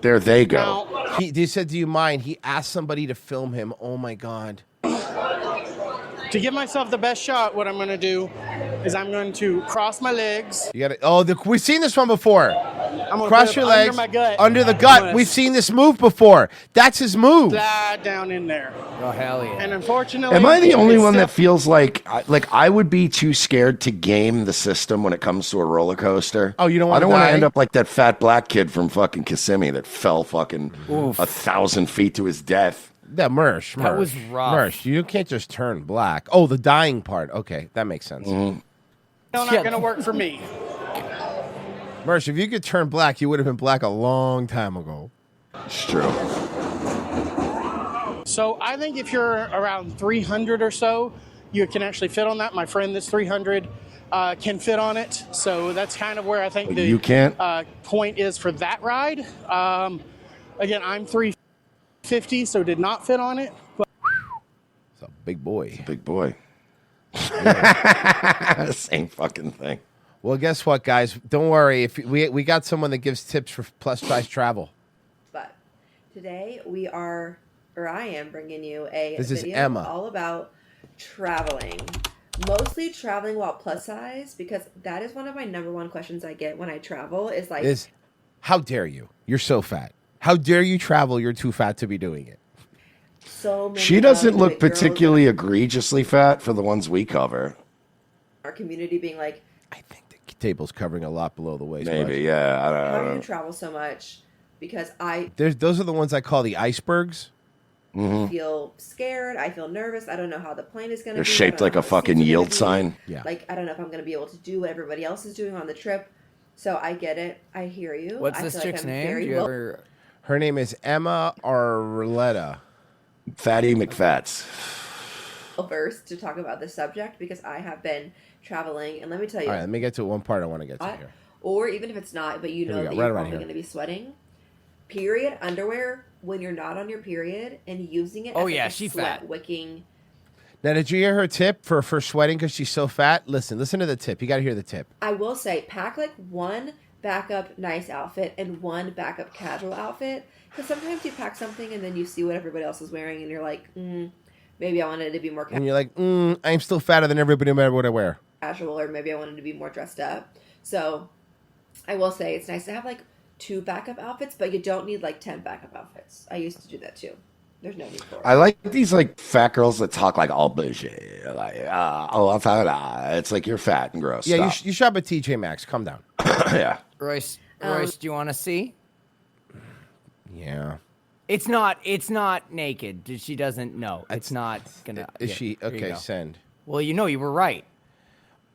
There they go. He said, "Do you mind?" He asked somebody to film him. Oh my god. To give myself the best shot, what I'm going to do is I'm going to cross my legs. You got it. Oh, we've seen this one before. I'm gonna Cross put your it under legs my gut. under the I'm gut. gonna We've seen this move before. That's his move. slide down in there. Oh hell yeah! And unfortunately, Am I the only it's one still- that feels like I would be too scared to game the system when it comes to a roller coaster? Oh, you don't I want don't to want die? to end up like that fat black kid from fucking Kissimmee that fell fucking 1,000 feet to his death. Yeah, Mersh. That was rough. Mersh, you can't just turn black. Oh, the dying part. Okay, that makes sense. still not going to work for me. Mersh, if you could turn black, you would have been black a long time ago. It's true. So I think if you're around 300 or so, you can actually fit on that. My friend that's 300 can fit on it. So that's kind of where I think the You can't? Point is for that ride. Again, I'm 350, so did not fit on it. But It's a big boy. Big boy. Same fucking thing. Well, guess what, guys? Don't worry. If we got someone that gives tips for plus size travel. But today I am bringing you a This is video Emma. all about traveling. Mostly traveling while plus size, because that is one of my number one questions I get when I travel is like, How dare you? You're so fat. How dare you travel? You're too fat to be doing it. so many She doesn't of the look girls particularly egregiously fat for the ones we cover. in our community being like, Table's covering a lot below the waist. Maybe, bud. yeah. I how don't do know. you travel so much? Because I Those are the ones I call the icebergs. feel scared. I feel nervous. I don't know how the plane is going to They're be. I shaped don't like know a how the fucking seats are yield gonna be. sign. Yeah. Like, I don't know if I'm going to be able to do what everybody else is doing on the trip. So I get it. I hear you. What's I this feel like chick's I'm name? very Do you well ever? Her name is Emma Arletta. Fatty McFats. versed to talk about this subject because I have been traveling, and let me tell you, All right, let me get to one part I want to get to here. or even if it's not, but you Here we know go, that right you're around probably here. going to be sweating. Period underwear when you're not on your period and using it. Oh, as yeah, like a she sweat fat. wicking. Now, did you hear her tip for sweating because she's so fat? Listen to the tip. You got to hear the tip. I will say, pack like one backup nice outfit and one backup casual outfit, because sometimes you pack something and then you see what everybody else is wearing and you're like, maybe I wanted to be more And you're like, I'm still fatter than everybody no matter what I wear. casual, or maybe I wanted to be more dressed up. So I will say it's nice to have like 2 backup outfits, but you don't need like 10 backup outfits. I used to do that too. There's no need for it. I like these like fat girls that talk like all bullshit. Like, I'm fat. It's like you're fat and gross. Yeah, Stop. you shop at TJ Maxx. Calm down. Yeah. Royce, Um, do you want to see? Yeah. It's not naked. She doesn't know. It's not gonna. Is yeah, she here you okay? go. Send. Well, you know you were right.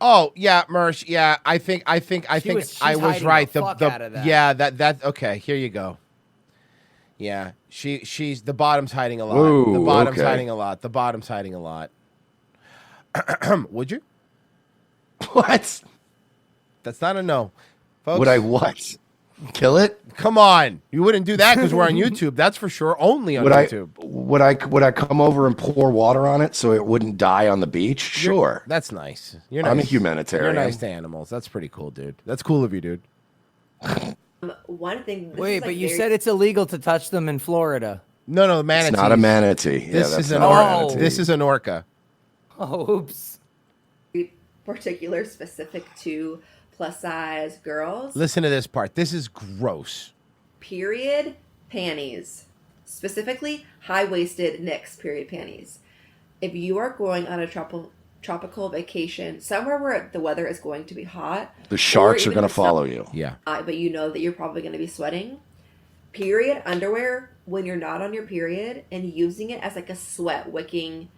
Oh yeah, Mersh. Yeah, I think I she's was hiding right. the fuck out of that. Yeah, that. Okay, here you go. Yeah, she's the bottom's hiding a lot. Whoa, the bottom's okay. hiding a lot. The bottom's hiding a lot. Would you? What? That's not a no, folks. Would I what? Kill it? Come on, you wouldn't do that because we're on YouTube. That's for sure. Only on Would YouTube. Would I come over and pour water on it so it wouldn't die on the beach? Sure. That's nice. You're I'm a nice. humanitarian. You're nice to animals. That's pretty cool, dude. That's cool of you, dude. One thing. this Wait, is, like, but you very- said it's illegal to touch them in Florida. No, manatee. It's not a manatee. Yeah, This that's is an not a orca. manatee. This is an orca. Oh, oops. particular, specific to plus size girls. Listen to this part. This is gross. Period panties, specifically high-waisted NYX period panties. If you are going on a tropical vacation somewhere where the weather is going to be hot, The sharks or are even going to if it's not- follow you. Yeah. but you know that you're probably going to be sweating. Period underwear when you're not on your period and using it as like a sweat wicking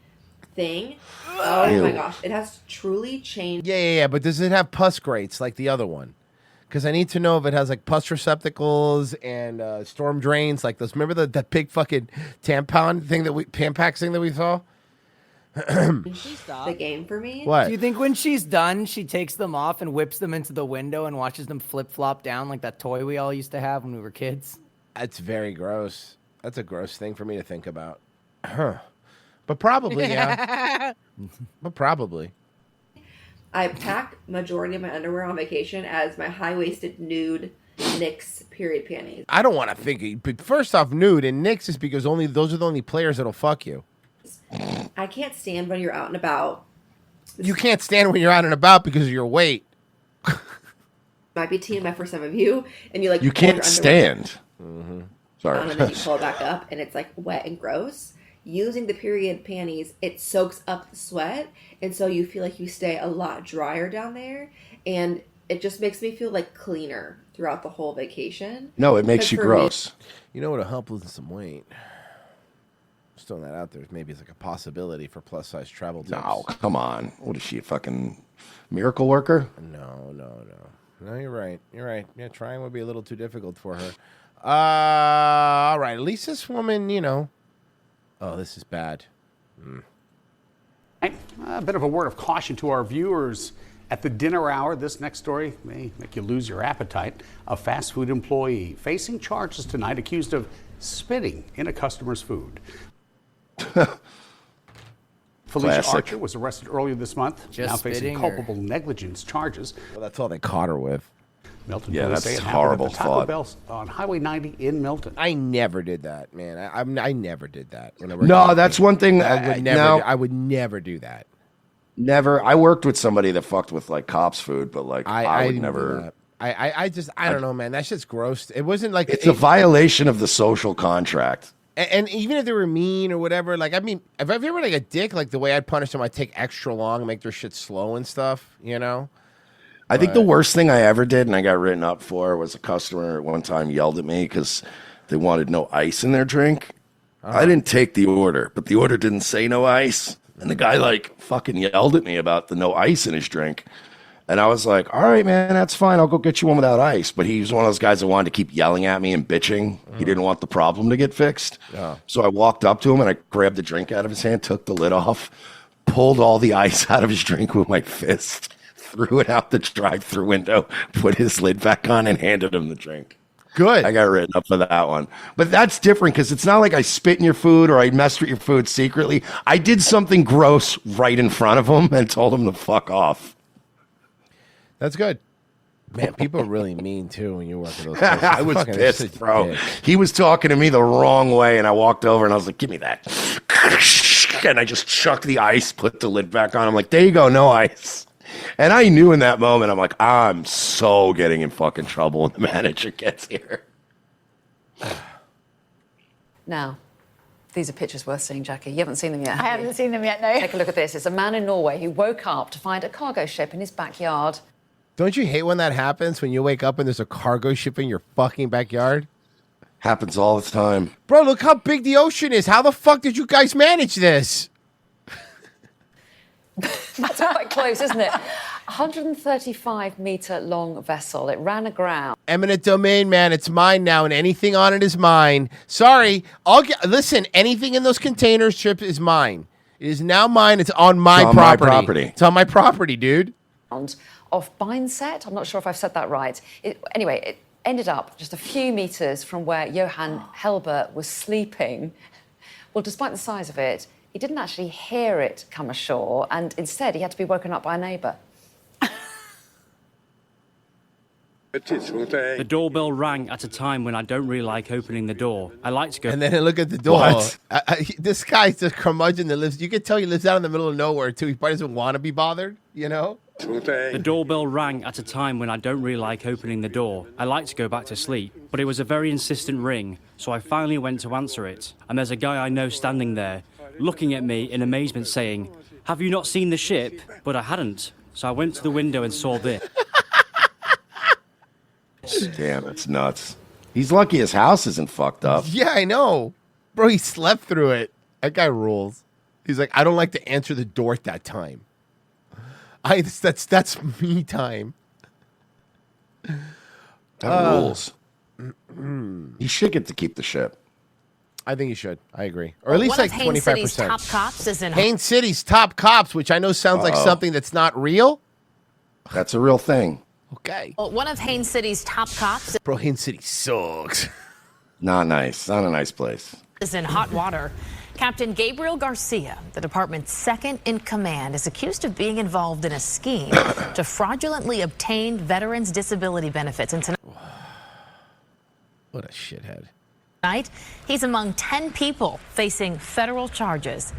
thing. Oh Ew. my gosh, it has truly changed. Yeah. But does it have pus grates like the other one? Because I need to know if it has like pus receptacles and storm drains like those. Remember that big fucking tampon thing Tampax thing that we saw? The game for me. What? Do you think when she's done, she takes them off and whips them into the window and watches them flip flop down like that toy we all used to have when we were kids? That's very gross. That's a gross thing for me to think about. But probably, yeah. But probably. I pack majority of my underwear on vacation as my high-waisted nude NYX period panties. I don't want to think. But first off, nude and Knicks is because those are the only players that'll fuck you. I can't stand when you're out and about You can't stand when you're out and about because of your weight. Might be TMF for some of you, and you like You pull your can't underwear stand. Sorry. down and then you pull it back up, and it's like wet and gross. Using the period panties, it soaks up the sweat, and so you feel like you stay a lot drier down there, and it just makes me feel like cleaner throughout the whole vacation. No, it makes But you for gross. You know what'll help losing some weight? Just throwing that out there. Maybe it's like a possibility for plus size travel tips. No, come on. What is she, a fucking miracle worker? No, you're right. You're right. Yeah, trying would be a little too difficult for her. All right. At least this woman, you know. Oh, this is bad. A bit of a word of caution to our viewers. At the dinner hour, this next story may make you lose your appetite. A fast food employee facing charges tonight accused of spitting in a customer's food. Felicia Classic. Archer was arrested earlier this month, Just now facing spitting, culpable negligence charges. Well, that's all they caught her with. Milton Yeah, police that's say it horrible happened at the Taco thought. Bell on Highway 90 in Milton. I never did that, man. I never did that. When I worked No, at that's Disney. one thing. I would never. now- I would never do that. Never. I worked with somebody that fucked with like cops' food, but like I would didn't do never. that. I don't know, man. That shit's gross. It wasn't like It's a violation of the social contract. And even if they were mean or whatever, like I mean, if I've ever like a dick, like the way I'd punish them, I'd take extra long, make their shit slow and stuff. You know. I think the worst thing I ever did, and I got written up for, was a customer at one time yelled at me because they wanted no ice in their drink. I didn't take the order, but the order didn't say no ice. And the guy like fucking yelled at me about the no ice in his drink. And I was like, all right, man, that's fine. I'll go get you one without ice. But he was one of those guys that wanted to keep yelling at me and bitching. He didn't want the problem to get fixed. So I walked up to him and I grabbed the drink out of his hand, took the lid off, pulled all the ice out of his drink with my fist, threw it out the drive-through window, put his lid back on, and handed him the drink. Good. I got written up for that one. But that's different because it's not like I spit in your food or I messed with your food secretly. I did something gross right in front of him and told him to fuck off. That's good. Man, people are really mean too when you work with those places. I was Fucking pissed, such bro. dicks. He was talking to me the wrong way, and I walked over and I was like, give me that. And I just chucked the ice, put the lid back on. I'm like, there you go, no ice. And I knew in that moment, I'm like, I'm so getting in fucking trouble when the manager gets here. Now, these are pictures worth seeing, Jackie. You haven't seen them yet. I haven't seen them yet, no. Take a look at this. It's a man in Norway who woke up to find a cargo ship in his backyard. Don't you hate when that happens? When you wake up and there's a cargo ship in your fucking backyard? Happens all the time. Bro, look how big the ocean is. How the fuck did you guys manage this? That's quite close, isn't it? 135-meter long vessel. It ran aground. Eminent domain, man. It's mine now, and anything on it is mine. Sorry. Listen, anything in those containers ships is mine. It is now mine. It's on my It's on my property. It's on my property, dude. Off Bineset. I'm not sure if I've said that right. Anyway, it ended up just a few meters from where Johan Helber was sleeping. Well, despite the size of it, he didn't actually hear it come ashore, and instead he had to be woken up by a neighbour. The doorbell rang at a time when I don't really like opening the door. I like to go. And then I look at the door. What? This guy's the curmudgeon that lives. You can tell he lives out in the middle of nowhere too. He probably doesn't want to be bothered. You know. The doorbell rang at a time when I don't really like opening the door. I like to go back to sleep, but it was a very insistent ring, so I finally went to answer it. And there's a guy I know standing there, looking at me in amazement, saying, "Have you not seen the ship?" But I hadn't, so I went to the window and saw this. Damn, it's nuts. He's lucky his house isn't fucked up. Yeah, I know, bro. He slept through it. That guy rules. He's like, I don't like to answer the door at that time. That's me time. That rules. He should get to keep the ship. I think he should. I agree, or at least One like of Haines City's 25%. top cops is in. Haines City's top cops, which I know sounds like something that's not real. That's a real thing. Okay. Well, one of Haines City's top cops Bro, Haines City sucks. Not nice. Not a nice place. is in hot water. Captain Gabriel Garcia, the department's second in command, is accused of being involved in a scheme to fraudulently obtain veterans' disability benefits. And What a shithead. tonight, he's among 10 people facing federal charges.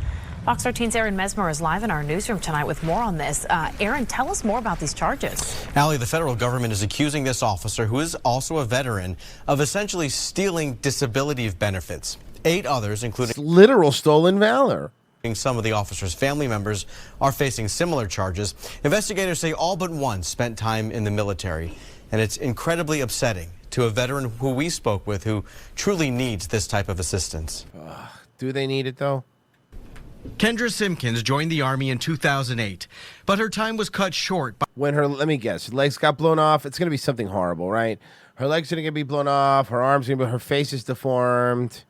Fox 13's Aaron Mesmer is live in our newsroom tonight with more on this. Aaron, tell us more about these charges. Allie, the federal government is accusing this officer, who is also a veteran, of essentially stealing disability benefits. 8 others, including literal stolen valor. Some of the officer's family members are facing similar charges. Investigators say all but one spent time in the military, and it's incredibly upsetting to a veteran who we spoke with who truly needs this type of assistance. Do they need it, though? Kendra Simpkins joined the Army in 2008, but her time was cut short. When her, let me guess, her legs got blown off, it's going to be something horrible, right? Her legs are going to be blown off, her arms are going to be, her face is deformed.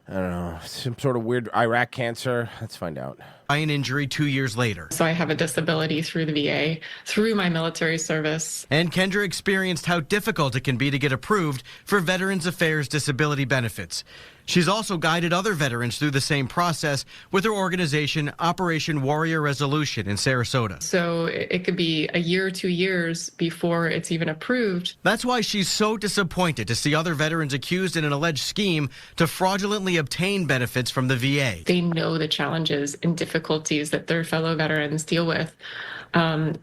I don't know, some sort of weird Iraq cancer. Let's find out. By an injury 2 years later. So I have a disability through the VA, through my military service. And Kendra experienced how difficult it can be to get approved for Veterans Affairs disability benefits. She's also guided other veterans through the same process with her organization, Operation Warrior Resolution in Sarasota. So it could be a year or 2 years before it's even approved. That's why she's so disappointed to see other veterans accused in an alleged scheme to fraudulently obtain benefits from the VA. They know the challenges and difficulties that their fellow veterans deal with.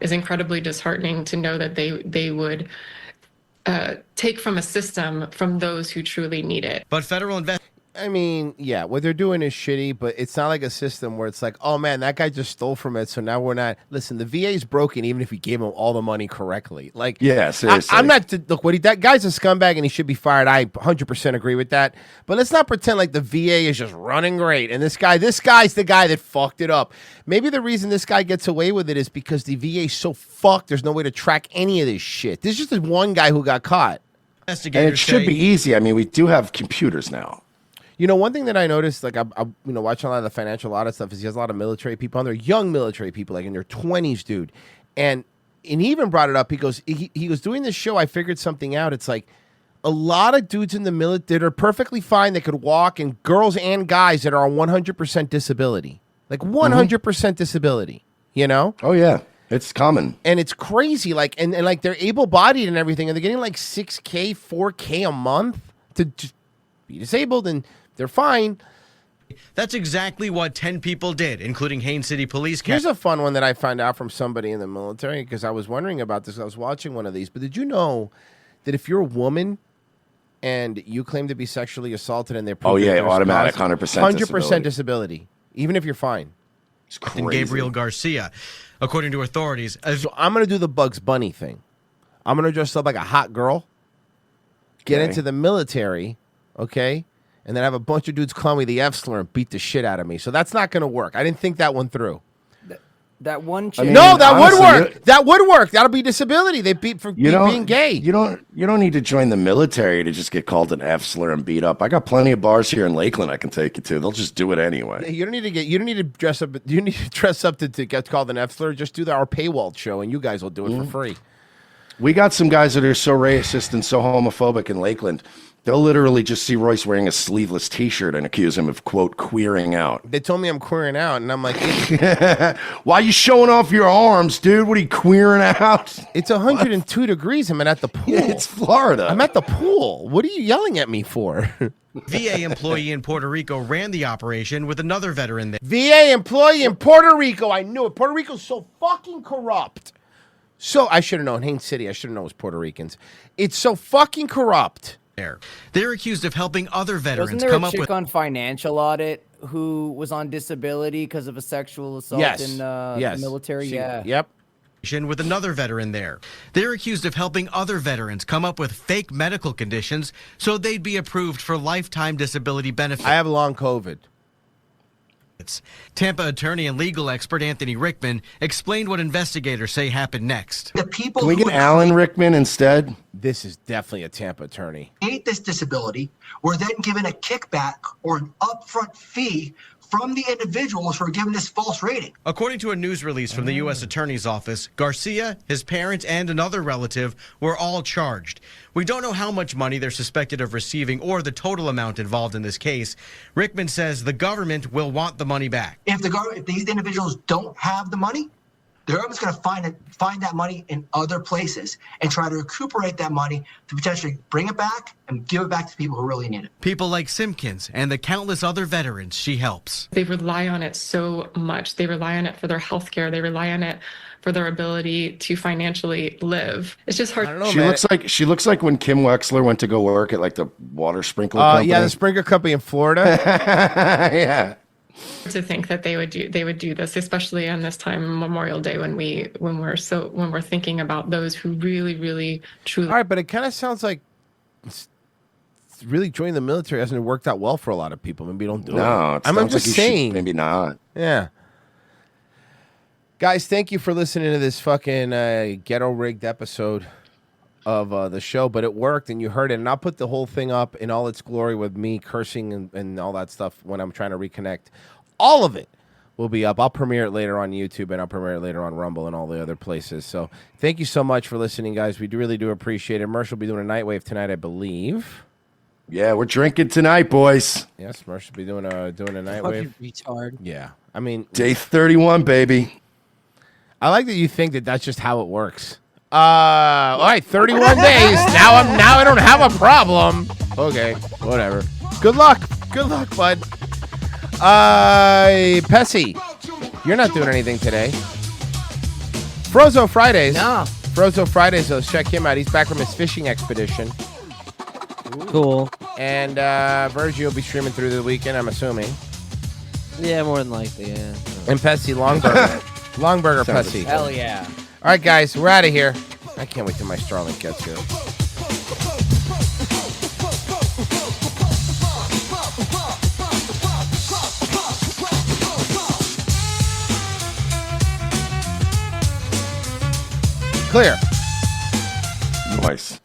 Is incredibly disheartening to know that they would take from a system from those who truly need it. But federal I mean, yeah, what they're doing is shitty, but it's not like a system where it's like, oh man, that guy just stole from it, so now we're not. Listen, the VA's broken even if we gave him all the money correctly. Like, yeah, seriously. I'm not, look, that guy's a scumbag and he should be fired. I 100% agree with that. But let's not pretend like the VA is just running great and this guy's the guy that fucked it up. Maybe the reason this guy gets away with it is because the VA's so fucked, there's no way to track any of this shit. There's just this one guy who got caught. And it should be easy. I mean, we do have computers now. You know, one thing that I noticed, like, I'm watching a lot of the financial audit stuff, is he has a lot of military people on there, young military people, like in their 20s, dude. And he even brought it up. He goes, he was doing this show. I figured something out. It's like a lot of dudes in the military that are perfectly fine, that could walk, and girls and guys that are on 100% disability. Like 100% disability, you know? Oh, yeah. It's common. And it's crazy. Like, and like they're able-bodied and everything, and they're getting like $6K, $4K a month to just be disabled, and they're fine. That's exactly what 10 people did, including Haines City Police. Here's a fun one that I found out from somebody in the military, because I was wondering about this. I was watching one of these. But did you know that if you're a woman and you claim to be sexually assaulted and they're automatic 100% disability, even if you're fine? It's crazy. And Gabriel Garcia, according to authorities. So I'm going to do the Bugs Bunny thing. I'm going to dress up like a hot girl, get into the military, okay? And then have a bunch of dudes call me the F slur and beat the shit out of me. So that's not going to work. I didn't think that one through. That one chick. No, that would work. That would work. That'll be disability. They beat for being gay. You don't need to join the military to just get called an F slur and beat up. I got plenty of bars here in Lakeland I can take you to. They'll just do it anyway. You don't need to dress up. You need to dress up to get called an F slur. Just do our paywall show, and you guys will do it for free. We got some guys that are so racist and so homophobic in Lakeland. They'll literally just see Royce wearing a sleeveless T-shirt and accuse him of, quote, queering out. They told me I'm queering out, and I'm like, why are you showing off your arms, dude? What are you queering out? It's 102 degrees. I'm at the pool. Yeah, it's Florida. I'm at the pool. What are you yelling at me for? VA employee in Puerto Rico ran the operation with another veteran there. VA employee in Puerto Rico. I knew it. Puerto Rico's so fucking corrupt. So I should have known. Haines City, I should have known it was Puerto Ricans. It's so fucking corrupt. They're accused of helping other veterans Wasn't there come a up chick with on Financial Audit who was on disability because of a sexual assault in the military? Yep. With another veteran there. They're accused of helping other veterans come up with fake medical conditions so they'd be approved for lifetime disability benefits. I have long COVID. Tampa attorney and legal expert Anthony Rickman explained what investigators say happened next. The people Can we get Alan Rickman instead? This is definitely a Tampa attorney. Create this disability were then given a kickback or an upfront fee from the individuals who are given this false rating. According to a news release from the U.S. Attorney's Office, Garcia, his parents, and another relative were all charged. We don't know how much money they're suspected of receiving or the total amount involved in this case. Rickman says the government will want the money back. If these individuals don't have the money, the government's going to find that money in other places and try to recuperate that money to potentially bring it back and give it back to people who really need it. People like Simpkins and the countless other veterans she helps. They rely on it so much. They rely on it for their health care. They rely on it for their ability to financially live. It's just hard. She looks like when Kim Wexler went to go work at like the water sprinkler company. Yeah, the sprinkler company in Florida. Yeah. To think that they would do this, especially on this time, Memorial Day, when we're thinking about those who really truly. All right, but it kind of sounds like really joining the military hasn't worked out well for a lot of people. Maybe don't do it. No, I'm just saying. Maybe not. Yeah. Guys, thank you for listening to this fucking ghetto rigged episode of the show, but it worked and you heard it. And I'll put the whole thing up in all its glory with me cursing and all that stuff when I'm trying to reconnect. All of it will be up. I'll premiere it later on YouTube and I'll premiere it later on Rumble and all the other places. So thank you so much for listening, guys. We really do appreciate it. Mersh will be doing a Nightwave tonight, I believe. Yeah, we're drinking tonight, boys. Yes, Mersh will be doing a Nightwave. Retard. Yeah. I mean, day 31, baby. I like that you think that that's just how it works. All right, 31 days. Now I don't have a problem. Okay, whatever. Good luck, bud. Pessy, you're not doing anything today. Frozo Fridays. No. Frozo Fridays. Let's check him out. He's back from his fishing expedition. Cool. And Virgie will be streaming through the weekend, I'm assuming. Yeah, more than likely. Yeah. And Pessy Longburger. Longburger Pessy. Hell yeah. All right, guys, we're out of here. I can't wait till my Starlink gets here. Clear. Nice.